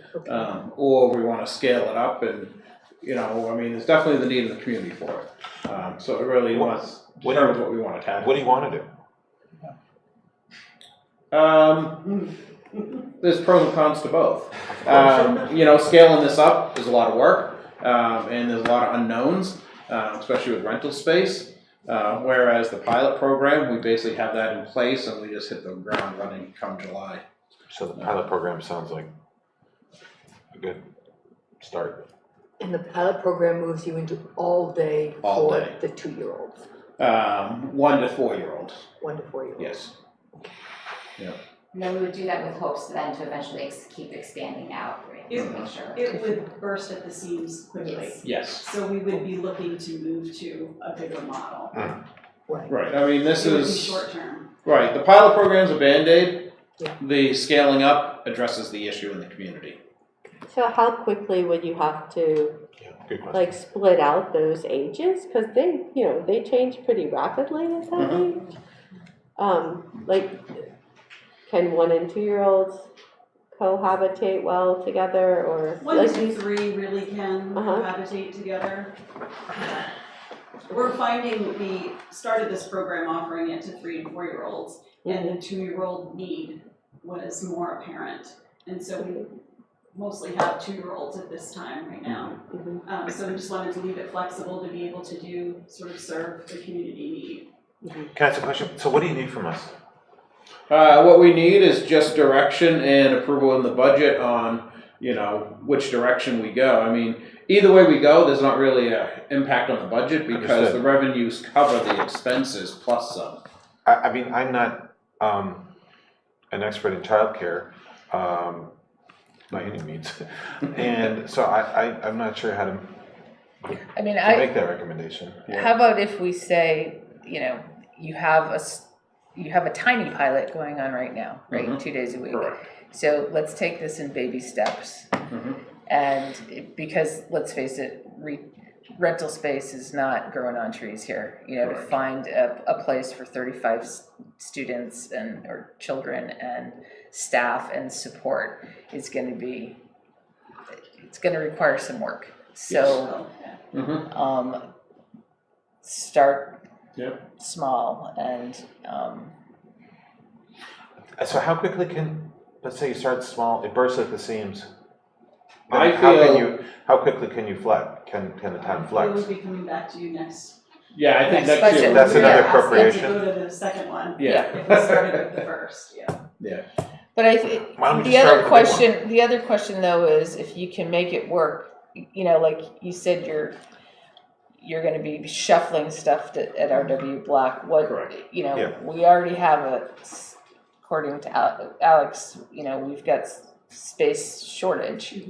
Or we want to scale it up and, there's definitely the need in the community for it. So it really determines what we want to tackle. What do you want to do? There's pros and cons to both. Scaling this up is a lot of work, and there's a lot of unknowns, especially with rental space. Whereas the pilot program, we basically have that in place, and we just hit the ground running come July. So the pilot program sounds like a good start. And the pilot program moves you into all day All for day. the 2-year-olds, 1 to 4 year olds. 1 to 4-year-olds. Yes. Yeah. And then we would do that with hopes then to eventually keep expanding out, right, to make sure. It would burst at the seams quickly. Yes. Yes. So we would be looking to move to a bigger model. Right. I mean, this It would be is short term. right. The pilot program's a Band-Aid. Yeah. The scaling up addresses the issue in the community. So how quickly would you have to Good question. like split out those ages? Cause they change pretty rapidly at that age. Can 1 and 2-year-olds cohabitate well together or? 1 to 3 really can Uh-huh. cohabitate together. We're finding we started this program offering it to 3 and 4-year-olds, and the 2-year-old need was more apparent. And so we mostly have 2-year-olds at this time right now. So we just wanted to leave it flexible to be able to serve the community need. Can I ask a question? So what do you need from us? What we need is just direction and approval in the budget on, which direction we go. I mean, either way we go, there's not really an impact on the budget because Understood. the revenues cover the expenses plus some. I mean, I'm not an expert in childcare by any means, and so I'm not sure how to make that recommendation. How about if we say, you have a tiny pilot going on right now, right? 2 days a week. Correct. So let's take this in baby steps. And because let's face it, rental space is not growing on trees here. To find a place for 35 students or children and staff and support is going to require some work. So start small and So how quickly let's say you start small, it bursts at the seams. Then I how quickly can you flex? Can the town We flex? would be coming back to you next. Yeah, I think Next next year. budget. That's another Ask them appropriation. to go to the second one. Yeah. If we started with the first, Yeah. But I think Why don't we the just start other with the big one? the other question though is if you can make it work, like you said, you're going to be shuffling stuff at RW Black. Correct. We already have according to Alex, we've got space shortage.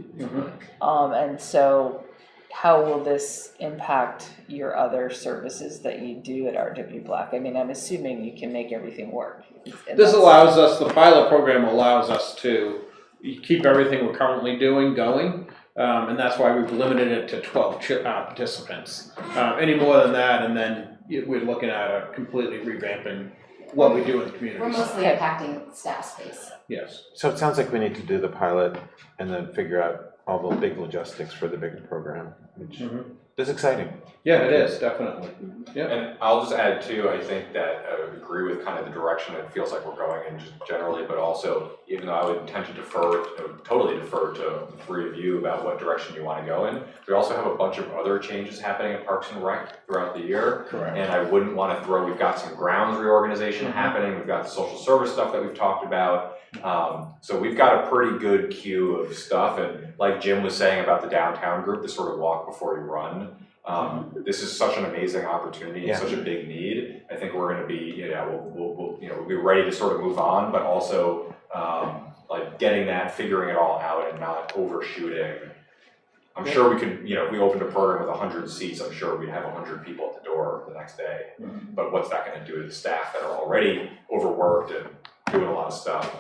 And so how will this impact your other services that you do at RW Black? I mean, I'm assuming you can make everything work. This allows us, the pilot program allows us to keep everything we're currently doing going. And that's why we've limited it to 12 participants. Any more than that, and then we're looking at a completely revamping what we do in the community. We're mostly impacting staff space. Yes. So it sounds like we need to do the pilot and then figure out all the big logistics for the bigger program, which is exciting. Yeah, it is, definitely. Yeah. And I'll just add too, I think that I would agree with kind of the direction it feels like we're going in just generally, but also, even though I would tend to totally defer to the three of you about what direction you want to go in, we also have a bunch of other changes happening at Parks and Rec throughout the year. Correct. And I wouldn't want to we've got some grounds reorganization happening, we've got the social service stuff that we've talked about. So we've got a pretty good queue of stuff, and like Jim was saying about the downtown group, the sort of walk before you run, this is such an amazing opportunity and such a big need. I think we're going to be, we'll be ready to sort of move on, but also like getting that, figuring it all out, and not overshooting. I'm sure we could, if we opened a program with 100 seats, I'm sure we'd have 100 people at the door the next day. But what's that going to do to the staff that are already overworked and doing a lot of stuff?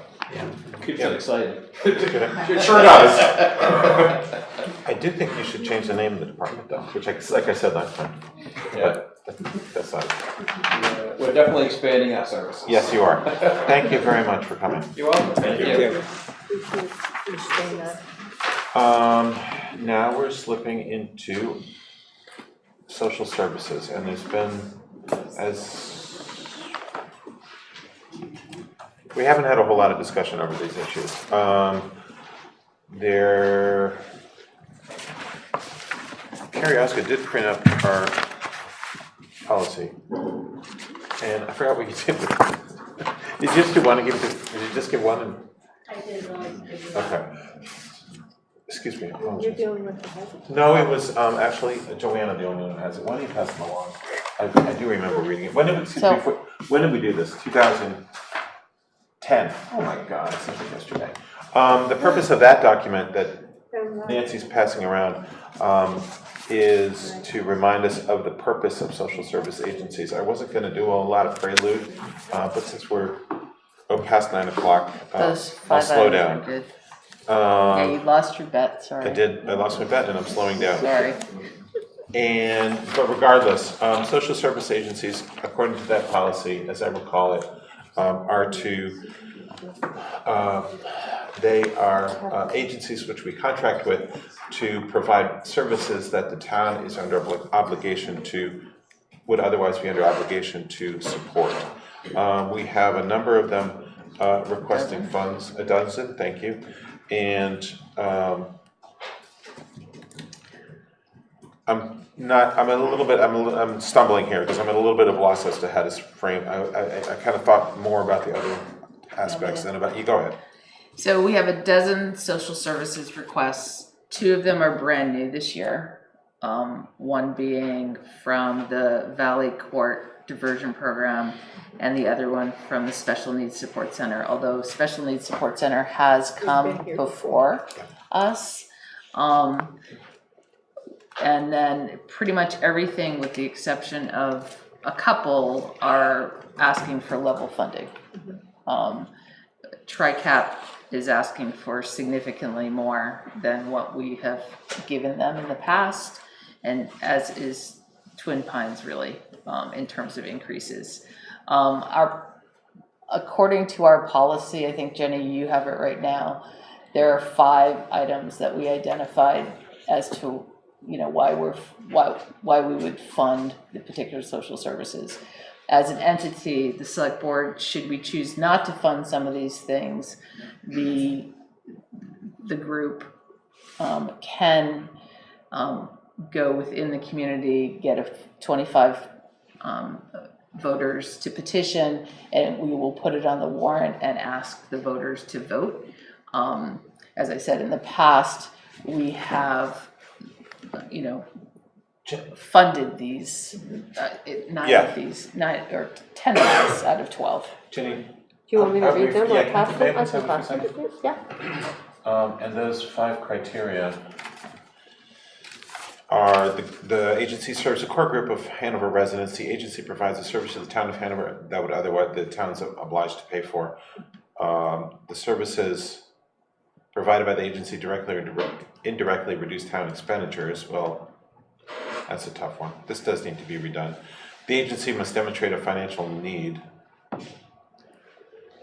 Keeps it exciting. It sure does. I do think you should change the name of the department though, which like I said last time. Yeah. But that's not. We're definitely expanding our services. Yes, you are. Thank you very much for coming. You're welcome. Thank you. Now we're slipping into social services, and there's been, we haven't had a whole lot of discussion over these issues. Carrie Osgood did print up our policy, and I forgot what you did with it. Did you just do one and give it to, did you just give one? I did Okay. Excuse me. You're dealing with the husband? No, it was actually Joanna, the only one who has it. Why don't you pass them along? I do remember reading it. When did we do this? 2010. Oh my God, it seems like yesterday. The purpose of that document that Nancy's passing around is to remind us of the purpose of social service agencies. I wasn't going to do a lot of prelude, but since we're past 9 o'clock, I'll slow down. Good. Yeah, you lost your bet, sorry. I did. I lost my bet, and I'm slowing down. Sorry. But regardless, social service agencies, according to that policy, as I recall it, they are agencies which we contract with to provide services that the town is under obligation to, would otherwise be under obligation to support. We have a number of them requesting funds, a dozen, thank you. And I'm stumbling here because I'm at a little bit of loss as to how to frame. I kind of thought more about the other aspects than about, you go ahead. So we have a dozen social services requests. 2 of them are brand new this year. One being from the Valley Court Diversion Program, and the other one from the Special Needs Support Center, although Special Needs Support Center has come before us. And then pretty much everything with the exception of a couple are asking for level funding. TriCap is asking for significantly more than what we have given them in the past, and as is Twin Pines really, in terms of increases. According to our policy, I think Jenny, you have it right now, there are 5 items that we identified as to why we would fund the particular social services. As an entity, the select board, should we choose not to fund some of these things, the group can go within the community, get 25 voters to petition, and we will put it on the warrant and ask the voters to vote. As I said, in the past, we have funded these, 9 of these, 9 or 10 of these out of 12. Jenny? Do you want me to read them or pass them? I can can pass them. Yeah. And those 5 criteria are the agency serves a core group of Hanover residents. The agency provides a service to the town of Hanover that would otherwise the town's obliged to pay for. The services provided by the agency directly or indirectly reduce town expenditures. Well, that's a tough one. This does need to be redone. The agency must demonstrate a financial need.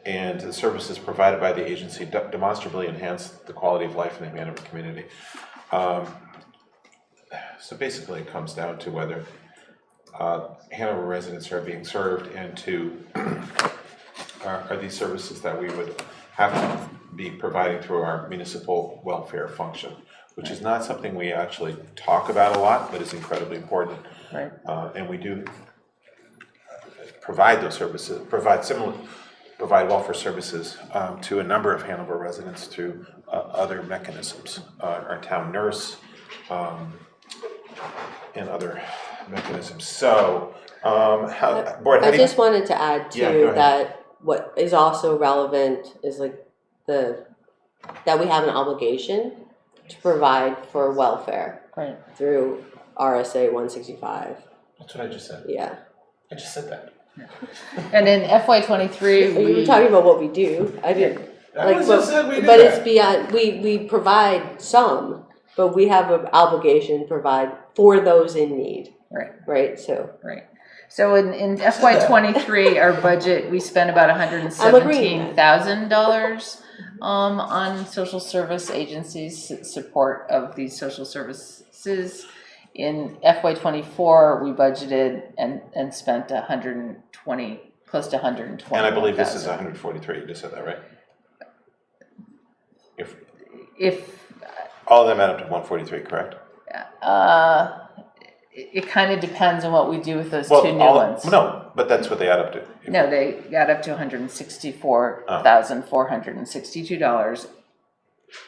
and the services provided by the agency demonstrably enhance the quality of life in the Hanover community. So basically it comes down to whether Hanover residents are being served, and are these services that we would have to be providing through our municipal welfare function, which is not something we actually talk about a lot, but is incredibly important. Right. And we do provide those services, provide welfare services to a number of Hanover residents through other mechanisms. Our town nurse, and other mechanisms. So, Board, how I do you? just wanted to add Yeah, go too ahead. that what is also relevant is like that we have an obligation to provide for welfare Right. through RSA 165. That's what I just said. Yeah. I just said that. And in FY23, You were talking about what we do. I didn't. I just said we did but that. it's beyond. We provide some, but we have an obligation to provide for those in need. Right. Right. So. Right. So in FY23, our budget, we spent about $117,000 on social service agencies, support of these social services. In FY24, we budgeted and spent 120, close to 120. And I believe this is 143. You just said that, right? If all of them add up to 143, correct? It kind of depends on what we do with those two new ones. No, but that's what they add up to. No, they got up to $164,462.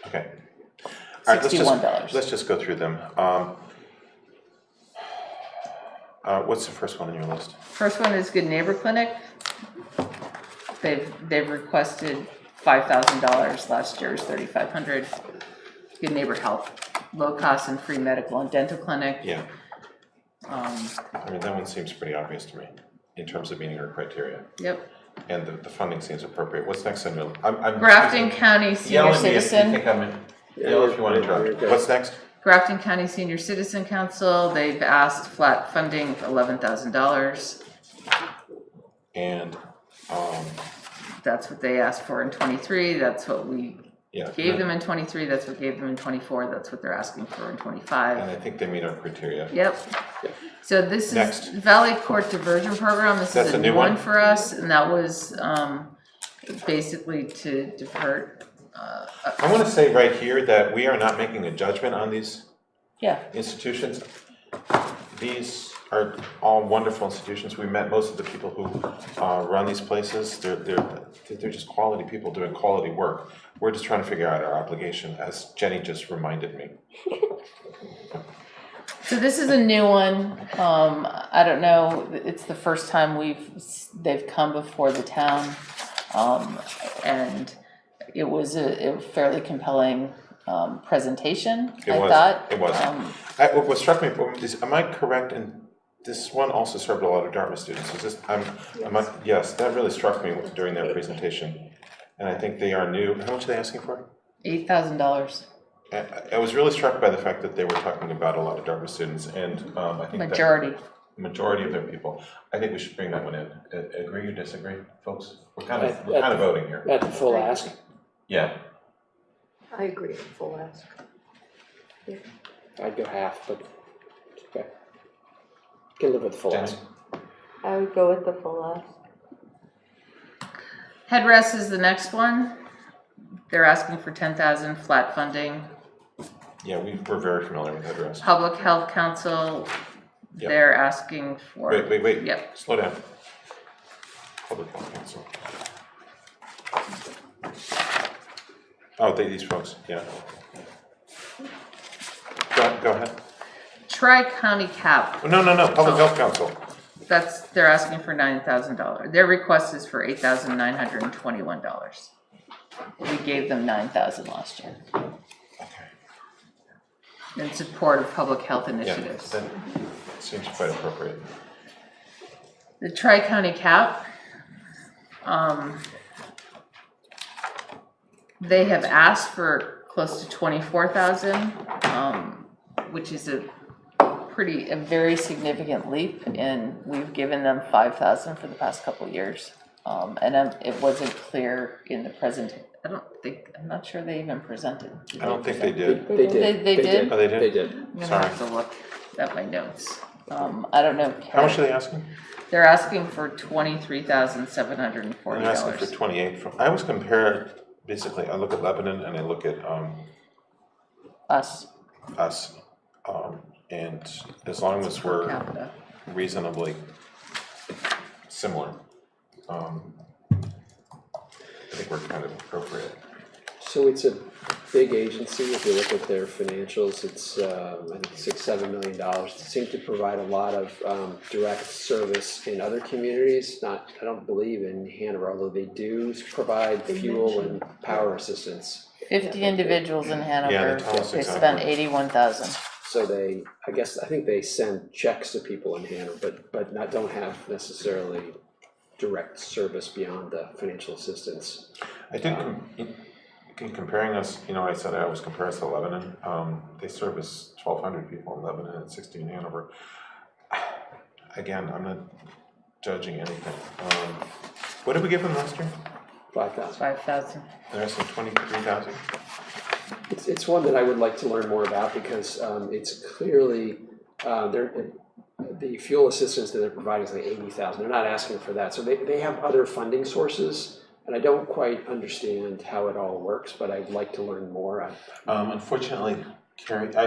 Okay. All right, $61. let's just go through them. What's the first one on your list? First one is Good Neighbor Clinic. They've requested $5,000. Last year's $3,500. Good Neighbor Health, low cost and free medical and dental clinic. Yeah. I mean, that one seems pretty obvious to me in terms of meeting our criteria. Yep. And the funding seems appropriate. What's next on your? Grafton County Senior Citizen. Yell if you want to interrupt. What's next? Grafton County Senior Citizen Council. They've asked flat funding of $11,000. And that's what they asked for in 23. That's what we gave them in 23. That's what we gave them in 24. That's what they're asking for in 25. And I think they meet our criteria. Yep. So this is Valley Court Diversion Program. This is a new one for us, and that was basically to divert. I want to say right here that we are not making a judgment on these institutions. These are all wonderful institutions. We met most of the people who run these places. They're just quality people doing quality work. We're just trying to figure out our obligation, as Jenny just reminded me. So this is a new one. I don't know. It's the first time they've come before the town, and it was a fairly compelling presentation. I thought it was. What struck me is, am I correct in this one also served a lot of Dartmouth students? Is this? Yes, that really struck me during their presentation, and I think they are new. How much are they asking for? $8,000. I was really struck by the fact that they were talking about a lot of Dartmouth students, and I think majority of their people. I think we should bring that one in. Agree or disagree, folks? We're kind of voting here. At the full ask. Yeah. I agree with full ask. Yeah. I'd go half, but it's okay. Can live with the full ask. I would go with the full ask. Headrest is the next one. They're asking for $10,000 flat funding. Yeah, we're very familiar with Headrest. Public Health Council, they're asking for. Wait. Yep. Slow down. Public Health Council. Oh, these folks, yeah. Go ahead. Tri-County CAP. No. Public Health Council. They're asking for $9,000. Their request is for $8,921. We gave them $9,000 last year. In support of public health initiatives. Yeah, that seems quite appropriate. The Tri-County CAP, they have asked for close to $24,000, which is a very significant leap, and we've given them $5,000 for the past couple of years. And it wasn't clear in the present, I'm not sure they even presented. I don't think they did. They did? Oh, they did? They did. I'm gonna Sorry. have to look at my notes. I don't know. How much are they asking? They're asking for $23,740. They're asking for 28. I always compare, basically, I look at Lebanon and I look at Us. and as long as we're Capita. reasonably similar, I think we're kind of appropriate. So it's a big agency. If you look at their financials, it's I think $6-7 million. They seem to provide a lot of direct service in other communities. I don't believe in Hanover, although they do provide fuel and power assistance. 50 individuals in Hanover. Yeah, they tell us They exactly. spent 81,000. So I think they send checks to people in Hanover, but don't have necessarily direct service beyond the financial assistance. I think in comparing us, I said I always compare us to Lebanon. They service 1,200 people in Lebanon and 60 in Hanover. Again, I'm not judging anything. What did we give them last year? 5,000. 5,000. They're asking 23,000. It's one that I would like to learn more about because it's clearly the fuel assistance that they're providing is like 80,000. They're not asking for that, so they have other funding sources. And I don't quite understand how it all works, but I'd like to learn more. Unfortunately, Carrie, I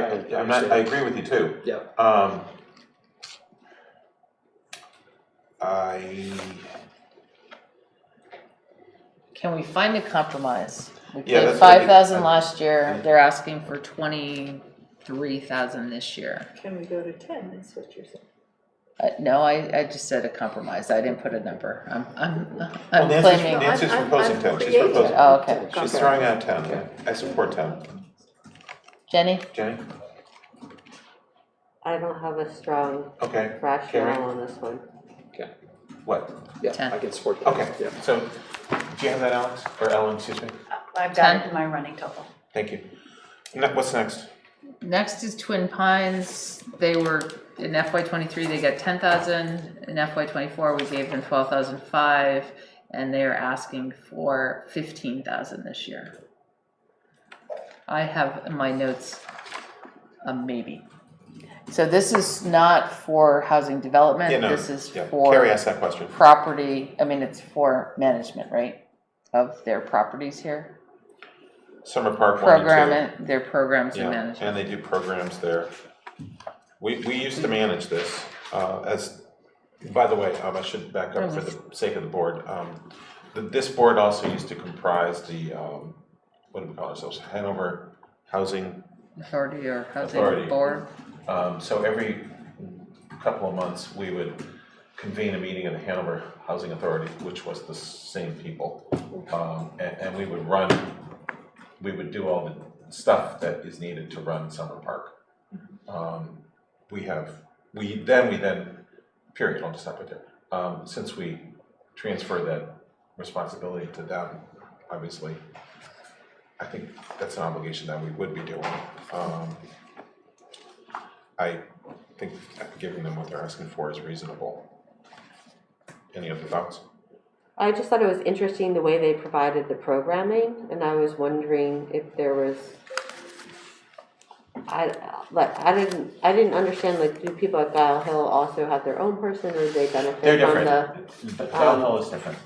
agree with you too. Yeah. Can we find a compromise? We Yeah, paid that's what I 5,000 did. last year. They're asking for 23,000 this year. Can we go to 10, is what you're saying? No, I just said a compromise. I didn't put a number. I'm Well, claiming. Nancy's proposing 10. She's creative. proposing. Oh, okay. She's throwing out 10. I support 10. Jenny? Jenny? I don't have a strong Okay. rationale Carrie? on this one. What? Yeah, 10. I can support that. Okay. Yeah. So, do you have that, Alex? Or Ellen, excuse me? I've got it in my running total. Thank you. What's next? Next is Twin Pines. They were in FY23. They got 10,000. In FY24, we gave them 12,500, and they are asking for 15,000 this year. I have in my notes a maybe. So this is not for housing development. Yeah, no. This is Yeah. for Carrie asked that question. property. I mean, it's for management, right, of their properties here. Summer Park 1 and 2. Program their programs and Yeah, management. and they do programs there. We used to manage this by the way, I should back up for the sake of the board. This board also used to comprise the, what do we call ourselves, Hanover Housing Authority or housing Authority. board. So every couple of months, we would convene a meeting of the Hanover Housing Authority, which was the same people. And we would do all the stuff that is needed to run Summer Park. We then, period, I'll just stop right there. Since we transferred that responsibility to them, obviously, I think that's an obligation that we would be doing. I think giving them what they're asking for is reasonable. Any other thoughts? I just thought it was interesting the way they provided the programming, and I was wondering if there was, I didn't understand, like, do people at Guile Hill also have their own person, or do they benefit They're from different. the, Guile Hill is different.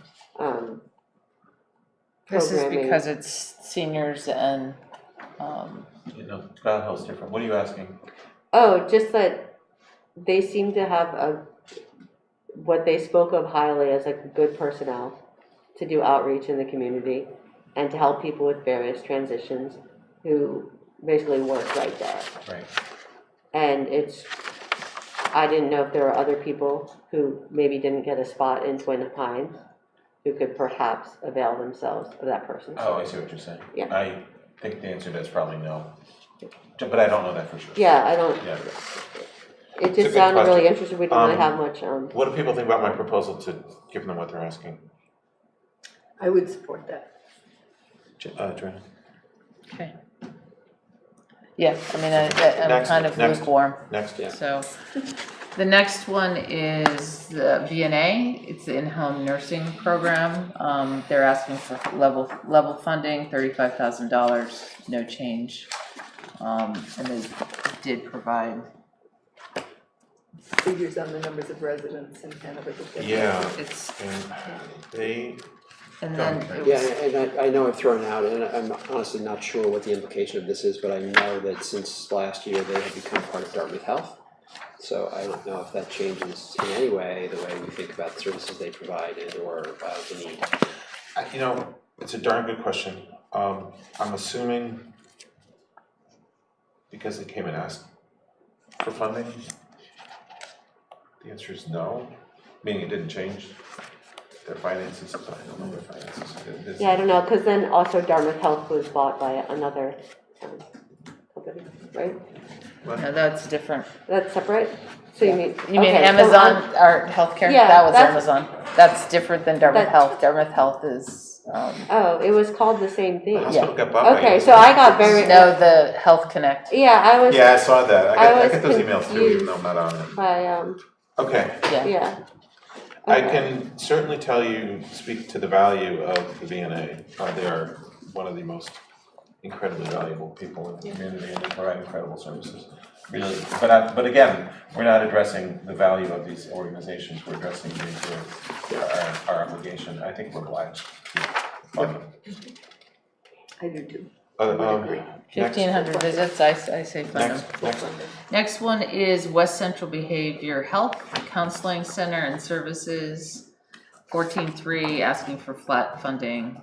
This is programming? because it's seniors and, Guile Hill is different. What are you asking? Oh, just that they seem to have what they spoke of highly as like good personnel to do outreach in the community and to help people with various transitions who basically work right there. Right. And I didn't know if there were other people who maybe didn't get a spot in Twin Pines who could perhaps avail themselves of that person's Oh, I see what you're saying. Yeah. I think the answer to that is probably no. But I don't know that for sure. Yeah, I don't. Yeah. It It's a just good sounded really question. interesting. We didn't really have much. What do people think about my proposal to give them what they're asking? I would support that. Joanna? okay. Yeah, I mean, I'm Next, kind of next. lukewarm. Next, yeah. So, The next one is the VNA. It's the in-home nursing program. They're asking for level funding, $35,000, no change. And they did provide. Figures on the numbers of residents in Hanover. Yeah, It's, and they, and then it Yeah, was, and I know I've thrown out, and I'm honestly not sure what the implication of this is, but I know that since last year, they have become part of Dartmouth Health. So I don't know if that changes in any way the way we think about the services they provide and or the need. you know, it's a darn good question. I'm assuming because they came and asked for funding, the answer is no, meaning it didn't change their finances. I don't know their finances. Yeah, I don't know, because then also Dartmouth Health was bought by another company, right? no, that's different. That's separate? So you mean? You mean okay, so Amazon, our healthcare? Yeah, That was that's- Amazon. That's different than Dartmouth That- Health. Dartmouth Health is, Oh, it was called the same thing. The hospital got bought by Okay, you. so I got very. no, the Health Connect. Yeah, I was. Yeah, I saw that. I was get those emails too, even confused though I'm not on it. By, Okay. yeah. I Okay. can certainly tell you, speak to the value of the VNA. They are one of the most incredibly valuable people in the community, and they provide incredible services. Really, but again, we're not addressing the value of these organizations. We're addressing our obligation. I think we're obliged to fund them. I do too. Next. 1,500 visits, I say fund them. Next. Next one is West Central Behavior Health Counseling Center and Services, 14.3, asking for flat funding.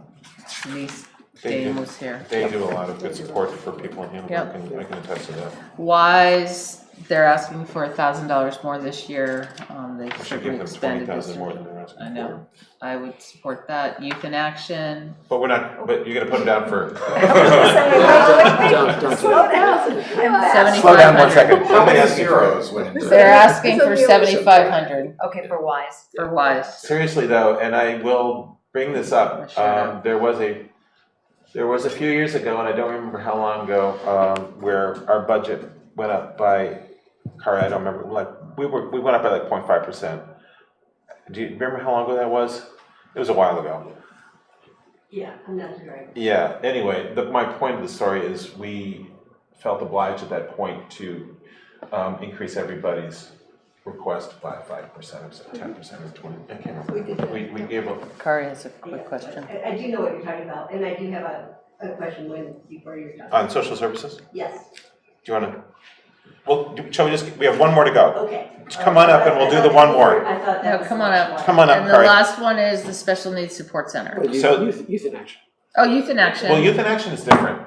Denise Dane was here. They do a lot of good support for people in Hanover. Yep. I can attest to that. Wise, they're asking for $1,000 more this year. They I should certainly give them expanded 20,000 this. more than they're asking for. I know. I would support that. Youth in Action. But we're not. But you're gonna put them down for. Don't Slow down. Slow down 1 second. How many zeros went into They're asking for 7,500 Okay, for Wise. for Wise. Seriously though, and I will bring this up. There was a few years ago, and I don't remember how long ago, where our budget went up by, Kara, I don't remember, like we went up by like 0.5%. Do you remember how long ago that was? It was a while ago. Yeah, I'm not sure. Yeah. Anyway, my point of the story is we felt obliged at that point to increase everybody's request by 5% or 10% or 20. I can't remember. We did that. We gave up. Kari has a quick question. I do know what you're talking about, and I do have a question before you're done. On social services? Yes, Do you want to? Well, shall we have one more to go. okay. Just come on up and we'll do the one more. I thought that No, was. come on up. Come on up, And the Kari. last one is the Special Needs Support Center. So- Youth in Action. Oh, Youth in Action. Well, Youth in Action is different.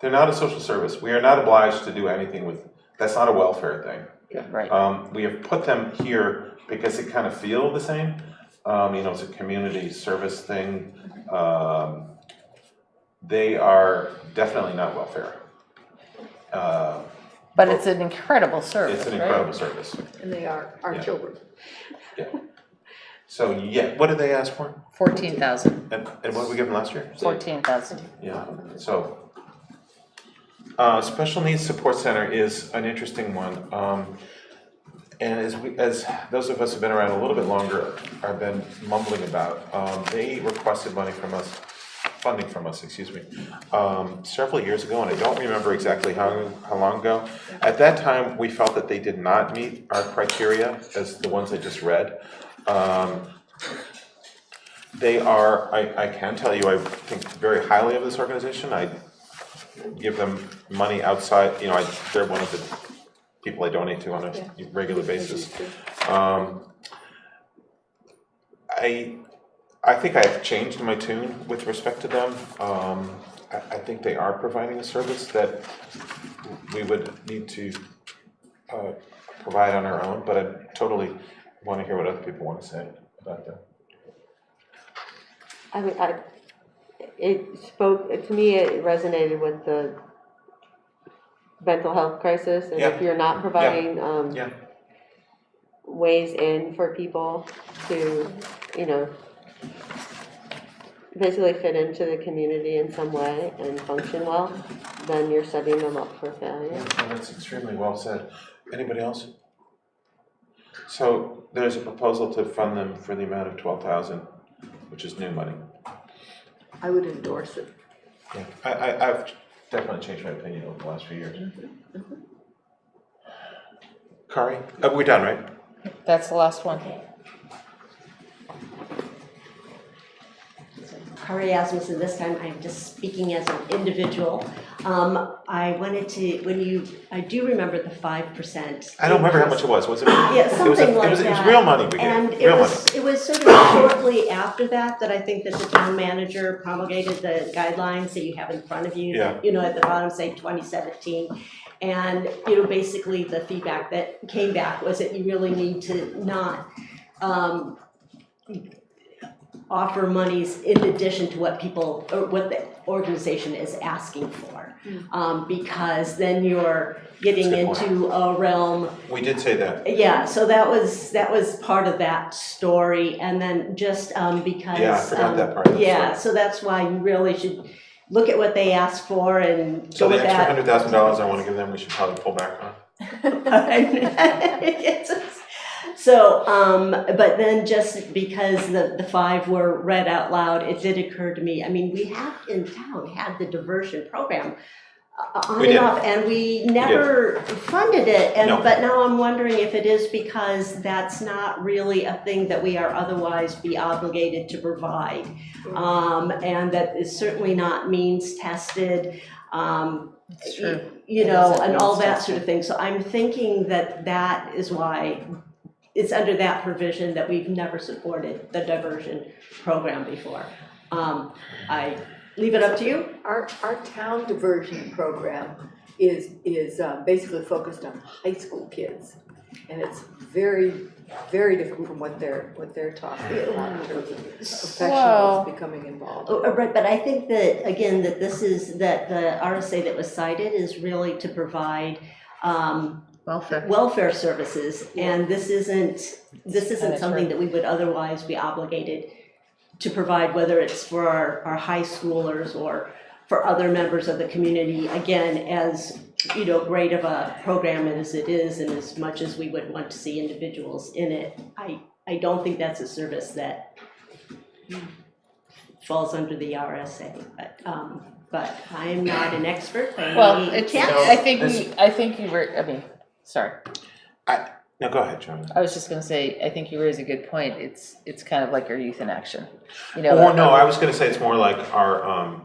They're not a social service. We are not obliged to do anything with, that's not a welfare thing. Right. We have put them here because they kind of feel the same. It's a community service thing. They are definitely not welfare. But it's an incredible service, It's an right? incredible service. And they are our Yeah. children. So, yeah, what did they ask for? 14,000. And what did we give them last year? 14,000. Yeah, so. Special Needs Support Center is an interesting one. And as those of us who've been around a little bit longer have been mumbling about, they requested funding from us, several years ago, and I don't remember exactly how long ago. At that time, we felt that they did not meet our criteria as the ones I just read. They are, I can tell you, I think very highly of this organization. I give them money outside, they're one of the people I donate to on a regular basis. I think I've changed my tune with respect to them. I think they are providing a service that we would need to provide on our own, but I totally want to hear what other people want to say about that. I mean, to me, it resonated with the mental health crisis, and if you're not providing ways in for people to, basically fit into the community in some way and function well, then you're setting them up for failure. Well, that's extremely well said. Anybody else? So there's a proposal to fund them for the amount of $12,000, which is new money. I would endorse it. Yeah, I've definitely changed my opinion over the last few years. Kari, we're done, right? That's the last one. Kari Asmussen, this time I'm just speaking as an individual. I wanted to, I do remember the 5%. I don't remember how much it was. Was it? Yeah, something like that. It was real money we gave. And Real money. it was sort of shortly after that I think that the town manager promulgated the guidelines that you have in front of you. Yeah. You know, at the bottom say 2017. And, basically the feedback that came back was that you really need to not, offer monies in addition to what people, or what the organization is asking for. Because then you're getting That's a good into a realm. We did say that. Yeah, so that was part of that story, and then just because. Yeah, I forgot that part of the Yeah, story. so that's why you really should look at what they ask for and So go the with that. extra $100,000 I want to give them, we should probably pull back on. So, but then just because the 5 were read out loud, it did occur to me, I mean, we have in town had the diversion program on We and did. off, and we never funded it, No. but now I'm wondering if it is because that's not really a thing that we are otherwise be obligated to provide. And that is certainly not means tested, It's true. you It know, isn't and all means that tested. sort of thing. So I'm thinking that is why it's under that provision that we've never supported the diversion program before. I leave it up to you. Our town diversion program is basically focused on high school kids. And it's very, very different from what they're talking about in terms of professionals becoming involved. Right, but I think that, again, that this is, that the RSA that was cited is really to provide welfare services, and this isn't something that we would otherwise be obligated to provide, whether it's for our high schoolers or for other members of the community. Again, as great of a program as it is, and as much as we would want to see individuals in it, I don't think that's a service that falls under the RSA. But I am not an expert. Well, I think you were, sorry. No, go ahead, John. I was just gonna say, I think you raise a good point. It's kind of like our youth in action. Or no, I was gonna say it's more like our,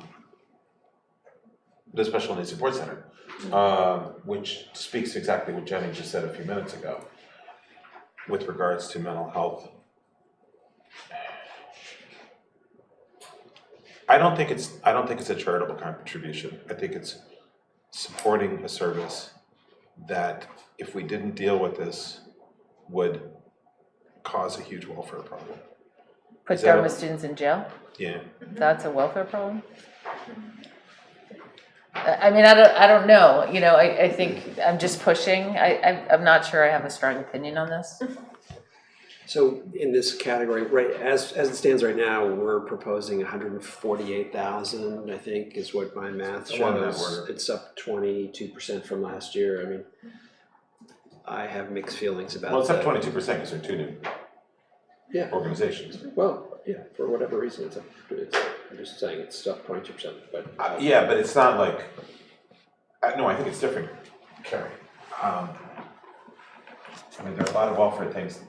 the Special Needs Support Center, which speaks exactly what Jenny just said a few minutes ago with regards to mental health. I don't think it's a charitable contribution. I think it's supporting a service that, if we didn't deal with this, would cause a huge welfare problem. Put Dartmouth students in jail? Yeah. That's a welfare problem? I mean, I don't know, I think I'm just pushing. I'm not sure I have a strong opinion on this. So in this category, right, as it stands right now, we're proposing 148,000, I think, is what my math Along that shows. order. It's up 22% from last year. I mean, I have mixed feelings about that. Well, it's up 22% because there are 2 new organizations. Well, yeah, for whatever reason, it's up. I'm just saying it's up 22%. But Yeah, but it's not like, no, I think it's different, Carrie. I mean, there are a lot of welfare things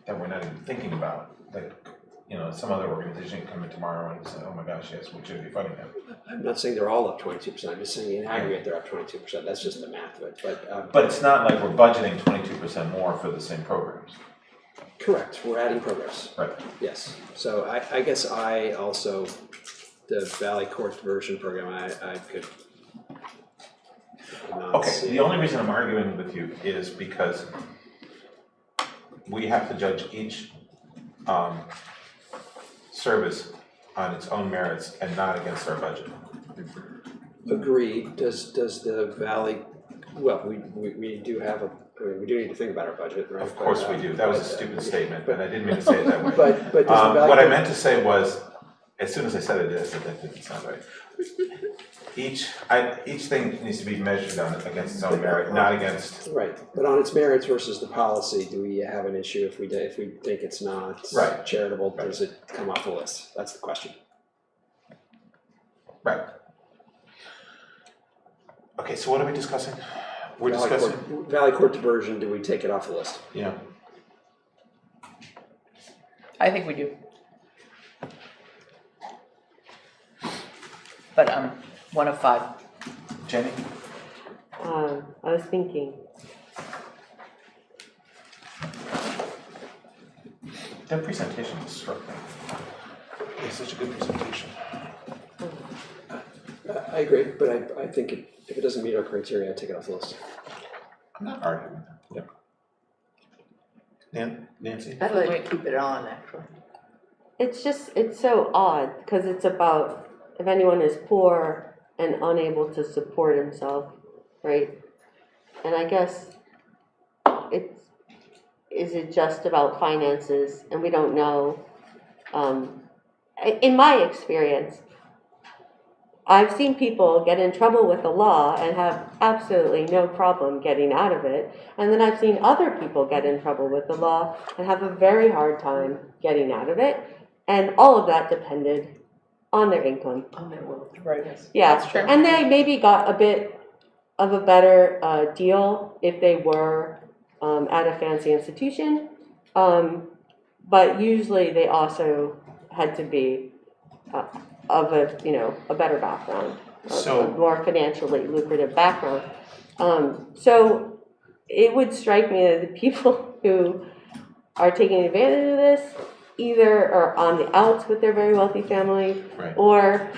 that we're not even thinking about. Like, some other organization can come in tomorrow and say, oh my gosh, yes, we should be funding them. I'm not saying they're all up 22%. I'm just saying in aggregate they're up 22%. That's just the math of it. But it's not like we're budgeting 22% more for the same programs. Correct. We're adding programs. Right. Yes. So I guess I also, the Valley Court Diversion Program, I could not Okay, see. the only reason I'm arguing with you is because we have to judge each service on its own merits and not against our budget. Agreed. Does the Valley, well, we do have we do need to think about our budget, right? Of course we do. That was a stupid statement, but I didn't mean to say it that way. But does the Valley what I Court- meant to say was, as soon as I said it, I said that didn't sound right. Each thing needs to be measured on against its own merit, not against. Right, but on its merits versus the policy, do we have an issue if we think it's not Right. charitable? Does it come off the list? That's the question. Right. Okay, so what are we discussing? We're Valley discussing. Court, Valley Court diversion. Do we take it off the list? Yeah. I think we do. But I'm 1 of 5. Jenny? I was thinking, That presentation struck me. It's such a good presentation. I agree, but I think if it doesn't meet our criteria, I take it off the list. I'm not arguing. Yep. Nancy? I'd like to keep it on, actually. it's so odd, because it's about if anyone is poor and unable to support himself, right? And I guess is it just about finances, and we don't know. In my experience, I've seen people get in trouble with the law and have absolutely no problem getting out of it. And then I've seen other people get in trouble with the law and have a very hard time getting out of it. And all of that depended on their income. On their will. Right. Yeah, That's true. and they maybe got a bit of a better deal if they were at a fancy institution. But usually they also had to be of a better background, a more financially lucrative background. So it would strike me that the people who are taking advantage of this either are on the outs with their very wealthy family, Right. or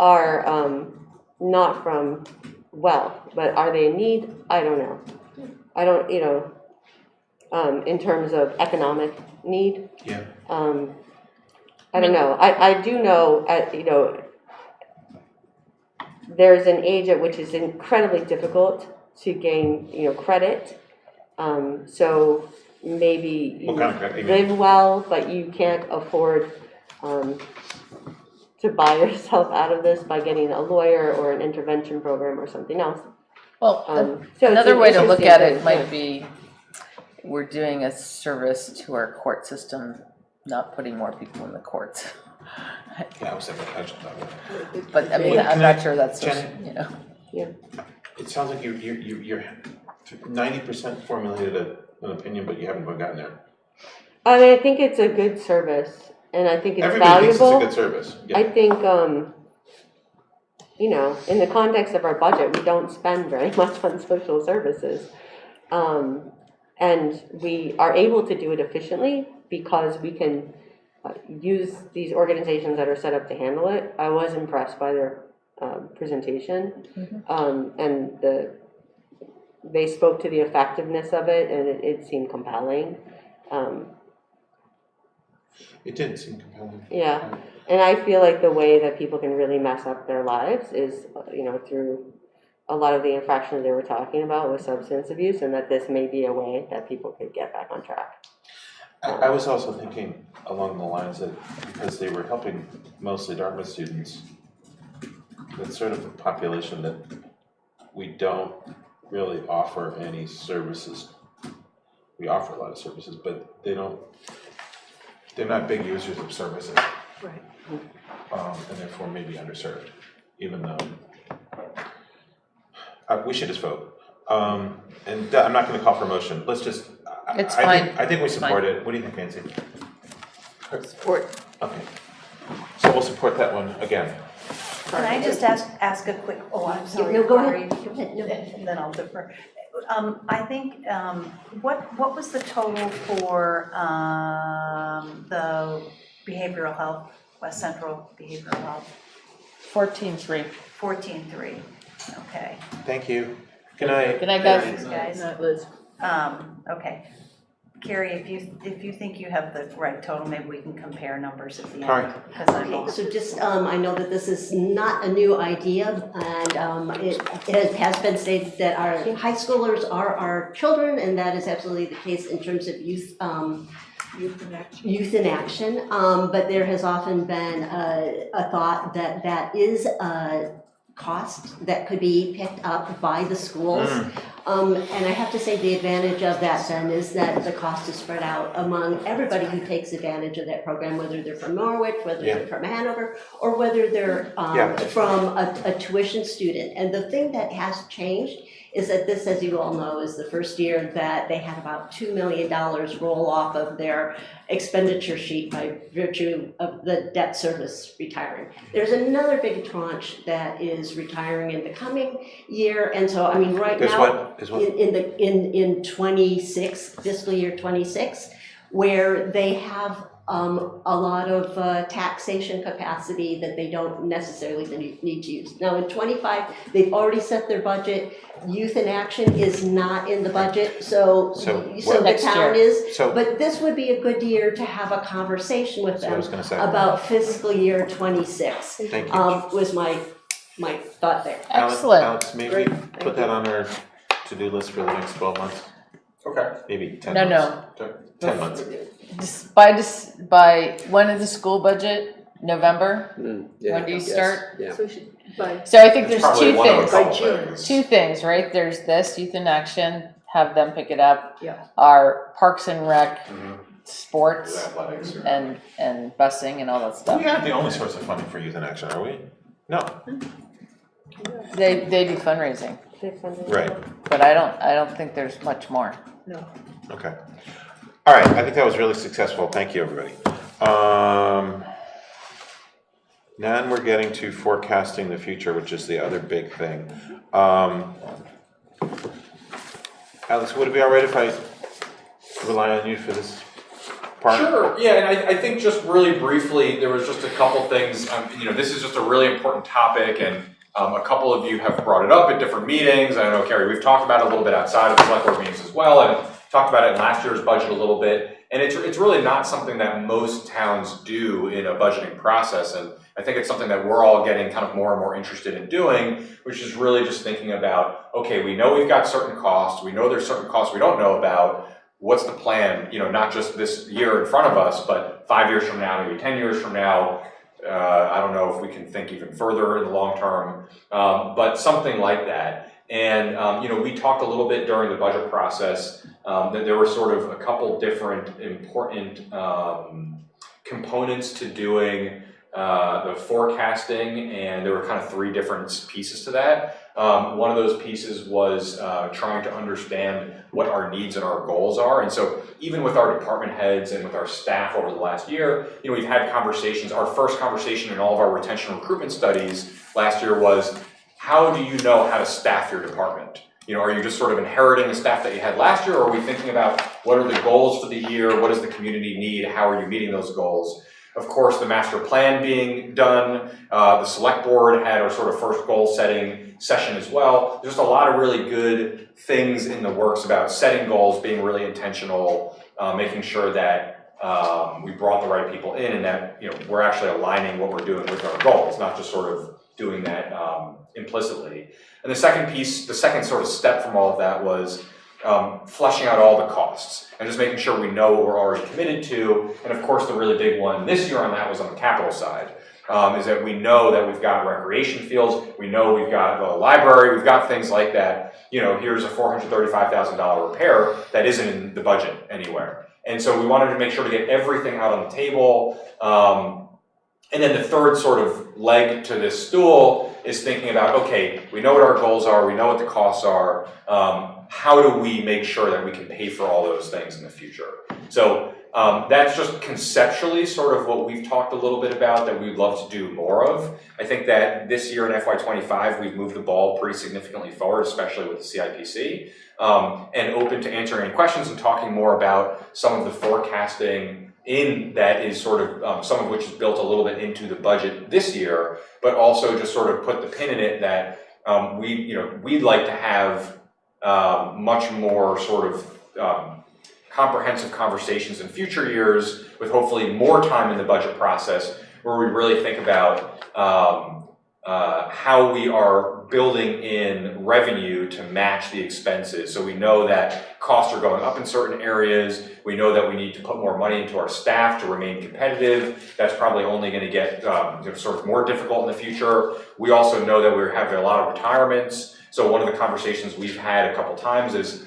are not from wealth. But are they in need? I don't know. I don't, in terms of economic need. Yeah. I don't know. I do know, there's an age at which it's incredibly difficult to gain, credit. So maybe you What kind of credit do you mean? live well, but you can't afford to buy yourself out of this by getting a lawyer or an intervention program or something else. Well, So another it's way to look at it interesting might be we're doing a service to our court system, not putting more people in the courts. Yeah, I was thinking casual. But I mean, I'm not sure that's Jenny? Yeah. It sounds like you're 90% formulated an opinion, but you haven't gotten there. I mean, I think it's a good service, and I think it's Everybody thinks valuable. it's a good service. Yeah. I think, in the context of our budget, we don't spend very much on social services. And we are able to do it efficiently because we can use these organizations that are set up to handle it. I was impressed by their presentation, and they spoke to the effectiveness of it, and it seemed compelling. It didn't seem compelling. Yeah, and I feel like the way that people can really mess up their lives is, through a lot of the infractions they were talking about with substance abuse, and that this may be a way that people could get back on track. I was also thinking along the lines that because they were helping mostly Dartmouth students, that's sort of a population that we don't really offer any services. We offer a lot of services, but they're not big users of services. Right. And therefore maybe underserved, even though we should just vote. And I'm not going to call for a motion. Let's just. It's fine. I think we It's support fine. it. What do you think, Nancy? Support. Okay. So we'll support that one again. Can I just ask a quick, I'm sorry. No, go ahead. And then I'll defer. I think, what was the total for the behavioral health, West Central Behavioral Health? 14.3. 14.3, okay. Thank you. Good night. Good night, guys. Thanks, guys. Not Liz. Okay. Carrie, if you think you have the right total, maybe we can compare numbers at the end. All right. Because I'm Okay, so just, I know that this is not a new idea, and it has been stated that our high schoolers are our children, and that is absolutely the case in terms of youth Youth in Action, but there has often been a thought that that is a cost that could be picked up by the schools. And I have to say the advantage of that then is that the cost is spread out among everybody who takes advantage of that program, whether they're from Norwich, whether they're from Hanover, or whether they're from a tuition student. And the thing that has changed is that this, as you all know, is the first year that they had about $2 million roll off of their expenditure sheet by virtue of the debt service retiring. There's another big tranche that is retiring in the coming year, and so I mean right now in 26 fiscal year 26, where they have a lot of taxation capacity that they don't necessarily need to use. Now in 25, they've already set their budget. Youth in Action is not in the budget, so the town is. But this would be a good year to have a conversation with them about fiscal year 26. Thank you. Was my thought there. Excellent. Alex, maybe put that on our to-do list for the next 12 months. Okay. Maybe 10 months. No. 10 months. By when is the school budget? November? When do you start? Yeah. So I think there's two one of a things. couple things. Two things, right? There's this, Youth in Action, have them pick it up. Yeah. Our Parks and Rec, sports, Athletics. and busing and all that stuff. We aren't the only source of funding for Youth in Action, are we? No. They do fundraising, Right. but I don't think there's much more. No. Okay. All right, I think that was really successful. Thank you, everybody. Now we're getting to forecasting the future, which is the other big thing. Alex, would it be all right if I rely on you for this part? Sure, yeah, and I think just really briefly, there was just a couple things, this is just a really important topic, and a couple of you have brought it up at different meetings. I know, Carrie, we've talked about it a little bit outside of the select board meetings as well, and talked about it in last year's budget a little bit, and it's really not something that most towns do in a budgeting process, and I think it's something that we're all getting kind of more and more interested in doing, which is really just thinking about, okay, we know we've got certain costs, we know there's certain costs we don't know about, what's the plan, not just this year in front of us, but 5 years from now, maybe 10 years from now, I don't know if we can think even further in the long term, but something like that. And, we talked a little bit during the budget process that there were sort of a couple different important components to doing the forecasting, and there were kind of three different pieces to that. One of those pieces was trying to understand what our needs and our goals are. And so even with our department heads and with our staff over the last year, we've had conversations. Our first conversation in all of our retention and recruitment studies last year was, how do you know how to staff your department? Are you just sort of inheriting the staff that you had last year, or are we thinking about what are the goals for the year? What does the community need? How are you meeting those goals? Of course, the master plan being done, the select board had our sort of first goal setting session as well. There's just a lot of really good things in the works about setting goals, being really intentional, making sure that we brought the right people in, and that we're actually aligning what we're doing with our goals, not just sort of doing that implicitly. And the second piece, the second sort of step from all of that was fleshing out all the costs and just making sure we know what we're already committed to. And of course, the really big one this year on that was on the capital side, is that we know that we've got recreation fields, we know we've got a library, we've got things like that. Here's a $435,000 repair that isn't in the budget anywhere. And so we wanted to make sure to get everything out on the table. And then the third sort of leg to this stool is thinking about, okay, we know what our goals are, we know what the costs are, how do we make sure that we can pay for all those things in the future? So that's just conceptually sort of what we've talked a little bit about that we'd love to do more of. I think that this year in FY25, we've moved the ball pretty significantly forward, especially with the CIPC, and open to answering any questions and talking more about some of the forecasting in that is sort of some of which is built a little bit into the budget this year, but also just sort of put the pin in it that we'd like to have much more sort of comprehensive conversations in future years with hopefully more time in the budget process where we really think about how we are building in revenue to match the expenses. So we know that costs are going up in certain areas. We know that we need to put more money into our staff to remain competitive. That's probably only going to get sort of more difficult in the future. We also know that we're having a lot of retirements. So one of the conversations we've had a couple times is,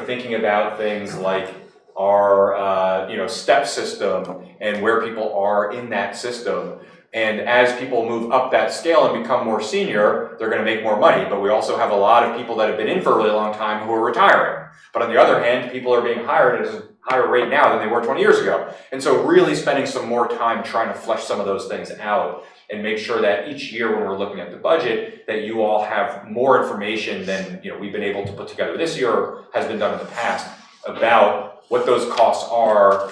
thinking about things like our, step system and where people are in that system. And as people move up that scale and become more senior, they're going to make more money. But we also have a lot of people that have been in for a really long time who are retiring. But on the other hand, people are being hired at a higher rate now than they were 20 years ago. And so really spending some more time trying to flesh some of those things out and make sure that each year when we're looking at the budget, that you all have more information than we've been able to put together this year or has been done in the past about what those costs are,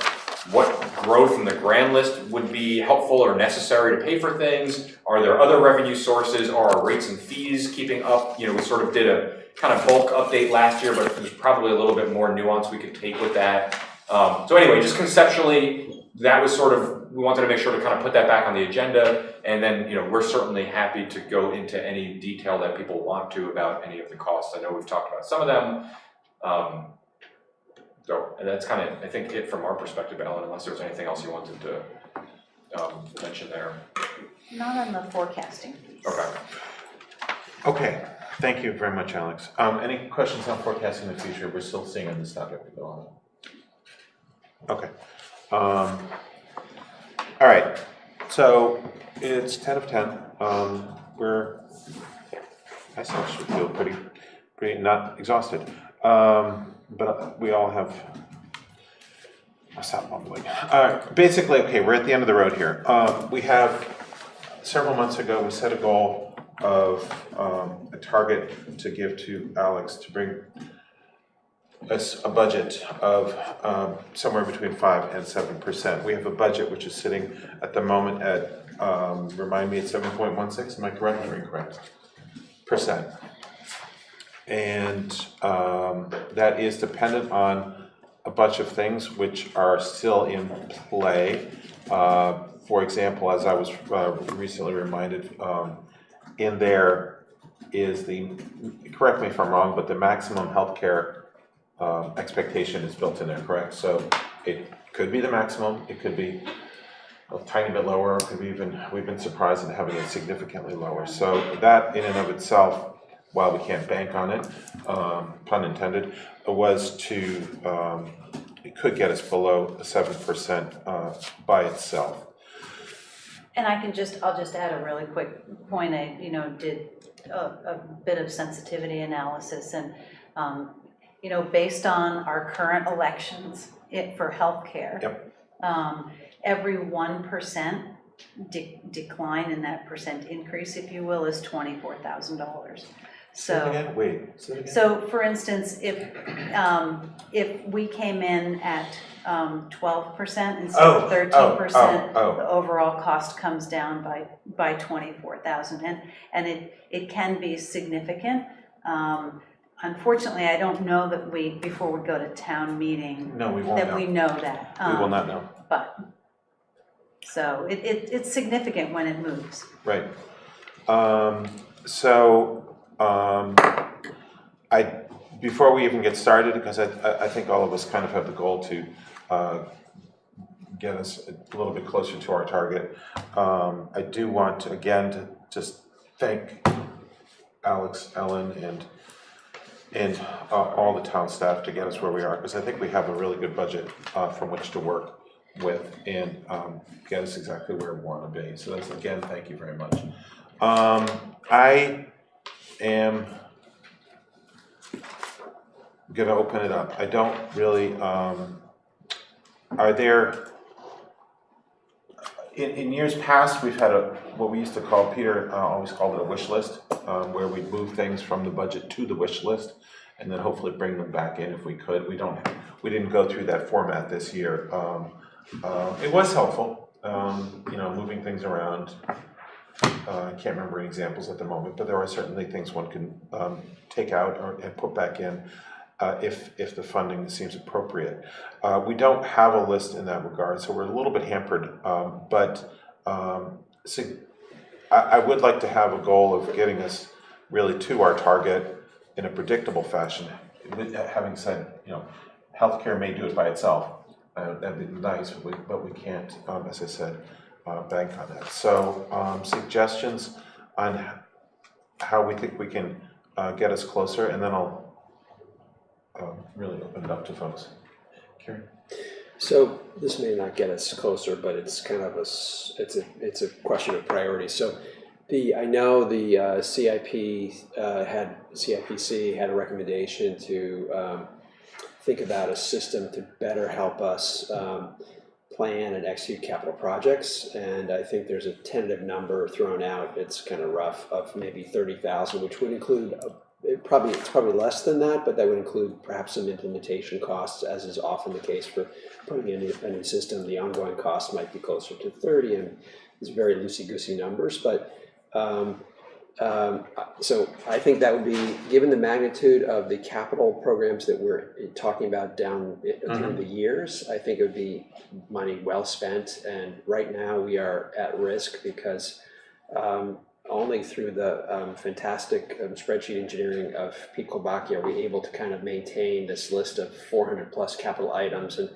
what growth in the grand list would be helpful or necessary to pay for things. Are there other revenue sources? Are our rates and fees keeping up? We sort of did a kind of bulk update last year, but there's probably a little bit more nuance we could take with that. So anyway, just conceptually, that was sort of, we wanted to make sure to kind of put that back on the agenda. And then, we're certainly happy to go into any detail that people want to about any of the costs. I know we've talked about some of them. So that's kind of, I think, it from our perspective, Ellen, unless there was anything else you wanted to mention there. Not on the forecasting piece. Okay, thank you very much, Alex. Any questions on forecasting the future? We're still seeing on this topic. Okay. All right, so it's 10 of 10. I should feel pretty not exhausted. But we all have, I'll stop mumbling. Basically, okay, we're at the end of the road here. We have, several months ago, we set a goal of a target to give to Alex to bring us a budget of somewhere between 5 and 7%. We have a budget which is sitting at the moment at, remind me, at 7.16, am I correct or incorrect? Percent. And that is dependent on a bunch of things which are still in play. For example, as I was recently reminded, in there is correct me if I'm wrong, but the maximum healthcare expectation is built in there, correct? So it could be the maximum, it could be a tiny bit lower, it could be even, we've been surprised in having it significantly lower. So that in and of itself, while we can't bank on it, pun intended, was to, it could get us below 7% by itself. And I'll just add a really quick point. I, did a bit of sensitivity analysis and, based on our current elections for healthcare, yep. Every 1% decline in that percent increase, if you will, is $24,000. So for instance, if we came in at 12% instead of 13%, the overall cost comes down by $24,000, and it can be significant. Unfortunately, I don't know that before we go to town meeting, we know that. We will not know. But so it's significant when it moves. Right. Before we even get started, because I think all of us kind of have the goal to get us a little bit closer to our target. I do want to again just thank Alex, Ellen, and all the town staff to get us where we are, because I think we have a really good budget from which to work with and get us exactly where we want to be. So that's, again, thank you very much. I am gonna open it up. I don't really, are there, in years past, we've had what we used to call, Peter always called it a wish list, where we'd move things from the budget to the wish list and then hopefully bring them back in if we could. We didn't go through that format this year. It was helpful, moving things around. I can't remember any examples at the moment, but there are certainly things one can take out and put back in if the funding seems appropriate. We don't have a list in that regard, so we're a little bit hampered, but I would like to have a goal of getting us really to our target in a predictable fashion. Having said, healthcare may do it by itself. That'd be nice, but we can't, as I said, bank on that. So suggestions on how we think we can get us closer, and then I'll really open it up to folks. Karen? So this may not get us closer, but it's kind of it's a question of priority. So I know the CIPC had a recommendation to think about a system to better help us plan and execute capital projects, and I think there's a tentative number thrown out. It's kind of rough, of maybe 30,000, which would include it's probably less than that, but that would include perhaps some implementation costs, as is often the case for putting in a new system. The ongoing cost might be closer to 30, and it's very loosey-goosey numbers. But so I think that would be, given the magnitude of the capital programs that we're talking about down through the years, I think it would be money well spent. And right now we are at risk because only through the fantastic spreadsheet engineering of Pete Klobaki are we able to kind of maintain this list of 400 plus capital items. And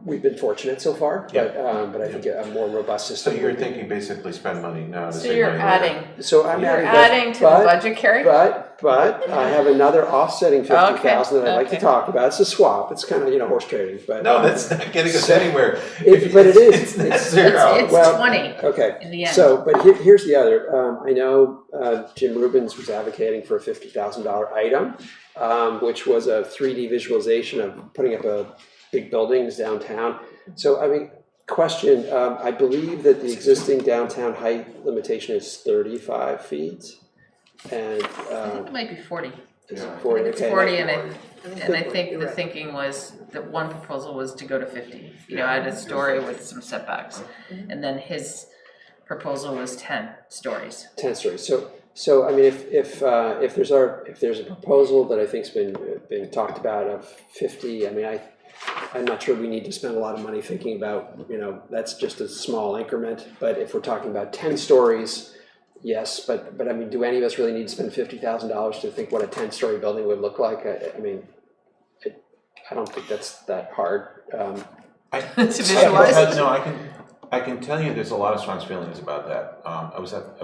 we've been fortunate so far, but I think a more robust system. So you're thinking basically spend money now to So save you're money adding. later. So I'm adding to the budget, Carrie? But I have another offsetting 50,000 that I'd like to talk about. It's a swap. It's kind of horse trading, but no, that's not getting us anywhere. But it is. It's not zero. It's well, 20 okay. in the end. So, but here's the other. I know Jim Rubens was advocating for a $50,000 item, which was a 3D visualization of putting up big buildings downtown. So, I mean, question, I believe that the existing downtown height limitation is 35 feet. And I think it might be 40. Yeah. 40, I think it's okay. 40, and I think the thinking was that one proposal was to go to 50. Add a story with some setbacks, and then his proposal was 10 stories. 10 stories. So I mean, if there's a proposal that I think's been talked about of 50, I mean, I'm not sure we need to spend a lot of money thinking about, that's just a small increment. But if we're talking about 10 stories, yes. But I mean, do any of us really need to spend $50,000 to think what a 10-story building would look like? I mean, I don't think that's that hard. To visualize. No, I can tell you there's a lot of strong feelings about that. I was at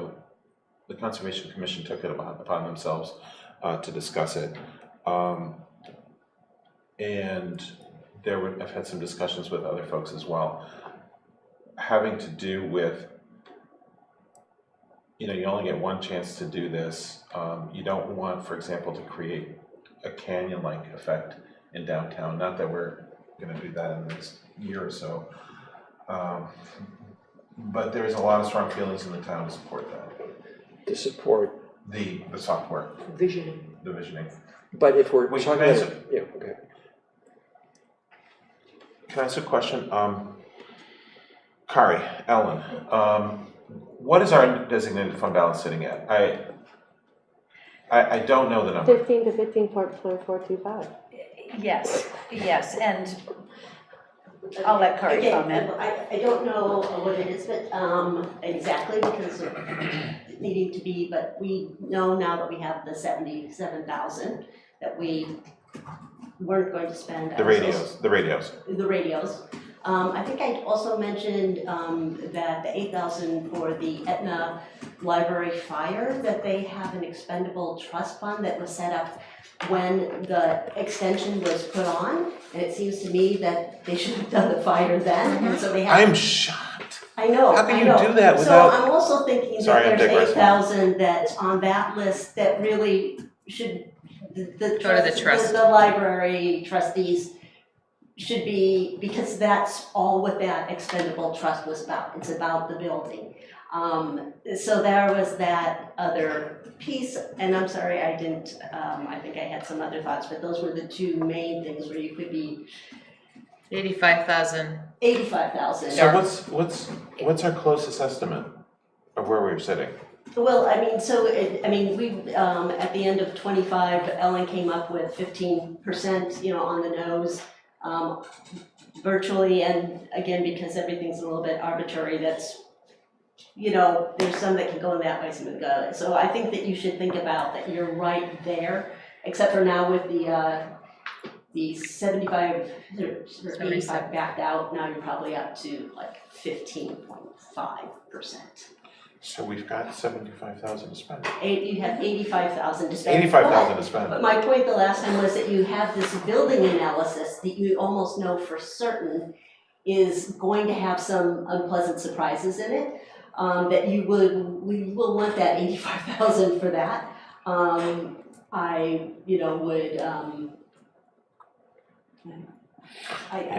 the Conservation Commission took it upon themselves to discuss it, and I've had some discussions with other folks as well, having to do with, you only get one chance to do this. You don't want, for example, to create a canyon-like effect in downtown. Not that we're going to do that in the next year or so, but there's a lot of strong feelings in the town to support that. To support the software. Visioning. The visioning. But if we're Wait, talking can I about, yeah, okay. Can I ask a question? Kari, Ellen, what is our designated fund balance sitting at? I don't know the number. 15 to 15.425. Yes, and I'll let Kari comment. I don't know what it is, but exactly because of needing to be, but we know now that we have the 77,000 that we weren't going to spend. The radios. I think I also mentioned that the 8,000 for the Etna Library Fire, that they have an expendable trust fund that was set up when the extension was put on, and it seems to me that they should have done the fire then, and so they have. I'm shocked. I know. How can you do that without? So I'm also thinking that there's 8,000 that's on that list that really should, the library trustees should be, because that's all what that expendable trust was about. It's about the building. So there was that other piece, and I'm sorry I didn't, I think I had some other thoughts, but those were the two main things where you could be. 85,000. 85,000. So what's our closest estimate of where we're sitting? Well, I mean, we, at the end of 25, Ellen came up with 15%, on the nose, virtually, and again, because everything's a little bit arbitrary, that's you know, there's some that can go in that way, some that go. So I think that you should think about that you're right there, except for now with the 75 or 85 backed out, now you're probably up to like 15.5%. So we've got 75,000 to spend. You have 85,000 to spend. 85,000 to spend. But my point the last time was that you have this building analysis that you almost know for certain is going to have some unpleasant surprises in it. That we will want that 85,000 for that. I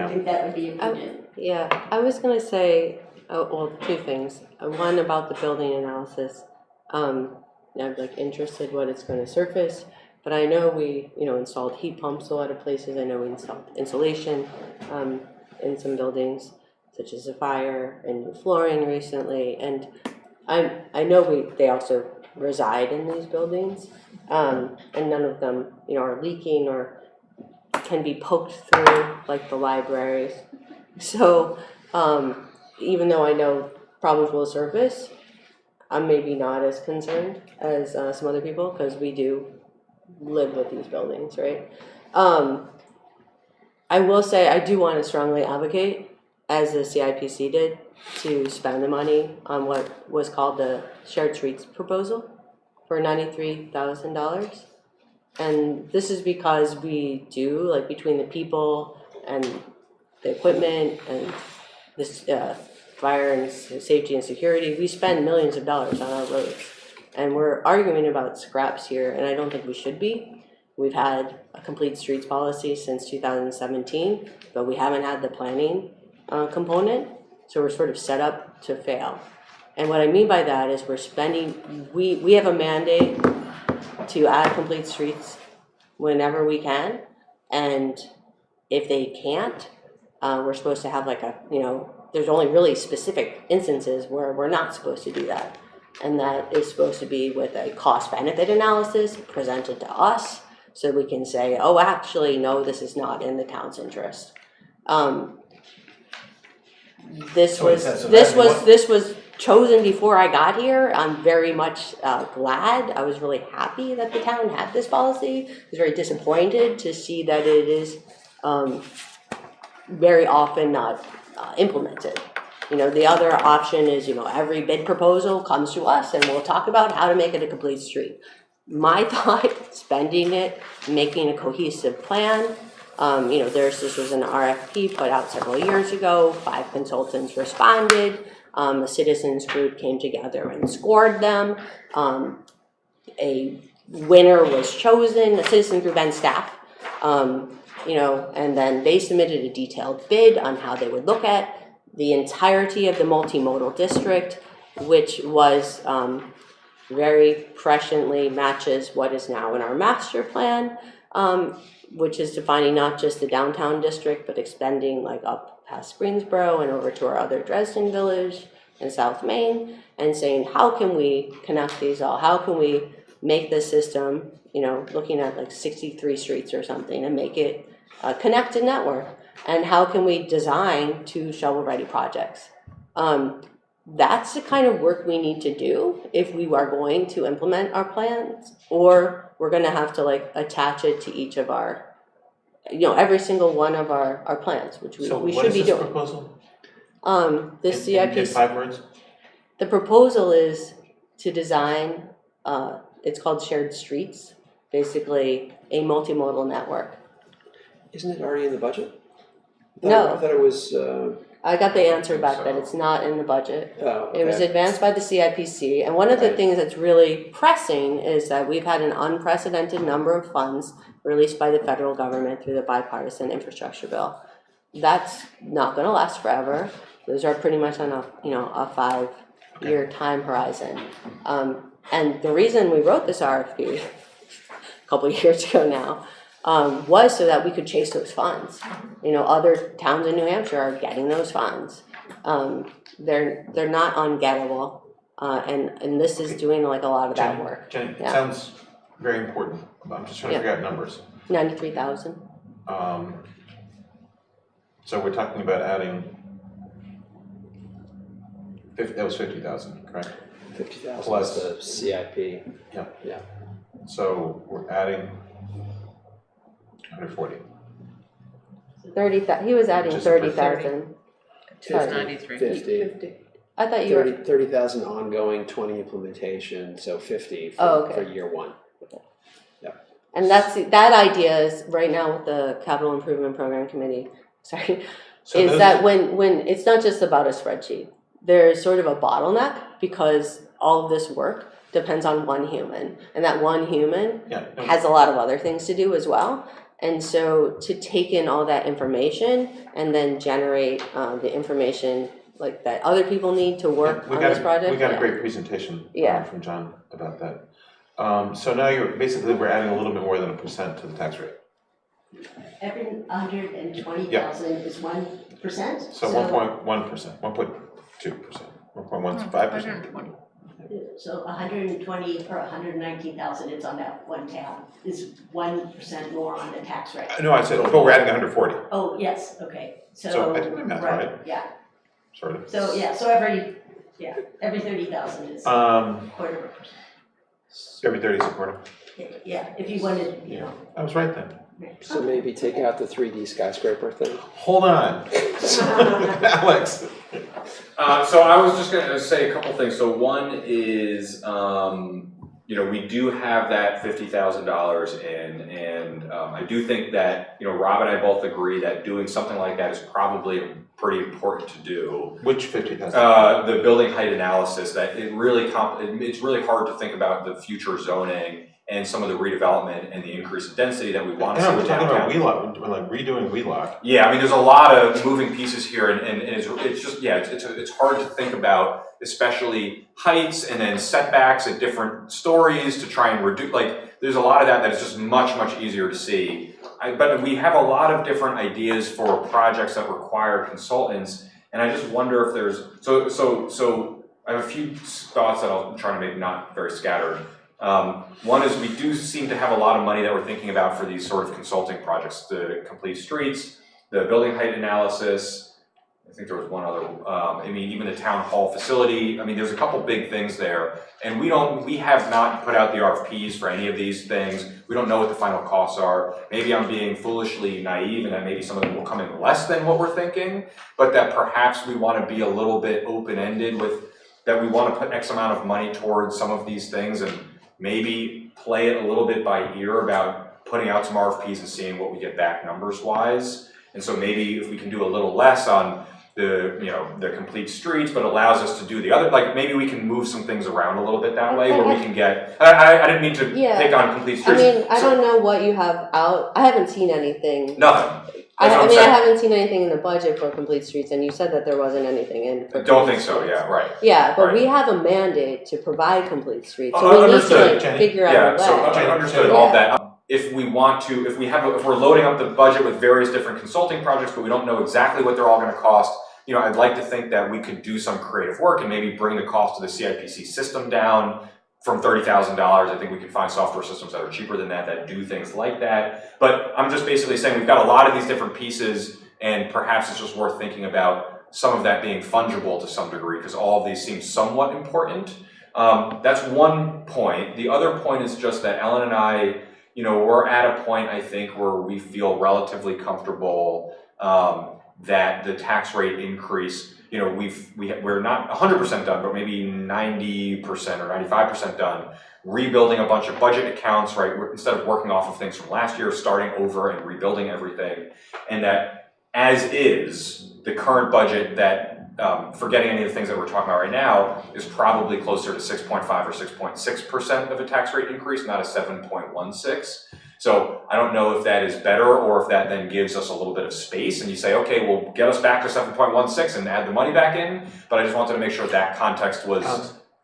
think that would be important. Yeah, I was gonna say, well, two things. One about the building analysis. I'm like interested what it's gonna surface, but I know we, installed heat pumps a lot of places. I know we installed insulation in some buildings, such as a fire and new flooring recently. And I know they also reside in these buildings, and none of them, are leaking or can be poked through like the libraries. So even though I know problems will surface, I'm maybe not as concerned as some other people, because we do live with these buildings, right? I will say I do want to strongly advocate, as the CIPC did, to spend the money on what was called the Shared Streets proposal for $93,000. And this is because we do, like, between the people and the equipment and this fire and safety and security, we spend millions of dollars on our roads. And we're arguing about scraps here, and I don't think we should be. We've had a complete streets policy since 2017, but we haven't had the planning component, so we're sort of set up to fail. And what I mean by that is we have a mandate to add complete streets whenever we can, and if they can't, we're supposed to have like there's only really specific instances where we're not supposed to do that. And that is supposed to be with a cost-benefit analysis presented to us, so we can say, oh, actually, no, this is not in the town's interest. This was chosen before I got here. I'm very much glad. I was really happy that the town had this policy. I was very disappointed to see that it is very often not implemented. The other option is, every bid proposal comes to us and we'll talk about how to make it a complete street. My thought, spending it, making a cohesive plan. This was an RFP put out several years ago. 5 consultants responded. A citizens group came together and scored them. A winner was chosen, a citizen group and staff. And then they submitted a detailed bid on how they would look at the entirety of the multimodal district, which was very presciently matches what is now in our master plan, which is defining not just the downtown district, but extending like up past Greensboro and over to our other Dresden Village and South Main, and saying, how can we connect these all? How can we make this system, looking at like 63 streets or something, and make it a connected network? And how can we design 2 shovel-ready projects? That's the kind of work we need to do if we are going to implement our plans, or we're going to have to like attach it to each of our, every single one of our plans, which we should be doing. So what is this proposal? The CIP. In 5 words? The proposal is to design, it's called Shared Streets, basically a multimodal network. Isn't it already in the budget? No. I thought it was. I got the answer back that it's not in the budget. Oh, okay. It was advanced by the CIPC, and one of the things that's really pressing is that we've had an unprecedented number of funds released by the federal government through the bipartisan infrastructure bill. That's not going to last forever. Those are pretty much on a 5-year time horizon. And the reason we wrote this RFP a couple of years ago now was so that we could chase those funds. Other towns in New Hampshire are getting those funds. They're not ungettable, and this is doing like a lot of that work. Jenny, it sounds very important. I'm just trying to figure out numbers. 93,000. So we're talking about adding That was 50,000, correct? 50,000 Plus- is the CIP. Yeah. Yeah. So we're adding 140. 30,000, he was adding Just for 30,000. Two ninety-three. 50. I thought you were, 30,000 ongoing, 20 implementation, so 50 Oh, for, okay. for year one. and that idea is right now with the Capital Improvement Program Committee, sorry, So is those- that when it's not just about a spreadsheet, there's sort of a bottleneck because all of this work depends on one human, and that one human Yeah, no, has a lot of other things to do as well. And so to take in all that information and then generate the information like that other people need to work we on got this project. We got a yeah. great presentation Yeah. from John about that. So now we're adding a little bit more than 1% to the tax rate. Every 120,000 is 1%? So 1.1%, 1.2%, 1.15%. So 120 or 119,000 is on that one tab, is 1% more on the tax rate. No, I said, but we're adding 140, Oh, yes, okay, So I did my math right. Yeah, sort of. so, yeah, so every 30,000 is quarter of a percent. Every 30 is a quarter. Yeah, if you wanted, you know. I was right then. So maybe take out the 3D skyscraper thing. Hold on. Alex. So I was just gonna say a couple things. So one is, we do have that $50,000 in, and I do think that, Rob and I both agree that doing something like that is probably pretty important to do. Which 50,000? The building height analysis, that it's really hard to think about the future zoning and some of the redevelopment and the increase in density that we want to see. We're talking downtown. about Wheelock, we're like redoing Wheelock. Yeah, I mean, there's a lot of moving pieces here, and it's just, it's hard to think about, especially heights and then setbacks at different stories to try and reduce, there's a lot of that is just much, much easier to see. But we have a lot of different ideas for projects that require consultants, and I just wonder if there's, so I have a few thoughts that I'll try to make not very scattered. One is we do seem to have a lot of money that we're thinking about for these sort of consulting projects, the complete streets, the building height analysis. I think there was one other, even the town hall facility. There's a couple big things there, and we have not put out the RFPs for any of these things. We don't know what the final costs are. Maybe I'm being foolishly naive and that maybe some of them will come in less than what we're thinking, but that perhaps we want to be a little bit open-ended with that we want to put X amount of money towards some of these things and maybe play it a little bit by ear about putting out some RFPs and seeing what we get back numbers-wise. And so maybe if we can do a little less on the complete streets, but allows us to do the other, maybe we can move some things around a little bit that way, where we can get, I didn't mean to pick on complete streets. I don't know what you have out, I haven't seen anything. Nothing. I haven't seen anything in the budget for complete streets, and you said that there wasn't anything in. I don't think so, yeah, right. Yeah, but right. we have a mandate to provide complete streets, so we Understood, need to Jenny. figure out a way. So I understood all of that. If we're loading up the budget with various different consulting projects, but we don't know exactly what they're all gonna cost, I'd like to think that we could do some creative work and maybe bring the cost of the CIPC system down from $30,000. I think we can find software systems that are cheaper than that do things like that. But I'm just basically saying we've got a lot of these different pieces, and perhaps it's just worth thinking about some of that being fungible to some degree, because all of these seem somewhat important. That's one point. The other point is just that Ellen and I, we're at a point, I think, where we feel relatively comfortable that the tax rate increase, we're not 100% done, but maybe 90% or 95% done, rebuilding a bunch of budget accounts, right? Instead of working off of things from last year, starting over and rebuilding everything. And that as is, the current budget that, forgetting any of the things that we're talking about right now, is probably closer to 6.5 or 6.6% of a tax rate increase, not a 7.16. So I don't know if that is better or if that then gives us a little bit of space and you say, okay, well, get us back to 7.16 and add the money back in. But I just wanted to make sure that context was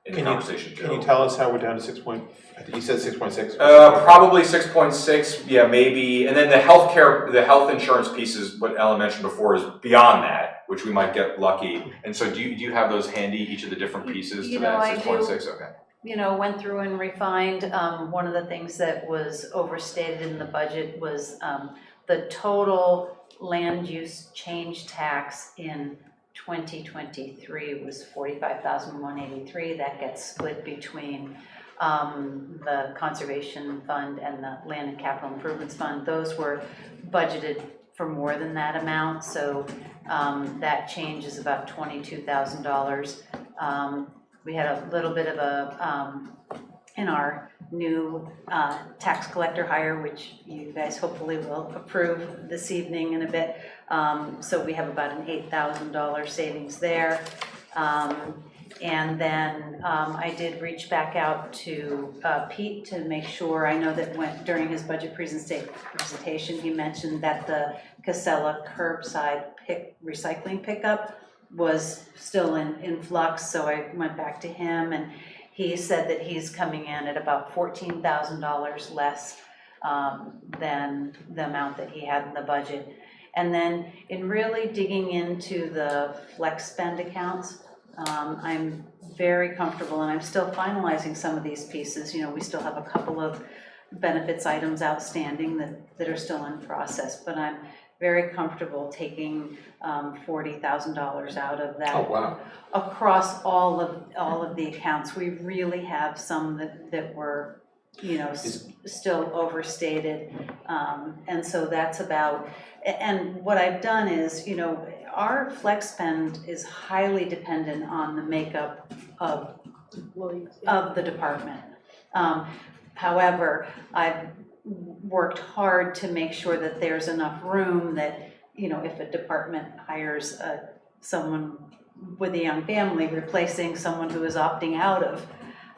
in the conversation too. Can you tell us how we're down to 6 point, I think you said 6.6? Probably 6.6, yeah, maybe. And then the health insurance piece is what Ellen mentioned before, is beyond that, which we might get lucky. And so do you have those handy, each of the different pieces to that 6.6? Okay. Went through and refined. One of the things that was overstated in the budget was the total land use change tax in 2023 was 45,183. That gets split between the Conservation Fund and the Land and Capital Improvements Fund. Those were budgeted for more than that amount, so that change is about $22,000. We had a little bit of a, in our new tax collector hire, which you guys hopefully will approve this evening in a bit. So we have about an $8,000 savings there. And then I did reach back out to Pete to make sure, I know that during his budget presentation, he mentioned that the Casella curbside recycling pickup was still in flux, so I went back to him and he said that he's coming in at about $14,000 less than the amount that he had in the budget. And then in really digging into the flex spend accounts, I'm very comfortable, and I'm still finalizing some of these pieces. You know, we still have a couple of benefits items outstanding that are still in process, but I'm very comfortable taking $40,000 out of that. Oh, wow. Across all of the accounts. We really have some that were, you know, still overstated, and so that's about. And what I've done is, you know, our flex spend is highly dependent on the makeup of the department. However, I've worked hard to make sure that there's enough room that, you know, if a department hires someone with a young family replacing someone who is opting out of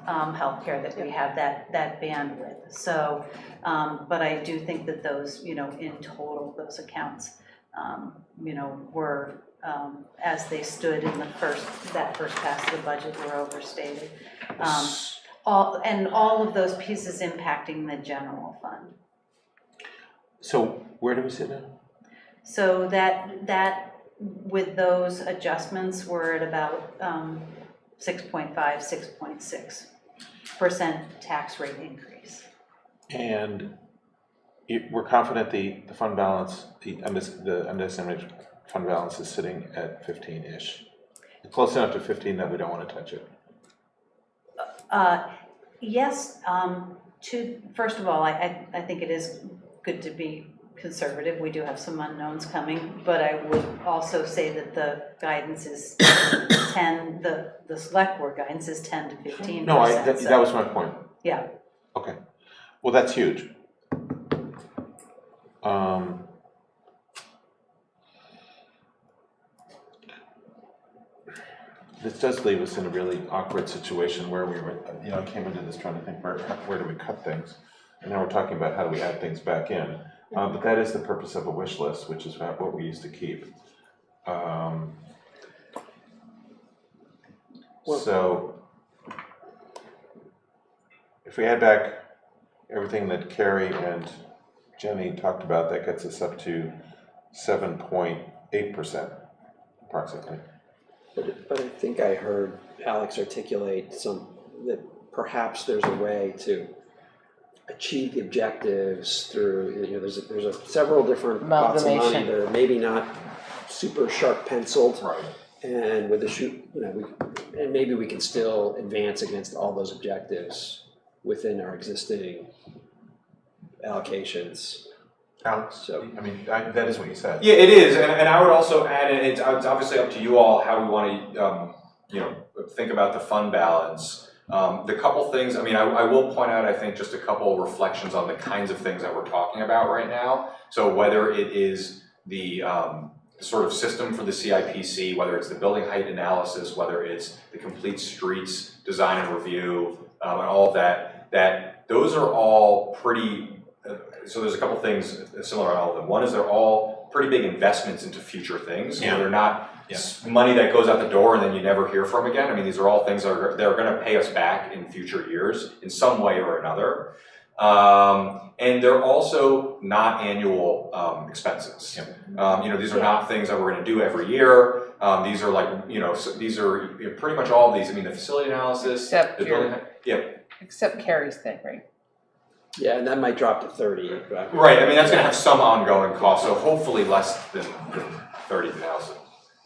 healthcare, that we have that bandwidth. So, but I do think that those, you know, in total, those accounts, you know, were, as they stood in that first pass of the budget, were overstated. All of those pieces impacting the general fund. So where do we sit now? So that with those adjustments, we're at about 6.5, 6.6% tax rate increase. And we're confident the fund balance, the undesignated fund balance is sitting at 15-ish. Close enough to 15 that we don't want to touch it. Yes, first of all, I think it is good to be conservative. We do have some unknowns coming, but I would also say that the guidance is 10, the select board guidance is 10 to 15%. No, that was my point. Yeah. Okay. Well, that's huge. This does leave us in a really awkward situation where we were, you know, came into this trying to think where do we cut things, and now we're talking about how do we add things back in. But that is the purpose of a wish list, which is what we used to keep. So if we add back everything that Carrie and Jenny talked about, that gets us up to 7.8% approximately. But I think I heard Alex articulate that perhaps there's a way to achieve the objectives through, you know, there's several different pots of money that are maybe not super sharp penciled. Right. And with the and maybe we can still advance against all those objectives within our existing allocations. Alex, so, I mean, that is what you said. Yeah, it is, and I would also add, and it's obviously up to you all how we want to, you know, think about the fund balance. The couple things, I mean, I will point out, I think, just a couple reflections on the kinds of things that we're talking about right now. So whether it is the sort of system for the CIPC, whether it's the building height analysis, whether it's the complete streets design and review, and all of that those are all pretty. So there's a couple things similar on all of them. One is they're all pretty big investments into future things. Yeah. So they're not money that goes out the door and then you never hear from again. I mean, these are all things that are going to pay us back in future years in some way or another. And they're also not annual expenses. Yeah. You know, these are not things that we're going to do every year. These are like, you know, these are pretty much all of these. I mean, the facility analysis, except the building, except Carrie's thing, right? Yeah, and that might drop to 30. Right, I mean, that's going to have some ongoing cost, so hopefully less than 30,000.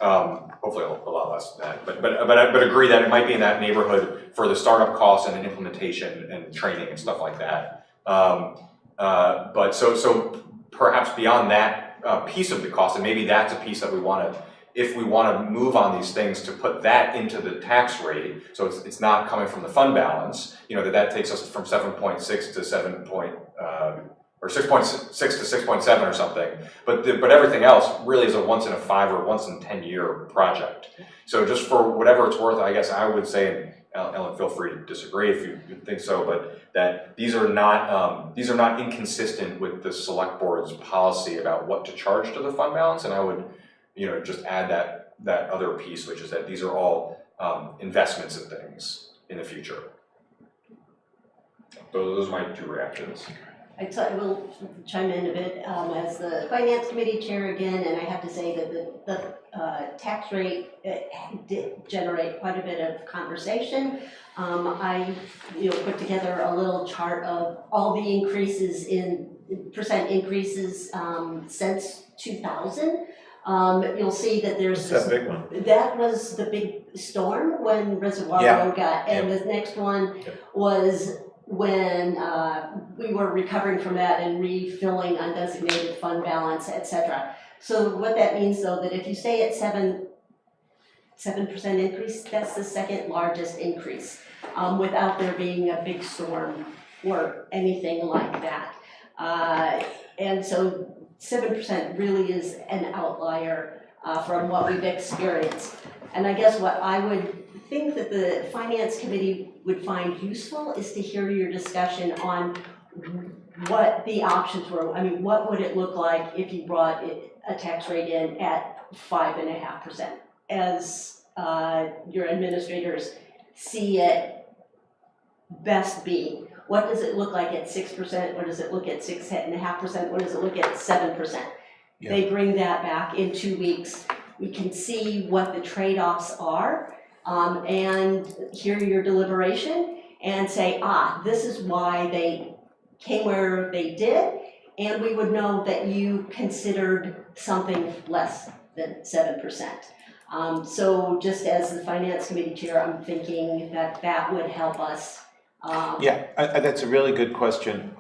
Hopefully a lot less than that, but agree that it might be in that neighborhood for the startup costs and implementation and training and stuff like that. But so perhaps beyond that piece of the cost, and maybe that's a piece that we want to, if we want to move on these things, to put that into the tax rate, so it's not coming from the fund balance, that takes us from 7.6 to 7 point, or 6.6 to 6.7 or something, but everything else really is a once in a 5 or once in 10 year project. So just for whatever it's worth, I guess I would say, and Ellen, feel free to disagree if you think so, but that these are not inconsistent with the select board's policy about what to charge to the fund balance, and I would, just add that other piece, which is that these are all investments in things in the future. Those are my 2 reactions. So I will chime in a bit as the Finance Committee Chair again, and I have to say that the tax rate did generate quite a bit of conversation. I put together a little chart of all the increases percent increases since 2000. You'll see that there's What's that big one? That was the big storm when Reservoir Road got, and the next one was when we were recovering from that and refilling undesignated fund balance, etc. So what that means, though, that if you stay at 7% increase, that's the second largest increase, without there being a big storm or anything like that. And so 7% really is an outlier from what we've experienced. And I guess what I would think that the Finance Committee would find useful is to hear your discussion on what the options were. I mean, what would it look like if you brought a tax rate in at 5.5%? As your administrators see it best be. What does it look like at 6%? What does it look at 6.5%? What does it look at 7%? Yeah. They bring that back in 2 weeks. We can see what the trade-offs are. And hear your deliberation and say, this is why they came where they did, and we would know that you considered something less than 7%. So just as the Finance Committee Chair, I'm thinking that would help us. That's a really good question,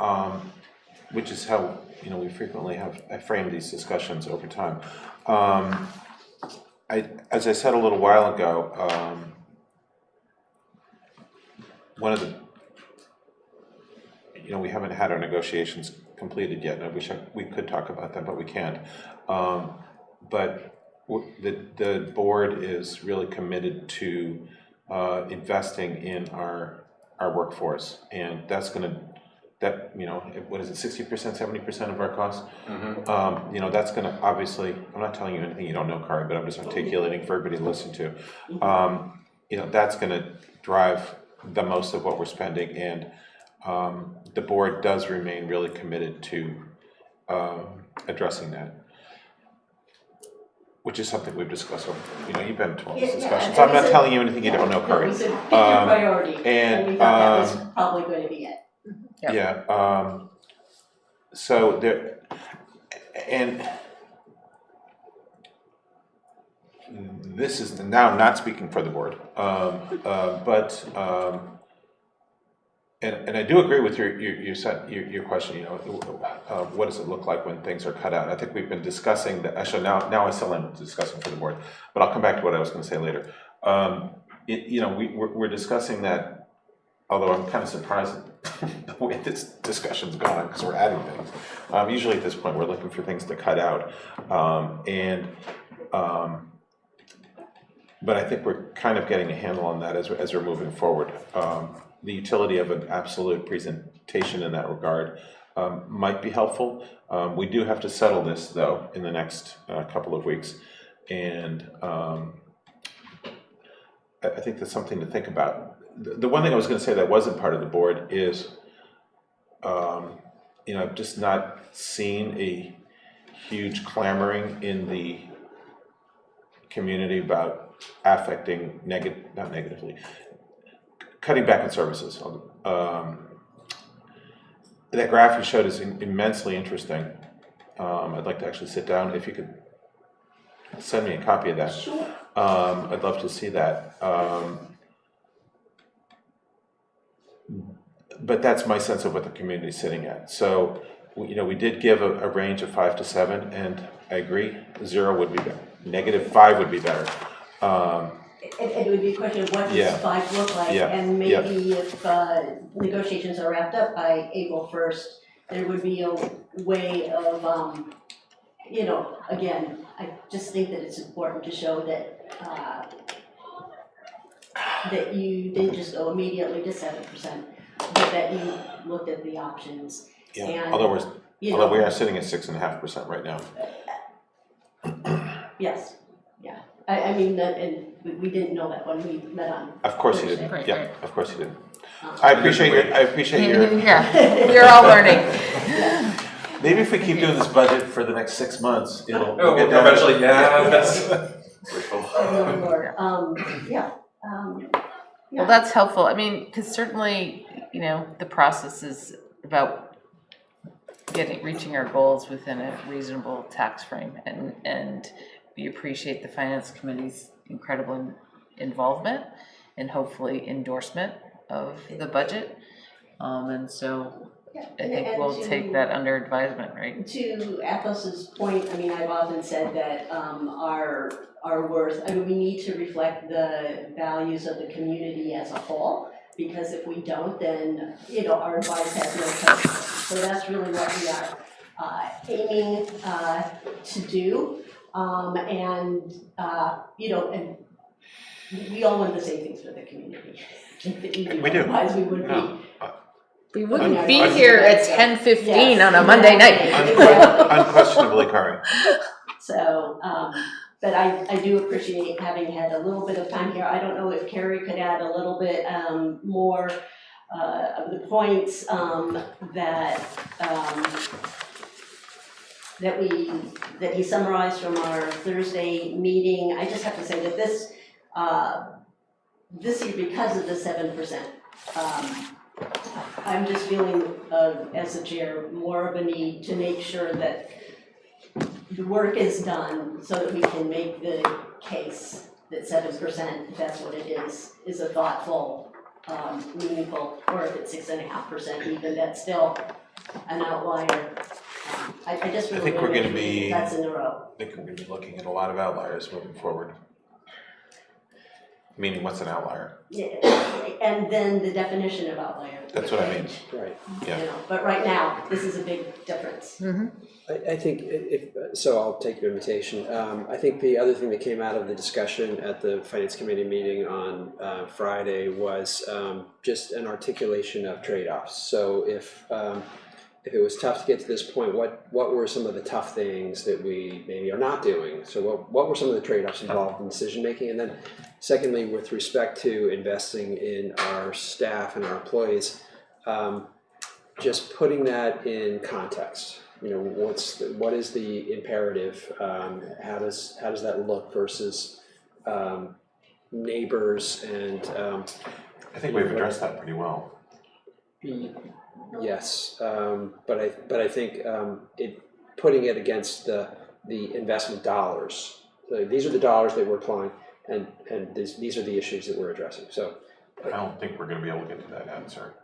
which is how we frequently have framed these discussions over time. As I said a little while ago, one of the, we haven't had our negotiations completed yet, and I wish we could talk about them, but we can't. But the board is really committed to investing in our workforce, and that's going to, what is it, 60%, 70% of our costs? Mm-hmm. That's going to obviously, I'm not telling you anything you don't know, Kari, but I'm just articulating for everybody to listen to. That's going to drive the most of what we're spending, and the board does remain really committed to addressing that, which is something we've discussed over, you've been to all these discussions. I'm not telling you anything you don't know, Kari. We said pick your priority, and we thought that was probably going to be it. So there, and this is, now I'm not speaking for the board, but and I do agree with your question, what does it look like when things are cut out? I think we've been discussing that, actually now I still am discussing for the board, but I'll come back to what I was going to say later. We're discussing that. Although I'm kind of surprised at the way this discussion's gone, because we're adding things. Usually at this point, we're looking for things to cut out. But I think we're kind of getting a handle on that as we're moving forward. The utility of an absolute presentation in that regard might be helpful. We do have to settle this, though, in the next couple of weeks. And I think that's something to think about. The one thing I was going to say that wasn't part of the board is, I've just not seen a huge clamoring in the community about affecting not negatively, cutting back on services. That graph you showed is immensely interesting. I'd like to actually sit down if you could send me a copy of that. Sure. I'd love to see that. But that's my sense of what the community's sitting at. So, we did give a range of 5 to 7, and I agree, 0 would be better. -5 would be better. It would be a question of what Yeah. does 5 look like, Yeah. and maybe if negotiations are wrapped up by April 1st, there would be a way of, again, I just think that it's important to show that that you didn't just go immediately to 7%, but that you looked at the options. Yeah. And, Although you we know, are sitting at 6.5% right now. yes, yeah. I mean, and we didn't know that when we met on. Of course you Thursday. didn't. Right, Yeah, right. of course you didn't. I appreciate your. Yeah, we're all learning. Maybe if we keep doing this budget for the next 6 months, we'll Oh, get down. eventually, yeah, that's. Oh, Lord, yeah. Well, that's helpful. I mean, because certainly, the process is about reaching our goals within a reasonable tax frame, and we appreciate the Finance Committee's incredible involvement and hopefully endorsement of the budget. And so I think we'll take that under advisement, right? To Athos's point, I mean, I've often said that our worth, I mean, we need to reflect the values of the community as a whole, because if we don't, then, our advice has no purpose. So that's really what we are aiming to do. And we all want the same things for the community. We do. Otherwise, we would No. We wouldn't be here at 10:15 on a Yes, Monday night. exactly. Unquestionably, Kari. So, but I do appreciate having had a little bit of time here. I don't know if Carrie could add a little bit more of the points that he summarized from our Thursday meeting. I just have to say that this year, because of the 7%, I'm just feeling, as a chair, more of a need to make sure that the work is done so that we can make the case that 7%, if that's what it is a thoughtful, meaningful, or if it's 6.5% even, that's still an outlier. I just really I think we're wanna gonna make sure be. that's in a row. I think we're going to be looking at a lot of outliers moving forward. Meaning, what's an outlier? Yeah, and then the definition of outlier. That's what I mean. Right. Yeah. But right now, this is a big difference. Mm-hmm. I think so I'll take your invitation. I think the other thing that came out of the discussion at the Finance Committee meeting on Friday was just an articulation of trade-offs. So if it was tough to get to this point, what were some of the tough things that we maybe are not doing? So what were some of the trade-offs involved in decision-making? And then secondly, with respect to investing in our staff and our employees, just putting that in context. What is the imperative? How does that look versus neighbors and? I think we've addressed that pretty well. Yes, but I think putting it against the investment dollars. So these are the dollars that we're applying, and these are the issues that we're addressing. So I don't think we're going to be able to get to that answer.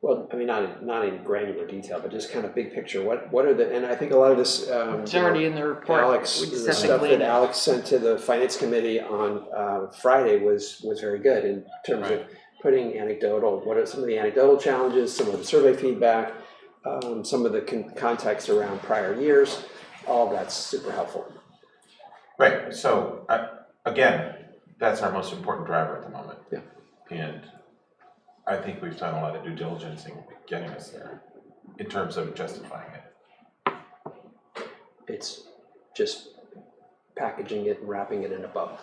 Well, I mean, not in granular detail, but just kind of big picture. What are the, and I think a lot of this. It's already in the report. Alex, We just the have to stuff glean that it. Alex sent to the Finance Committee on Friday was very good in terms of putting anecdotal. What are some of the anecdotal challenges? Some of the survey feedback, some of the context around prior years. All of that's super helpful. Right. So again, that's our most important driver at the moment. Yeah. And I think we've done a lot of due diligence in getting us there in terms of justifying it. It's just packaging it and wrapping it in a bow.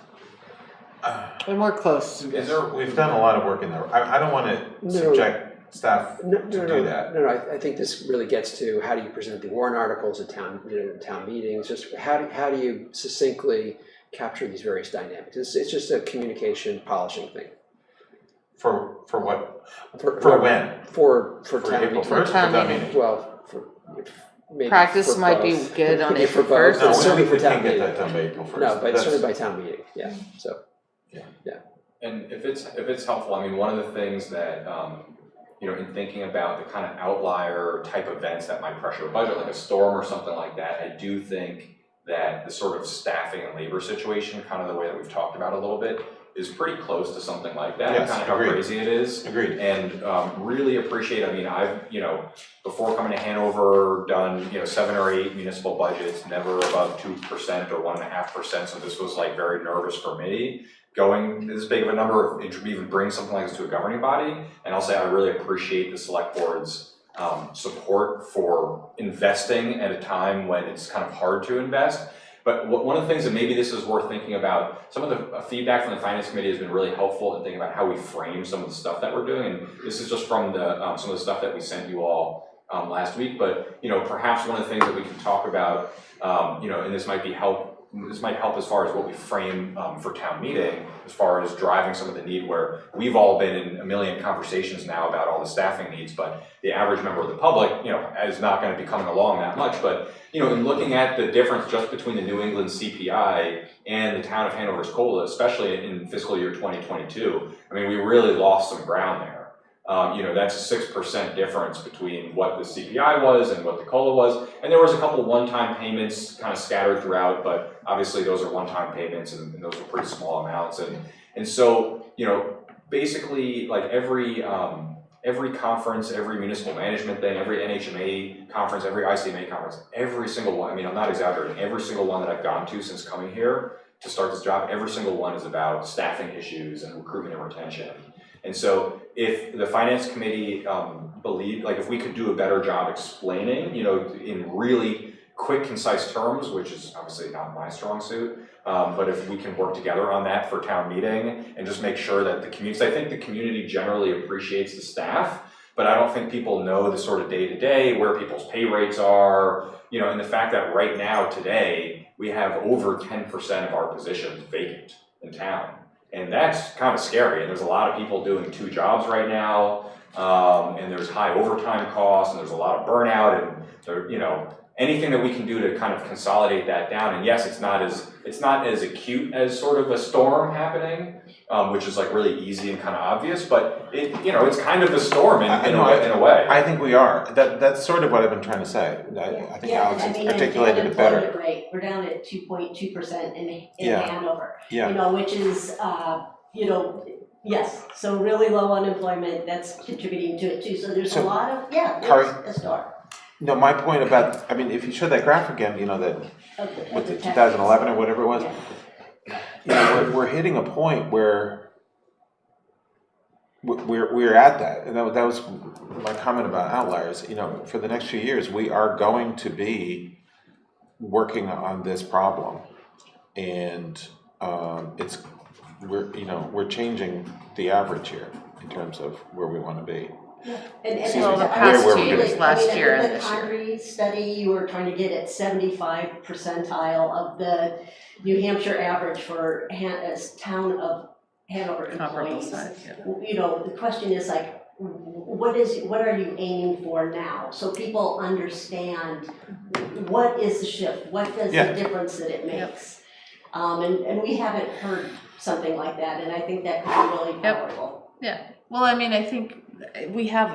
And we're close. We've done a lot of work in there. I don't want to subject staff to do that. No, I think this really gets to how do you present the warrant articles at town meetings. Just how do you succinctly capture these various dynamics? It's just a communication polishing thing. For what? For when? For For town April meeting. 1st? For town meeting. Well, maybe Practice for might be both. good on Maybe it for both, first. but No, certainly we for can't town get meeting. that done by April 1st. No, but That's- certainly by town meeting, yeah, so. And if it's helpful, I mean, one of the things that, you know, in thinking about the kind of outlier type events that might pressure a budget, like a storm or something like that, I do think that the sort of staffing and labor situation, kind of the way that we've talked about a little bit, is pretty close to something like that, Yes, kind of how agreed. crazy it is. Agreed. And really appreciate, I mean, I've, you know, before coming to Hanover, done, you know, 7 or 8 municipal budgets, never above 2% or 1.5%, so this was like very nervous for me. Going this big of a number, of even bring something like this to a governing body, and I'll say I really appreciate the select board's support for investing at a time when it's kind of hard to invest. But one of the things that maybe this is worth thinking about, some of the feedback from the finance committee has been really helpful in thinking about how we frame some of the stuff that we're doing, and this is just from the some of the stuff that we sent you all last week. But you know, perhaps one of the things that we can talk about, you know, and this might help as far as what we frame for town meeting, as far as driving some of the need, where we've all been in a million conversations now about all the staffing needs, but the average member of the public, you know, is not going to be coming along that much. But you know, in looking at the difference just between the New England CPI and the town of Hanover's COLA, especially in fiscal year 2022, I mean, we really lost some ground there. You know, that's a 6% difference between what the CPI was and what the COLA was. And there was a couple one-time payments kind of scattered throughout, but obviously those are one-time payments and those are pretty small amounts. And so, you know, basically like every conference, every municipal management thing, every NHMA conference, every ICMA conference, every single one, I mean, I'm not exaggerating, every single one that I've gone to since coming here to start this job, every single one is about staffing issues and recruitment and retention. And so if the finance committee believed, like if we could do a better job explaining, you know, in really quick, concise terms, which is obviously not my strong suit, but if we can work together on that for town meeting and just make sure that the community, I think the community generally appreciates the staff, but I don't think people know the sort of day-to-day, where people's pay rates are, you know, and the fact that right now, today, we have over 10% of our positions vacant in town. And that's kind of scary, and there's a lot of people doing 2 jobs right now, and there's high overtime costs, and there's a lot of burnout, and there, you know, anything that we can do to kind of consolidate that down. And yes, it's not as acute as sort of a storm happening, which is like really easy and kind of obvious, but it, you know, it's kind of a storm in a way. I think we are. That's sort of what I've been trying to say. I think Alex has articulated it better. Unemployment rate, we're down at 2.2% in Yeah. Hanover. Yeah. You know, which is, you know, yes, so really low unemployment, that's contributing to it too. So there's a lot of, there's a start. No, my point about, I mean, if you show that graph again, you know, that with the 2011 or whatever it was, you know, we're hitting a point where we're at that, and that was my comment about outliers. You know, for the next few years, we are going to be working on this problem, and we're changing the average here in terms of where we want to be. And Well, the past where 2 we're years, gonna- last I mean, year in and the this year. Condrey study, you were trying to get at 75 percentile of the New Hampshire average for town of Hanover Comparable employees. size, You know, the question is like, what are you aiming for now? So people understand what is the shift, what is the difference that it makes? And we haven't heard something like that, and I think that could be really powerful. Yeah, well, I mean, I think we have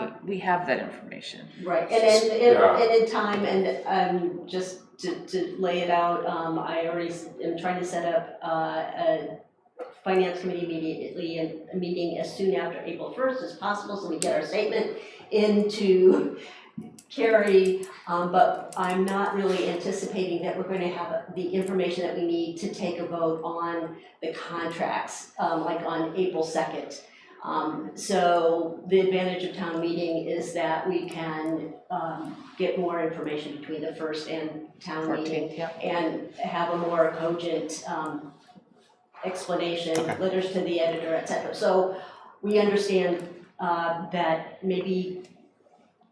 that information. Right, and in time, and just to lay it out, I already am trying to set up a finance committee immediately, and a meeting as soon after April 1st as possible, so we get our statement into Carrie, but I'm not really anticipating that we're going to have the information that we need to take a vote on the contracts, like on April 2nd. So the advantage of town meeting is that we can get more information between the first and town meeting and have a more cogent explanation, letters to the editor, etc. So we understand that maybe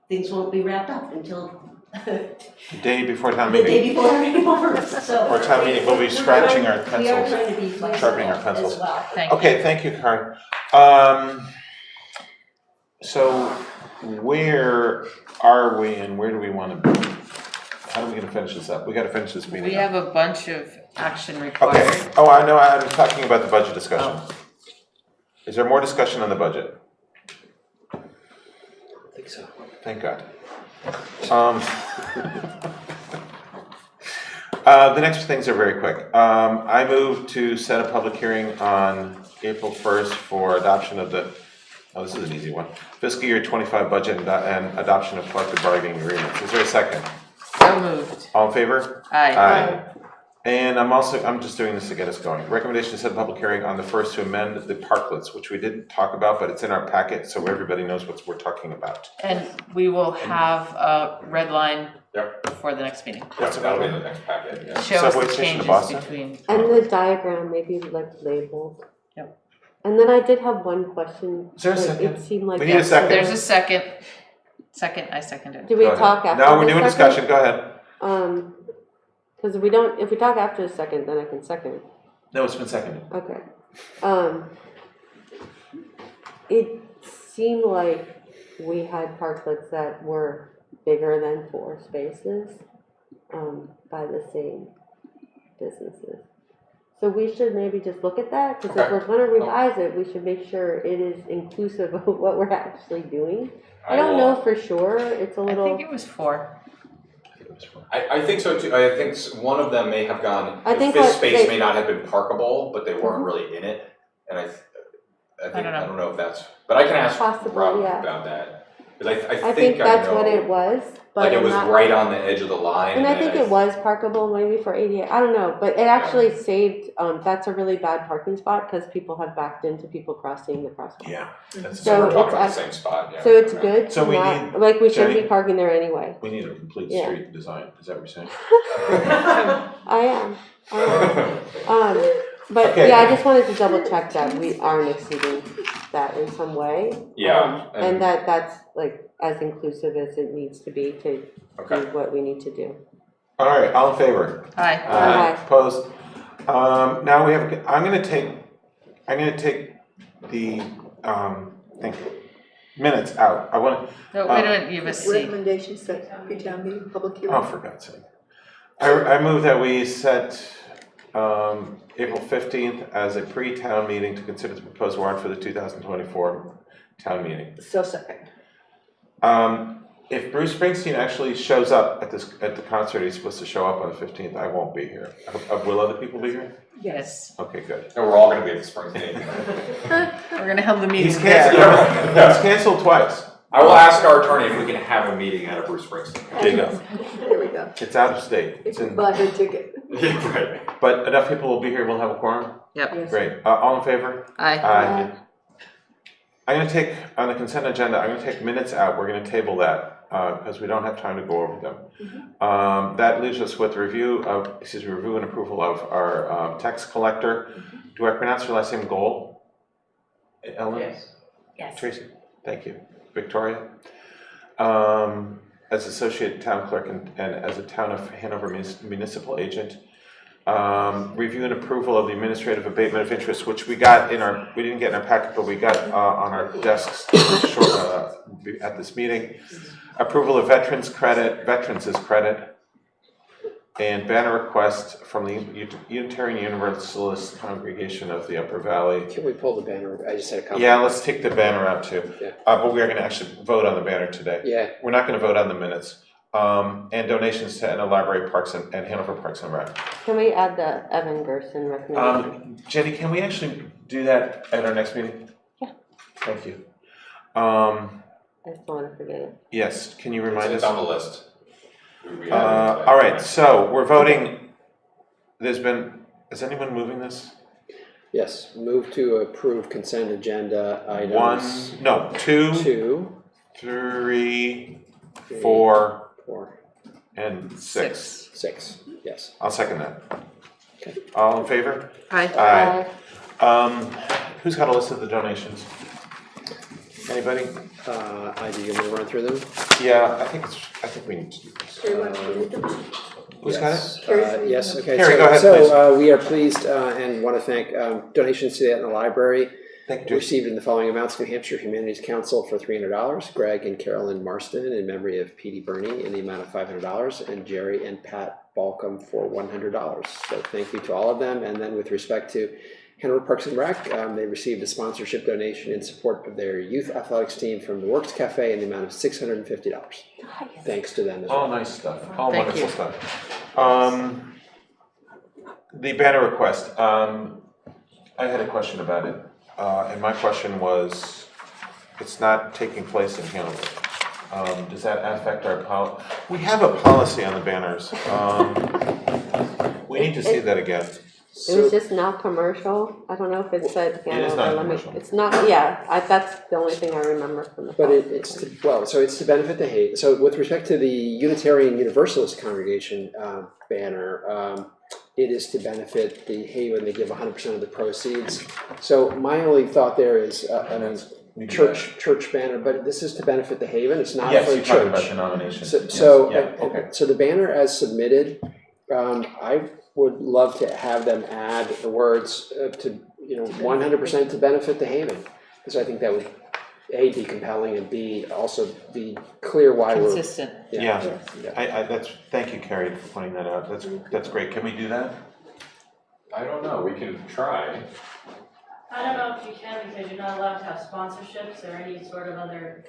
things won't be wrapped up until The day before town the meeting. day before April 1st. So Or town meeting, we'll be scratching our we are pencils, trying to be flexible sharpening our pencils. as well. Okay, thank you, Karen. So where are we and where do we want to be? How are we gonna finish this up? We gotta finish this meeting We up. have a bunch of action required. Okay, oh, I know, I'm talking about the budget discussion. Is there more discussion on the budget? I think so. Thank God. The next things are very quick. I move to set a public hearing on April 1st for adoption of the, this is an easy one, fiscal year 25 budget and adoption of collective bargaining agreements. Is there a second? So moved. All in favor? Aye. And I'm just doing this to get us going. Recommendation to set a public hearing on the first to amend the Parklets, which we didn't talk about, but it's in our packet, so everybody knows what we're talking about. And we will have a red line Yep. for the next meeting. That's that'll be in the next packet, yeah. Show us Subway the station to changes Boston? between. And the diagram maybe like labeled. Yep. And then I did have one question. Is there a Like, second? It seemed like. We need a that- second. There's a second. I seconded. Do we Go ahead. talk after? No, we're the doing second? discussion, go ahead. Cause if we talk after the second, then I can second. No, it's been seconded. Okay. It seemed like we had parklets that were bigger than 4 spaces, by the same businesses. So we should maybe just look at that, because if we're gonna revise it, we should make sure it is inclusive of what we're actually doing. I don't know for sure, it's a I little. think it was 4. I think so too. I think one of them may have gone, I the think fifth what space they- may not have been parkable, but they weren't really in it. And I think, don't know. I don't know if that's, but I can ask Possibly, Rob yeah. about that. Because I think that's what it was, but Like it I'm was not- right on the edge of the line. And I then think it was parkable maybe for ADA, I don't know, but it actually saved, that's a really bad parking spot, because people have backed into people crossing the crosswalk. Yeah. So So we're talking it's about the same spot, yeah. So it's Okay. good So to we not, need- like, we shouldn't Jenny? be parking there anyway. We need a complete Yeah. street design, is that what you're saying? I am. But Okay. yeah, I just wanted to double check that we aren't exceeding that in some way. Yeah, And that that's like as inclusive as it needs to be to Okay. do what we need to do. All right, all in favor? Aye. Aye. Opposed? Now we have, I'm gonna take the, minutes out. I want, No, wait a minute, you have a C. Recommendations set pre-town meeting, public hearing. oh, for God's sake. I move that we set, April 15th as a pre-town meeting to consider the proposed warrant for the 2024 town meeting. So second. If Bruce Springsteen actually shows up at the concert, he's supposed to show up on the 15th, I won't be here. Will other people be here? Yes. Okay, good. No, we're all gonna be at the Springsteen. We're gonna have the meeting He's there. canceled, he's canceled twice. I will ask our attorney if we can have a meeting at a Bruce Springsteen. There you go. There we go. It's out of state. It's in, Buy a ticket. Yeah, right. but enough people will be here, we'll have a quorum? Yep. Yes. Great. All in favor? Aye. Aye. I'm gonna take, on the consent agenda, I'm gonna take minutes out, we're gonna table that, because we don't have time to go over them. That leaves us with review and approval of our tax collector. Do I pronounce your last name Gold? Ellen? Yes. Tracy, thank you. Victoria? As associate town clerk and as a town of Hanover municipal agent. Review and approval of the administrative abatement of interest, which we got we didn't get in our packet, but we got on our desks at this meeting. Approval of veterans' credit, and banner request from the Unitarian Universalist congregation of the Upper Valley. Can we pull the banner? I just had a couple. Yeah, let's take the banner out too. Yeah. But we are gonna actually vote on the banner today. Yeah. We're not gonna vote on the minutes. And donations to Etna Library Parks and Hanover Parks and Rec. Can we add the Evan Gerson recommendation? Jenny, can we actually do that at our next meeting? Yeah. Thank you. I just don't want to forget it. Yes, can you remind us? It's on the list. All right, so we're voting, is anyone moving this? Yes, move to approve consent agenda items. 2, 3, 4, and 6. 6, yes. I'll second that. Okay. All in favor? Aye. Who's got a list of the donations? Anybody? Do you want me to run through them? Yeah, I think we need to do this. Carrie, why don't you read them? Who's got it? Yes, okay. Carrie, so, go ahead, so we are pleased and want to thank donations to the Etna Library. Thank you. Received in the following amounts: New Hampshire Humanities Council for $300, Greg and Carolyn Marston in memory of P.D. Burney in the amount of $500, and Jerry and Pat Balcom for $100. So thank you to all of them. And then with respect to Hanover Parks and Rec, they received a sponsorship donation in support of their youth athletics team from the Works Cafe in the amount of $650. Thanks to them as well. All nice stuff, all Thank wonderful you. stuff. The banner request, I had a question about it, and my question was, it's not taking place in Hanover. Does that affect our we have a policy on the banners. We need to see that again. It was just not commercial. I don't know if it said It is Hanover. not Let me- commercial. It's not, yeah, that's the only thing I remember from the. But policy. it's to, well, so it's to benefit the Haven. So with respect to the Unitarian Universalist congregation banner, it is to benefit the Haven. They give 100% of the proceeds. So my only thought there is, church banner, but this is to benefit the Haven. It's not Yes, for you the talked church. about denomination. So, Yes, yeah, okay. so the banner as submitted, I would love to have them add the words to 100% to benefit the Haven, because I think that would A, be compelling, and B, also be clear why Consistent. we're Yeah, thank you, Carrie, for pointing that out. That's great. Can we do that? I don't know, we can try. I don't know if you can because you're not allowed to have sponsorships or any sort of other.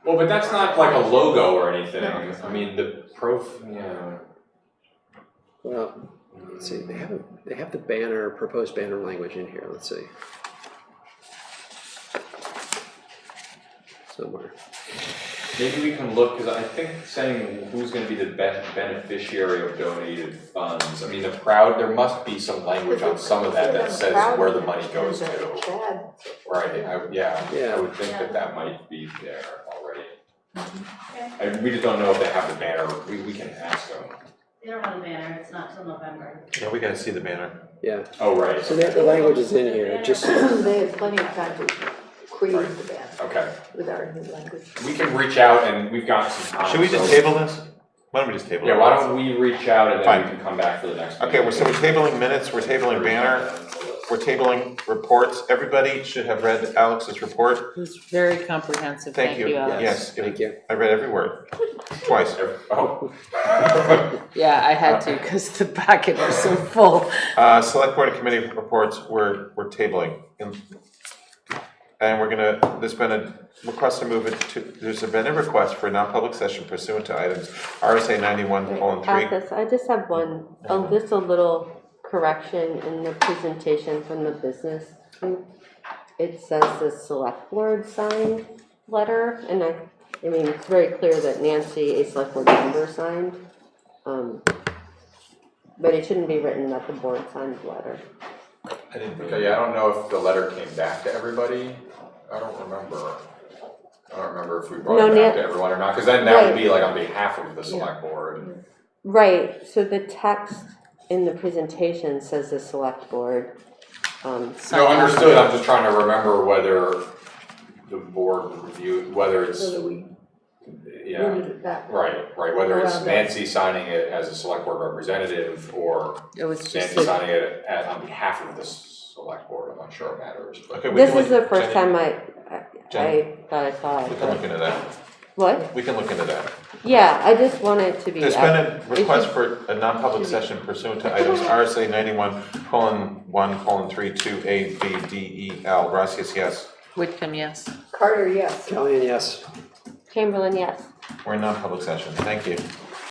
Well, but that's not like a logo or anything. I mean, the yeah. Well, let's see. They have the banner, proposed banner language in here. Let's see. Somewhere. Maybe we can look, because I think saying who's going to be the beneficiary of donated funds. I mean, there must be some language on some of that says where the money goes to. Right. I would think that might be there already. And we just don't know if they have the banner. We can ask them. They don't have a banner, it's not till November. Yeah, we gotta see the banner. Yeah. Oh, right. So the language is in here. Just They have plenty of time to create the banner Okay. with our new language. We can reach out, and we've got some time. Should we just table this? Why don't we just table it? Yeah, why don't we reach out and then Fine. we can come back for the next meeting. Okay, we're tabling minutes, we're tabling banner, we're tabling reports. Everybody should have read Alex's report. It was very comprehensive. Thank you. Alex. Yes, thank you. I read every word, twice. Oh. Yeah, I had to because the packet was so full. Select board and committee reports we're tabling. And there's been a request to move it to, there's been a request for a non-public session pursuant to items RSA 91:3. I just have one, just a little correction in the presentation from the business group. It says the select board signed letter, and I mean, it's very clear that Nancy, a select board member, signed. But it shouldn't be written that the board signed the letter. Okay, yeah, I don't know if the letter came back to everybody. I don't remember if we brought it back to everyone or not, because then that would be like on behalf of the select board. Right, so the text in the presentation says the select board. No, understood. I'm just trying to remember whether the board reviewed, whether it's, whether it's Nancy signing it as a select board representative or Nancy signing it on behalf of the select board. I'm not sure it matters. Okay, This is the first time I thought I saw it. We can look into that. What? We can look into that. Yeah, I just want it to be. There's been a request for a non-public session pursuant to items RSA 91:1:32 A, B, D, E, L. Gracias, yes. Whitcomb, yes. Carter, yes. Kellyanne, yes. Chamberlain, yes. We're in non-public session. Thank you.